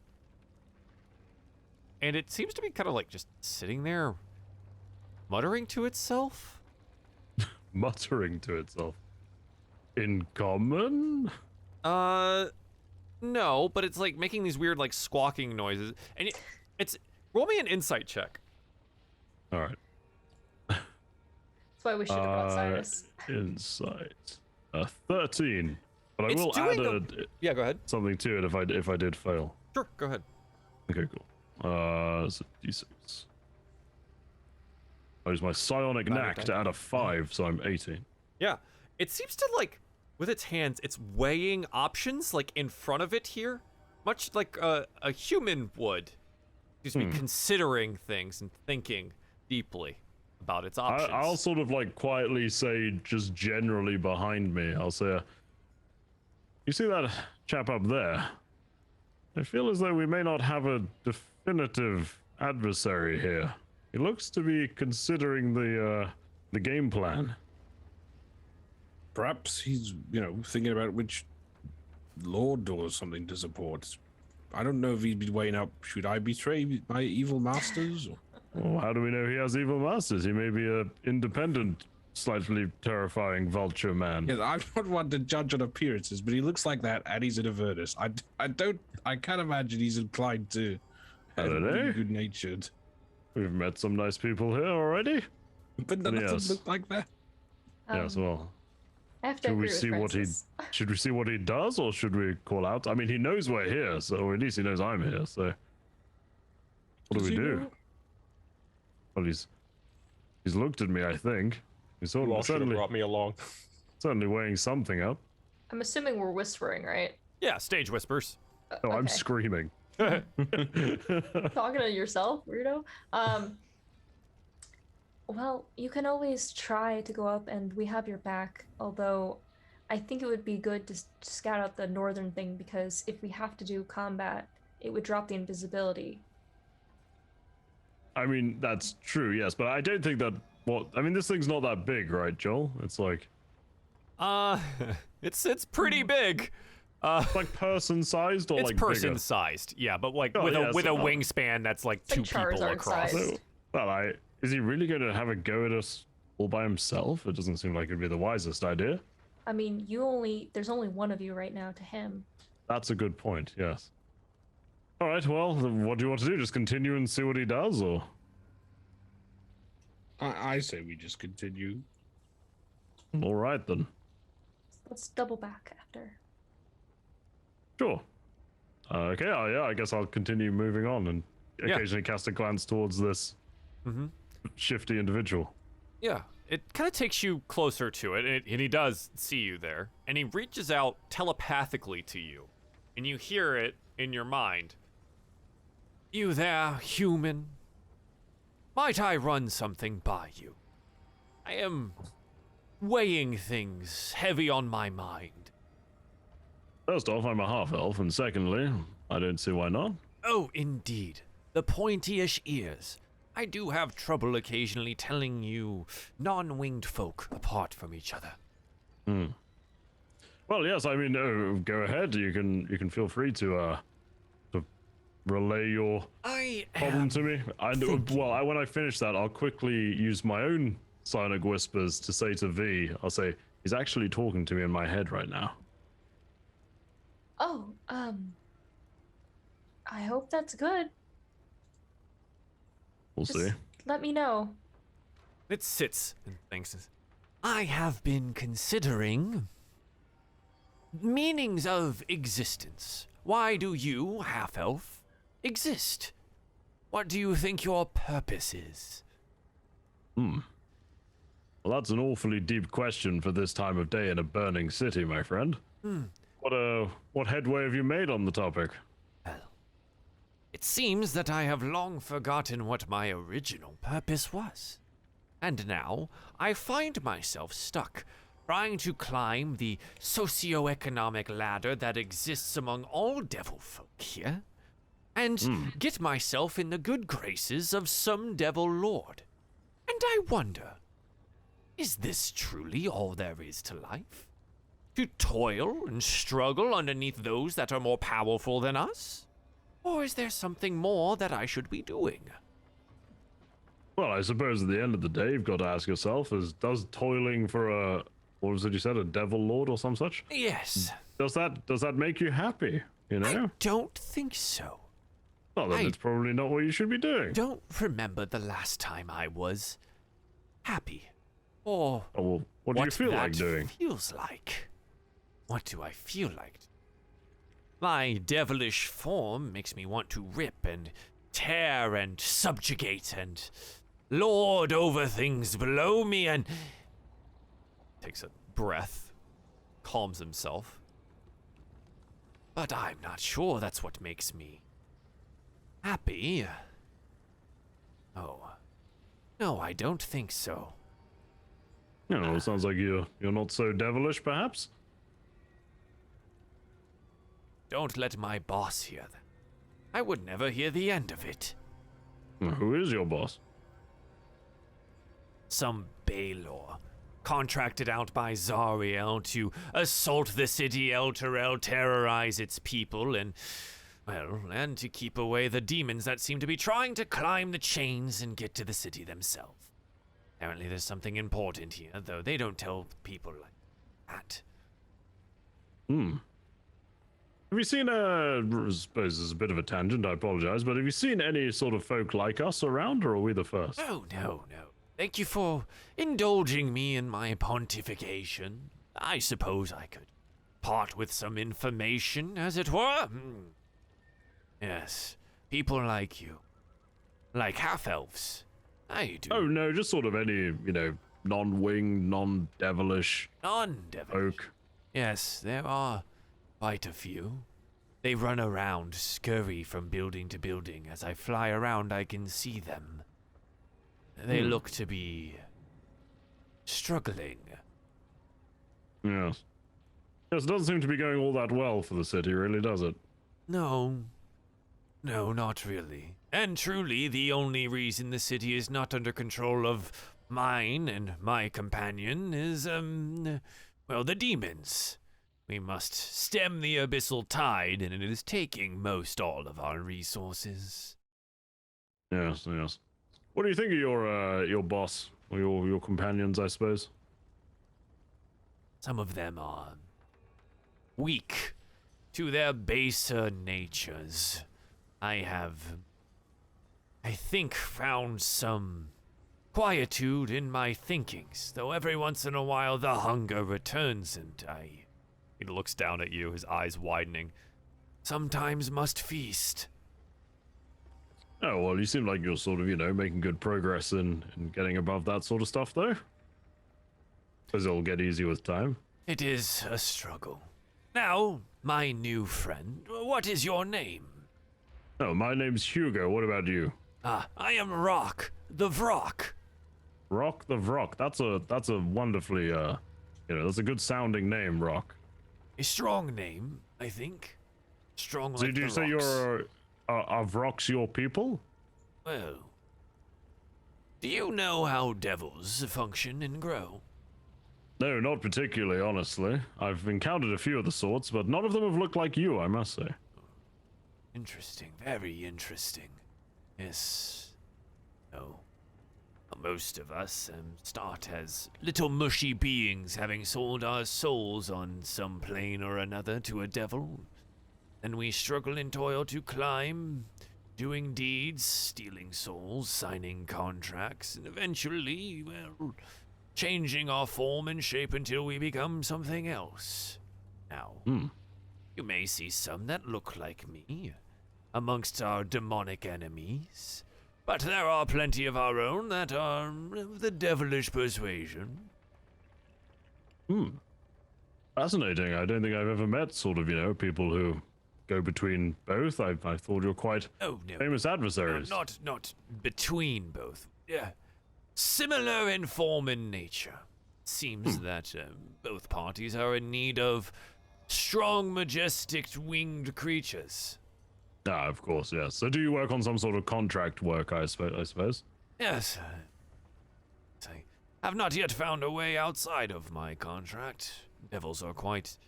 And it seems to be kind of like just sitting there, muttering to itself. Muttering to itself. In common? No, but it's like making these weird like squawking noises. And it's roll me an insight check. All right. That's why we should have brought Cyrus. Insight. 13. But I It's will doing add Yeah, go ahead. something to it if I did fail. Sure, go ahead. Okay, cool. It's a d6. I use my psionic Psionic knack die. to add a 5, so I'm 18. Yeah, it seems to like, with its hands, it's weighing options like in front of it here, much like a human would. Just be considering things and thinking deeply about its options. I'll sort of like quietly say, just generally behind me, I'll say, you see that chap up there? I feel as though we may not have a definitive adversary here. He looks to be considering the game plan. Perhaps he's, thinking about which lord or something to support. I don't know if he'd be weighing up, should I betray my evil masters? Well, how do we know he has evil masters? He may be a independent, slightly terrifying vulture man. Yes, I'm not one to judge on appearances, but he looks like that, and he's in Avernus. I can't imagine he's inclined to I don't know. good-natured. We've met some nice people here already. But none of them Yes. look like that. Yes, well, I have to should we agree with see what he Francis. should we see what he does, or should we call out? I mean, he knows we're here, so at least he knows I'm here. So, what do Does we he do? know? Well, he's looked at me. I think he's You all should have certainly brought me along. weighing something up. I'm assuming we're whispering, right? Yeah, stage whispers. Oh, I'm Okay. screaming. Talking to yourself, weirdo. Well, you can always try to go up, and we have your back. Although, I think it would be good to scout out the northern thing, because if we have to do combat, it would drop the invisibility. I mean, that's true, yes, but I don't think that. I mean, this thing's not that big, right, Joel? It's like It's pretty big. like person-sized or It's like person-sized, yeah, but like Oh, with yeah, a so- wingspan that's like It's like two people Charizard across. sized. bigger? Well, is he really going to have a go at us all by himself? It doesn't seem like it'd be the wisest idea. I mean, there's only one of you right now to him. That's a good point, yes. All right, well, then what do you want to do? Just continue and see what he does, or? I say we just continue. All right, then. Let's double back after. Sure. Okay, yeah, I guess I'll continue moving on and Yeah. occasionally cast a glance towards this shifty individual. Yeah, it kind of takes you closer to it, and he does see you there, and he reaches out telepathically to you, and you hear it in your mind. You there, human? Might I run something by you? I am weighing things heavy on my mind. First off, I'm a half-elf, and secondly, I don't see why not. Oh, indeed. The pointy-ish ears. I do have trouble occasionally telling you non-winged folk apart from each other. Well, yes, I mean, go ahead. You can feel free to relay your I problem am to me. When I finish that, I'll quickly use my own psionic whispers to say to V. I'll say he's actually talking to me in my head right now. Oh, I hope that's good. We'll Just see. let me know. It sits and thinks. I have been considering meanings of existence. Why do you, half-elf, exist? What do you think your purpose is? Well, that's an awfully deep question for this time of day in a burning city, my friend. What headway have you made on the topic? Well, it seems that I have long forgotten what my original purpose was. And now I find myself stuck, trying to climb the socio-economic ladder that exists among all devil folk here, and get myself in the good graces of some devil lord. And I wonder, is this truly all there is to life? To toil and struggle underneath those that are more powerful than us? Or is there something more that I should be doing? Well, I suppose at the end of the day, you've got to ask yourself, does toiling for what was it you said, a devil lord or some such? Yes. Does that make you happy, you know? I don't think so. Well, then it's probably not what you should be doing. Don't remember the last time I was happy. Or well, what do you feel like doing? Feels like. What do I feel like? My devilish form makes me want to rip and tear and subjugate and lord over things below me and... Takes a breath, calms himself. But I'm not sure that's what makes me happy. Oh. No, I don't think so. No, it sounds like you're not so devilish, perhaps? Don't let my boss hear that. I would never hear the end of it. Who is your boss? Some Baldur, contracted out by Zariel to assault the city Elturel, terrorize its people, and to keep away the demons that seem to be trying to climb the chains and get to the city themselves. Apparently there's something important here, though they don't tell people like that. Have you seen I suppose this is a bit of a tangent, I apologize, but have you seen any sort of folk like us around, or are we the first? Oh, no. Thank you for indulging me in my pontification. I suppose I could part with some information, as it were. Yes, people like you. Like half-elves. I do. Oh, no, just sort of any, non-winged, non-devilish Non-devilish. folk. Yes, there are quite a few. They run around, scurry from building to building. As I fly around, I can see them. They look to be struggling. Yes. Yes, it doesn't seem to be going all that well for the city, really, does it? No, not really. And truly, the only reason the city is not under control of mine and my companion is, the demons. We must stem the abyssal tide, and it is taking most all of our resources. Yes. What do you think of your boss, or your companions, I suppose? Some of them are weak to their baser natures. I think, found some quietude in my thinkings, though every once in a while the hunger returns and He looks down at you, his eyes widening. Sometimes must feast. Oh, well, you seem like you're sort of, making good progress in getting above that sort of stuff, though. Because it'll get easier with time. It is a struggle. Now, my new friend, what is your name? Oh, my name's Hugo. What about you? I am Rock, the Vrock. Rock the Vrock. That's a wonderfully, that's a good sounding name, Rock. A strong name, I think. Strong like So do you say you're Vrock's your people? Well, do you know how devils function and grow? No, not particularly, honestly. I've encountered a few of the sorts, but none of them have looked like you, I must say. Interesting, very interesting. Yes. Oh. Most of us start as little mushy beings, having sold our souls on some plane or another to a devil. Then we struggle and toil to climb, doing deeds, stealing souls, signing contracts, and eventually, changing our form and shape until we become something else. Now, you may see some that look like me amongst our demonic enemies. But there are plenty of our own that are of the devilish persuasion. Fascinating. I don't think I've ever met sort of, people who go between both. I thought you're quite famous adversaries. Not between both. Yeah. similar in form and nature. Seems that both parties are in need of strong, majestic, winged creatures. Ah, of course, yes. So do you work on some sort of contract work, I suppose? Yes, I have not yet found a way outside of my contract. Devils are quite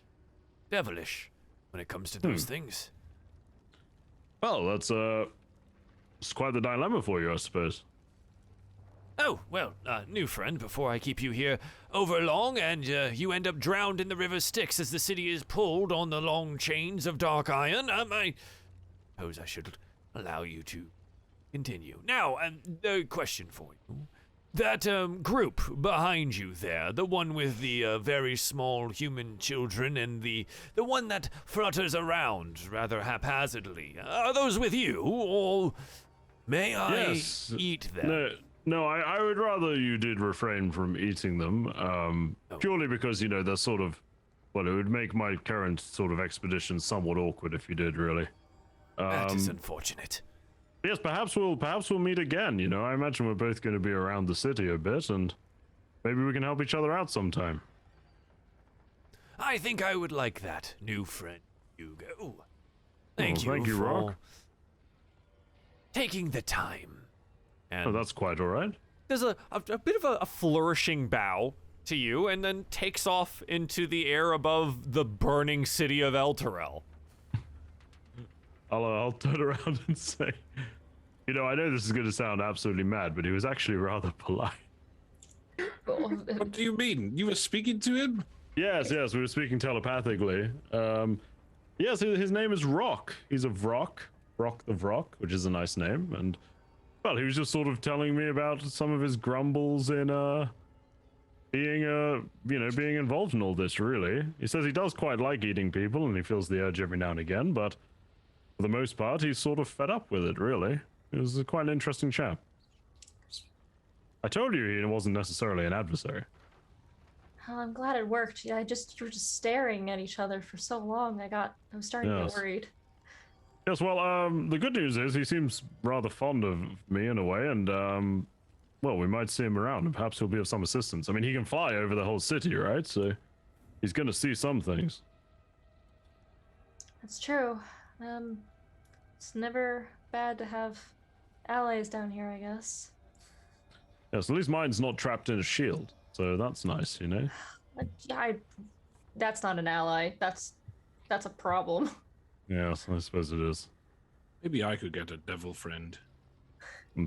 devilish when it comes to those things. Well, that's it's quite the dilemma for you, I suppose. Oh, well, new friend, before I keep you here over long and you end up drowned in the river Styx as the city is pulled on the long chains of dark iron, I suppose I should allow you to continue. Now, a question for you. That group behind you there, the one with the very small human children and the one that flutters around rather haphazardly, are those with you, or may I eat them? No, I would rather you did refrain from eating them, purely because, you know, they're sort of, well, it would make my current sort of expedition somewhat awkward if you did, really. That is unfortunate. Yes, perhaps we'll meet again, you know. I imagine we're both going to be around the city a bit, and maybe we can help each other out sometime. I think I would like that, new friend Hugo. Thank you for Rock. Taking the time. And that's quite all right. There's a bit of a flourishing bow to you, and then takes off into the air above the burning city of Elturel. I'll turn around and say, you know, I know this is going to sound absolutely mad, but he was actually rather polite. What do you mean? You were speaking to him? Yes, we were speaking telepathically. Yes, his name is Rock. He's a Vrock the Vrock, which is a nice name, and well, he was just sort of telling me about some of his grumbles in being involved in all this, really. He says he does quite like eating people, and he feels the urge every now and again, but for the most part, he's sort of fed up with it, really. He was quite an interesting chap. I told you he wasn't necessarily an adversary. Oh, I'm glad it worked. Yeah, you were just staring at each other for so long. I was starting to get worried. Yes, well, the good news is he seems rather fond of me in a way, and, well, we might see him around, and perhaps he'll be of some assistance. I mean, he can fly over the whole city, right? So he's going to see some things. That's true. It's never bad to have allies down here, I guess. Yes, at least mine's not trapped in a shield, so that's nice, you know? That's not an ally. That's a problem. Yes, I suppose it is. Maybe I could get a devil friend.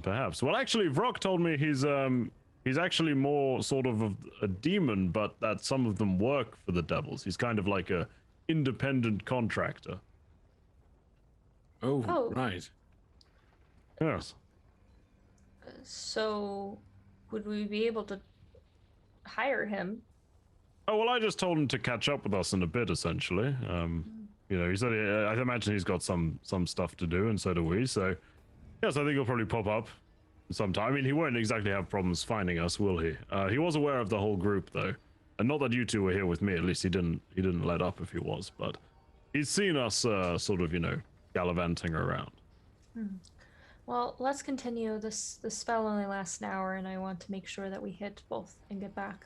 Perhaps. Well, actually, Vrock told me he's actually more sort of a demon, but that some of them work for the devils. He's kind of like a independent contractor. Oh, right. Yes. So, would we be able to hire him? Oh, well, I just told him to catch up with us in a bit, essentially. You know, he said I imagine he's got some stuff to do, and so do we. So, yes, I think he'll probably pop up sometime. I mean, he won't exactly have problems finding us, will he? He was aware of the whole group, though, and not that you two were here with me. At least he didn't let up if he was, but he's seen us sort of, you know, gallivanting around. Well, let's continue. This spell only lasts an hour, and I want to make sure that we hit both and get back.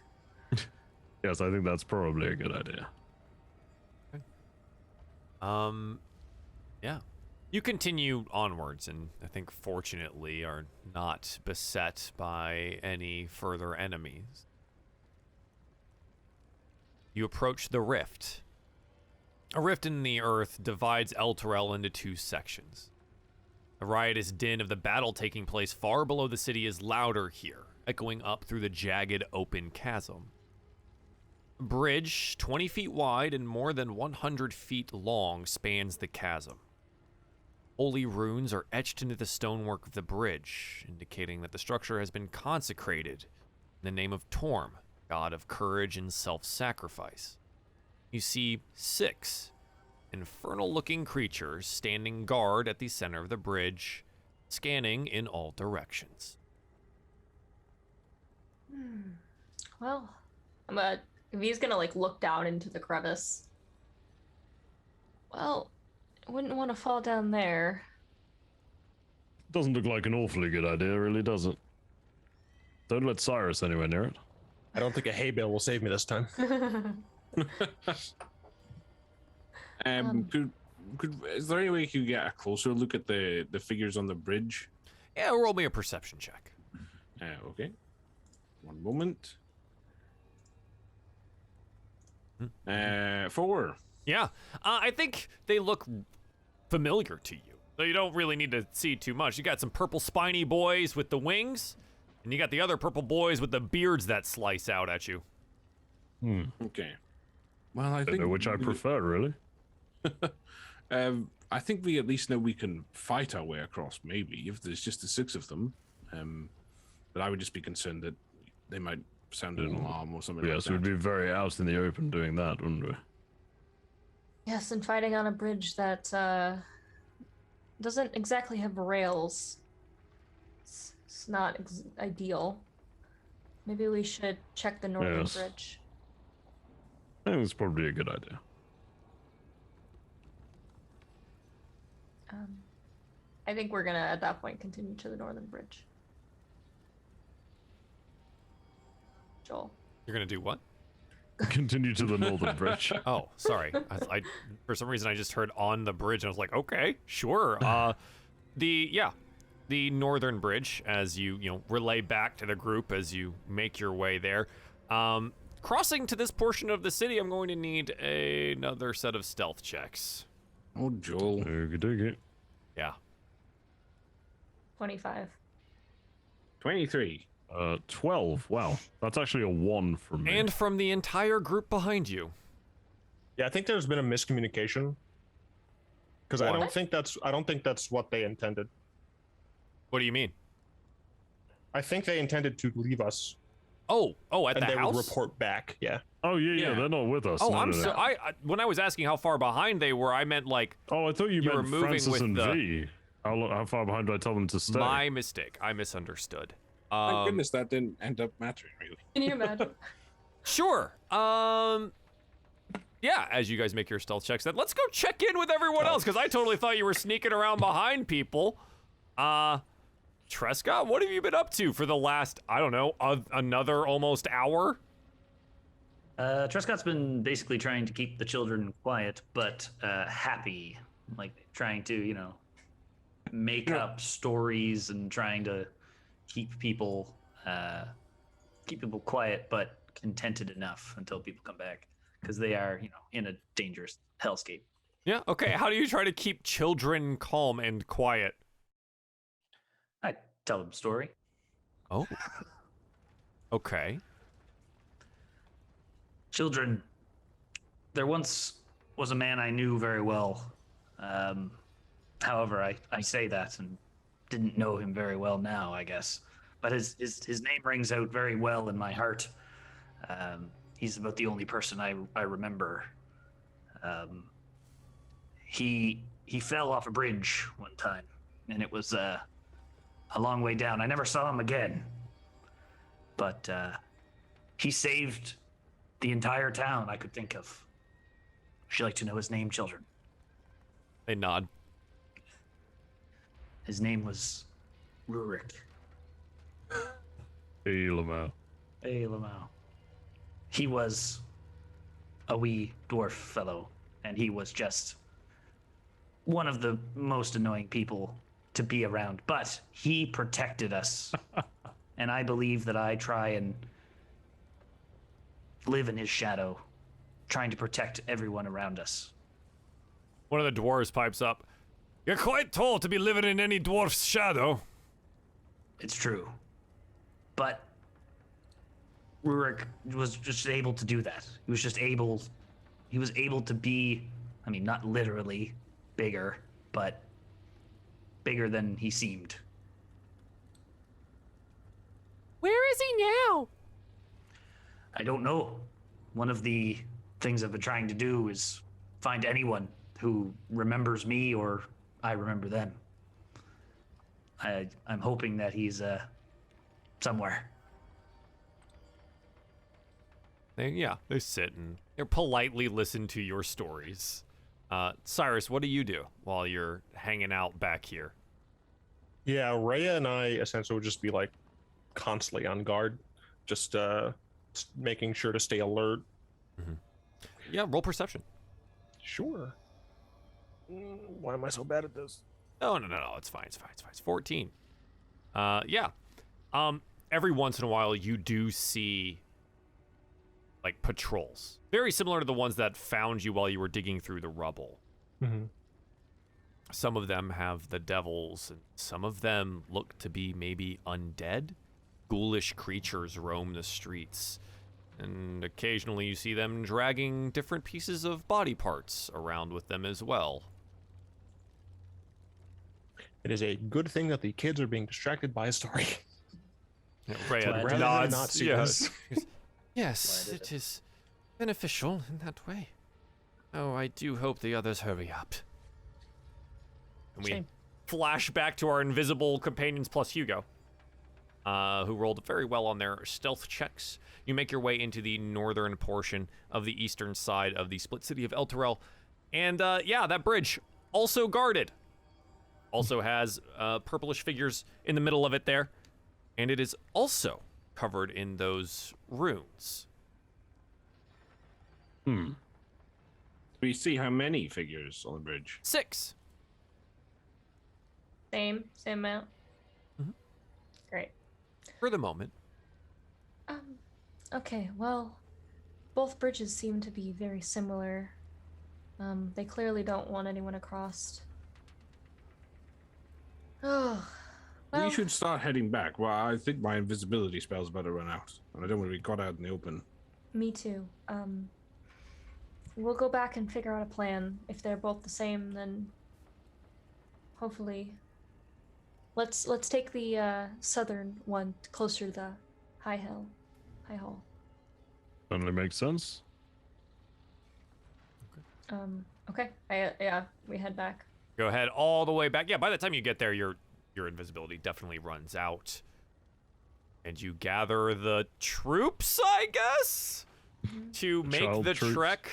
Yes, I think that's probably a good idea. Yeah. You continue onwards, and I think fortunately are not beset by any further enemies. You approach the rift. A rift in the earth divides Elturel into two sections. The riotous din of the battle taking place far below the city is louder here, echoing up through the jagged open chasm. A bridge, 20 feet wide and more than 100 feet long, spans the chasm. Holy runes are etched into the stonework of the bridge, indicating that the structure has been consecrated in the name of Torm, god of courage and self-sacrifice. You see 6 infernal-looking creatures standing guard at the center of the bridge, scanning in all directions. Well, V's gonna look down into the crevice. Well, I wouldn't want to fall down there. Doesn't look like an awfully good idea, really, does it? Don't let Cyrus anywhere near it. I don't think a hay bale will save me this time. Is there any way you could get a closer look at the figures on the bridge? Yeah, roll me a perception check. Okay. One moment. 4. Yeah, I think they look familiar to you. So you don't really need to see too much. You got some purple spiny boys with the wings, and you got the other purple boys with the beards that slice out at you. Okay. Well, I Don't think know which I prefer, really. I think we at least know we can fight our way across. Maybe if there's just the 6 of them. But I would just be concerned that they might sound an alarm or something. Yes, like we'd that. be very out in the open doing that, wouldn't we? Yes, and fighting on a bridge that doesn't exactly have rails. It's not ideal. Maybe we should check the northern Yes. bridge. I think it's probably a good idea. I think we're gonna, at that point, continue to the northern bridge. Joel. You're gonna do what? Continue to the northern bridge. Oh, sorry. I for some reason I just heard on the bridge and I was like, okay, sure. The northern bridge, as you relay back to the group as you make your way there. Crossing to this portion of the city, I'm going to need another set of stealth checks. Oh, Joel. Okey-dokey. Yeah. 25. 23. 12. Wow, that's actually a 1 from me. And from the entire group behind you. Yeah, I think there's been a miscommunication. Because I What? don't think that's what they intended. What do you mean? I think they intended to leave us, Oh, at and the they house? would report back. Yeah. Oh yeah, Yeah. they're not with us. Oh, no, I'm no, no. so I when I was asking how far behind they were, I meant like Oh, I thought you You were meant moving Francis with and the- V. How far behind do I tell them to stay? my mistake. I misunderstood. Thank goodness that didn't end up mattering, really. Can you imagine? Sure. Yeah, as you guys make your stealth checks, then let's go check in with everyone else, because I totally thought you were sneaking around behind people. Trescott, what have you been up to for the last, I don't know, another almost hour? Trescott's been basically trying to keep the children quiet, but happy. Like trying to, make up stories and trying to keep people quiet, but contented enough until people come back, because they are, in a dangerous hellscape. Yeah, okay. How do you try to keep children calm and quiet? I tell them a story. Oh. Okay. Children, there once was a man I knew very well. However, I say that and didn't know him very well now, I guess. But his name rings out very well in my heart. He's about the only person I remember. He fell off a bridge one time, and it was a long way down. I never saw him again. But he saved the entire town I could think of. Would you like to know his name, children? They nod. His name was Rurik. Hey, Lamau. Hey, Lamau. He was a wee dwarf fellow, and he was just one of the most annoying people to be around. But he protected us, and I believe that I try and live in his shadow, trying to protect everyone around us. One of the dwarves pipes up. You're quite tall to be living in any dwarf's shadow. It's true. But Rurik was just able to do that. He was able to be, not literally bigger, but bigger than he seemed. Where is he now? I don't know. One of the things I've been trying to do is find anyone who remembers me or I remember them. I'm hoping that he's somewhere. They sit and they politely listen to your stories. Cyrus, what do you do while you're hanging out back here? Yeah, Rhea and I essentially would just be like, constantly on guard, just making sure to stay alert. Yeah, roll perception. Sure. Why am I so bad at this? Oh, no, it's fine. It's 14. Yeah. Every once in a while, you do see, like, patrols. Very similar to the ones that found you while you were digging through the rubble. Mm-hmm. Some of them have the devils, and some of them look to be maybe undead. Ghoulish creatures roam the streets. And occasionally you see them dragging different pieces of body parts around with them as well. It is a good thing that the kids are being distracted by a story. Rhea Glad nods. not see Yes. this. Yes, Glad it is beneficial in that way. Oh, I do hope the others hurry up. And we Shame. flash back to our invisible companions plus Hugo, who rolled very well on their stealth checks. You make your way into the northern portion of the eastern side of the split city of Elturel. And yeah, that bridge, also guarded. Also has purplish figures in the middle of it there. And it is also covered in those runes. We see how many figures on the bridge. 6. Same amount. Mhm. Great. For the moment. Okay, well, both bridges seem to be very similar. They clearly don't want anyone across. Oh, well, We should start heading back. Well, I think my invisibility spell's about to run out, and I don't want to be caught out in the open. me too. We'll go back and figure out a plan. If they're both the same, then hopefully, let's take the southern one closer to the high hall. Certainly makes sense. Okay. Yeah, we head back. Go ahead all the way back. Yeah, by the time you get there, your invisibility definitely runs out. And you gather the troops, I guess, to make Child the troops. trek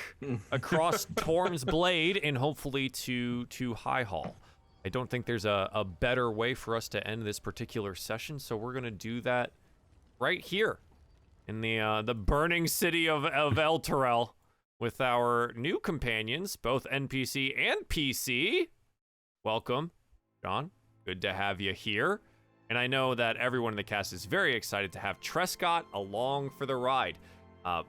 across Torm's Blade and hopefully to High Hall. I don't think there's a better way for us to end this particular session, so we're gonna do that right here in the burning city of Elturel with our new companions, both NPC and PC. Welcome, John. Good to have you here. And I know that everyone in the cast is very excited to have Trescott along for the ride.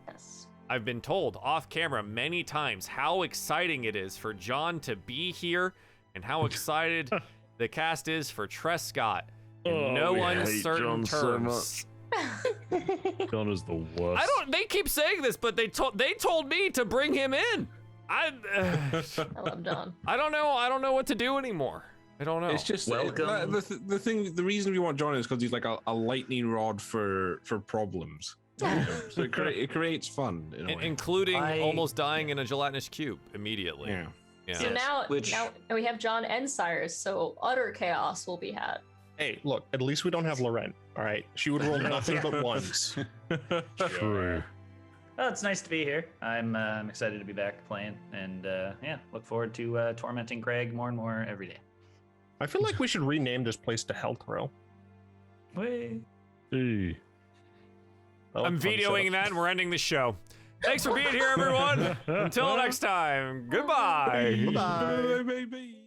Yes. I've been told off camera many times how exciting it is for John to be here and how excited the cast is for Trescott. In no we uncertain hate John so terms. John is the worst. They keep saying this, but they told me to bring him in. I love John. I don't know what to do anymore. I don't know. It's just Welcome. the reason we want John is because he's like a lightning rod for problems. So it creates fun, in a way. Including almost dying in a gelatinous cube immediately. Yeah. Yeah. So now we have John and Cyrus, so utter chaos will be had. Hey, look, at least we don't have Loren. All right, she would roll nothing but ones. True. Oh, it's nice to be here. I'm excited to be back playing, and yeah, look forward to tormenting Craig more and more every day. I feel like we should rename this place to Elturel. Wait. Hey. I'm vetoing that, and we're ending the show. Thanks for being here, everyone. Until next time, goodbye. Bye. Baby.